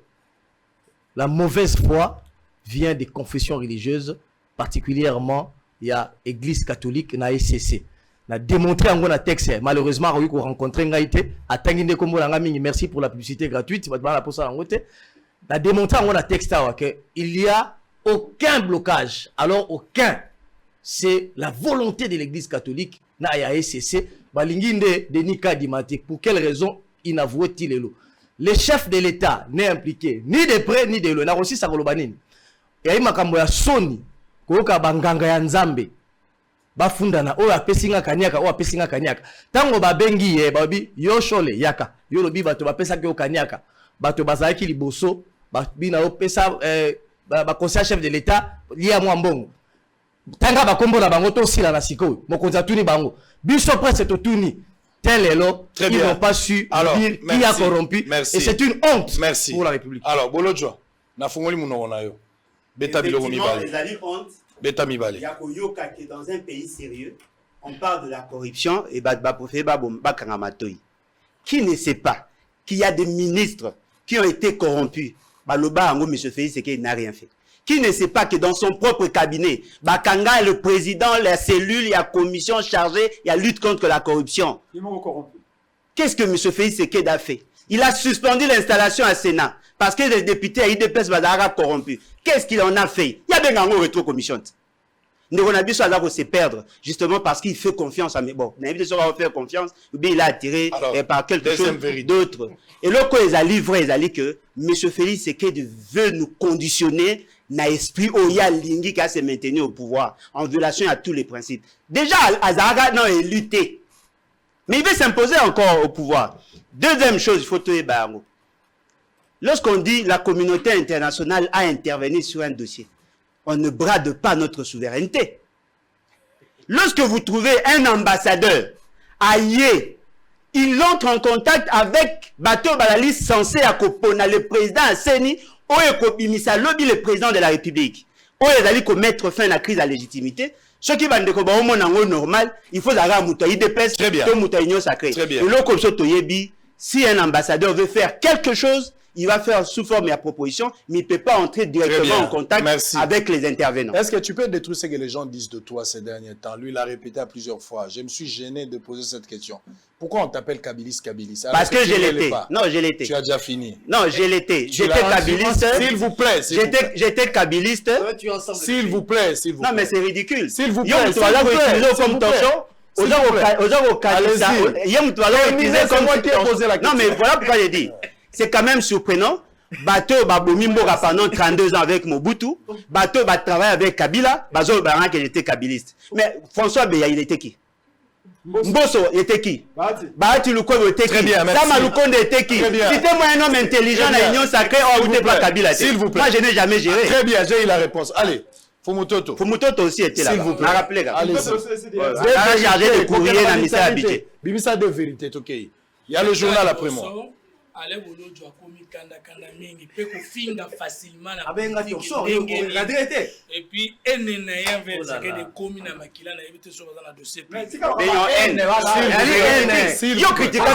F: la mauvaise foi vient des confessions religieuses, particulièrement il y a église catholique na SCC. Na démontré en gros texte malheureusement on a rencontré ngaité atanginde kombo nga mingi merci pour la publicité gratuite va la pour ça en ngote. Na démontré en gros texte que il y a aucun blocage, alors aucun. C'est la volonté de l'église catholique na ya SCC balinginde de Nika Dimatik. Pour quelle raison inavoué-il le chef de l'État n'est impliqué ni de près ni de loin. Na aussi ça kolobanini. Ya makambo ya soni koyoka banganga ya nzambe bafundana oyo apesinga kanyaka oyo apesinga kanyaka tango babengi ye babi yo shole yaka yo lobi bato bapesa ke kanyaka bato bazalaki liboso babina opesa ba conseiller chef de l'État lié à moi mbongo tanga ba kombo na bango to sila na sikoyo mokonza tuni bango biso presse to tuni tel est l'autre,
A: Très
F: ils
A: bien.
F: n'ont pas su
A: Alors,
F: dire qui a
A: merci.
F: corrompu.
A: Merci.
F: Et c'est une honte
A: Merci.
F: pour la République.
A: Alors, Bolodjo, na fungoli munoko na yo. Beta biloko
G: Effectivement,
A: mibale.
G: ezali honte.
A: Beta mibale.
G: Yakoyoka que dans un pays sérieux, on parle de la corruption et bakangamatori. Qui ne sait pas qu'il y a des ministres qui ont été corrompus? Baloba Ango, M. Félix Sekei n'a rien fait. Qui ne sait pas que dans son propre cabinet, Bakanga est le président, la cellule, il y a commission chargée, il y a lutte contre la corruption. Qu'est-ce que M. Félix Sekei a fait? Il a suspendu l'installation à Sénat parce que les députés à IDPS Badara corrompus. Qu'est-ce qu'il en a fait? Il y a bien un rétro-commission. Neronabiso a se perdre justement parce qu'il fait confiance à mes bon. Nabiso va faire confiance ou bien il a attiré par quelque chose d'autre. Et là quand ils allaient vrai, ils allaient que M. Félix Sekei veut nous conditionner na esprit Oya Lingi qui a se maintenir au pouvoir en violation à tous les principes. Déjà Azaraga non est lutté. Mais il veut s'imposer encore au pouvoir. Deuxième chose, il faut tout ébarrer. Lorsqu'on dit la communauté internationale a intervenu sur un dossier, on ne brade pas notre souveraineté. Lorsque vous trouvez un ambassadeur à Yé, il entre en contact avec Bato Balali censé à Kopona, le président Asseni, Oyekobimisa Lobi, le président de la République. Oyezali ko mettre fin à la crise à légitimité. Ce qui va nous dire au normal, il faut avoir un moutaï de peste, un moutaï sacré. Et là, comme ça, si un ambassadeur veut faire quelque chose, il va faire sous forme et à proposition, mais il ne peut pas entrer directement en contact avec les intervenants.
A: Est-ce que tu peux détruire ce que les gens disent de toi ces derniers temps? Lui, il a répété à plusieurs fois. Je me suis gêné de poser cette question. Pourquoi on t'appelle Kabiliste?
G: Parce que je l'étais. Non, je l'étais.
A: Tu as déjà fini.
G: Non, je l'étais. J'étais kabiliste.
A: S'il vous plaît.
G: J'étais kabiliste.
A: S'il vous plaît.
G: Non, mais c'est ridicule.
A: S'il vous plaît.
G: Non, mais voilà pourquoi j'ai dit. C'est quand même surprenant. Bateau Babomimbo pendant 32 ans avec Mobutu. Bateau va travailler avec Kabila. Bazo Baran qui était kabiliste. Mais François Beya, il était qui? Mbosso, il était qui? Bahati Lukonde était qui? Sama Lukonde était qui? C'était moi un homme intelligent dans l'Union sacrée. Oh, vous n'êtes pas Kabila.
A: S'il vous plaît.
G: Moi, je n'ai jamais géré.
A: Très bien, j'ai eu la réponse. Allez.
G: Fumutoto aussi était là.
A: S'il vous plaît.
G: Rappelez,
A: allez-y.
G: Chargé de courrier dans le ministère habité.
A: Bimisa de vérité, ok. Il y a le journal après moi.
H: Ale Bolodjo akomi kanda mingi pe kofinga facilement na
F: abenga toso regretté
H: et puis enena ya verse que de komi na makila na ebite so bazana dossier
G: mais yo critique
F: pas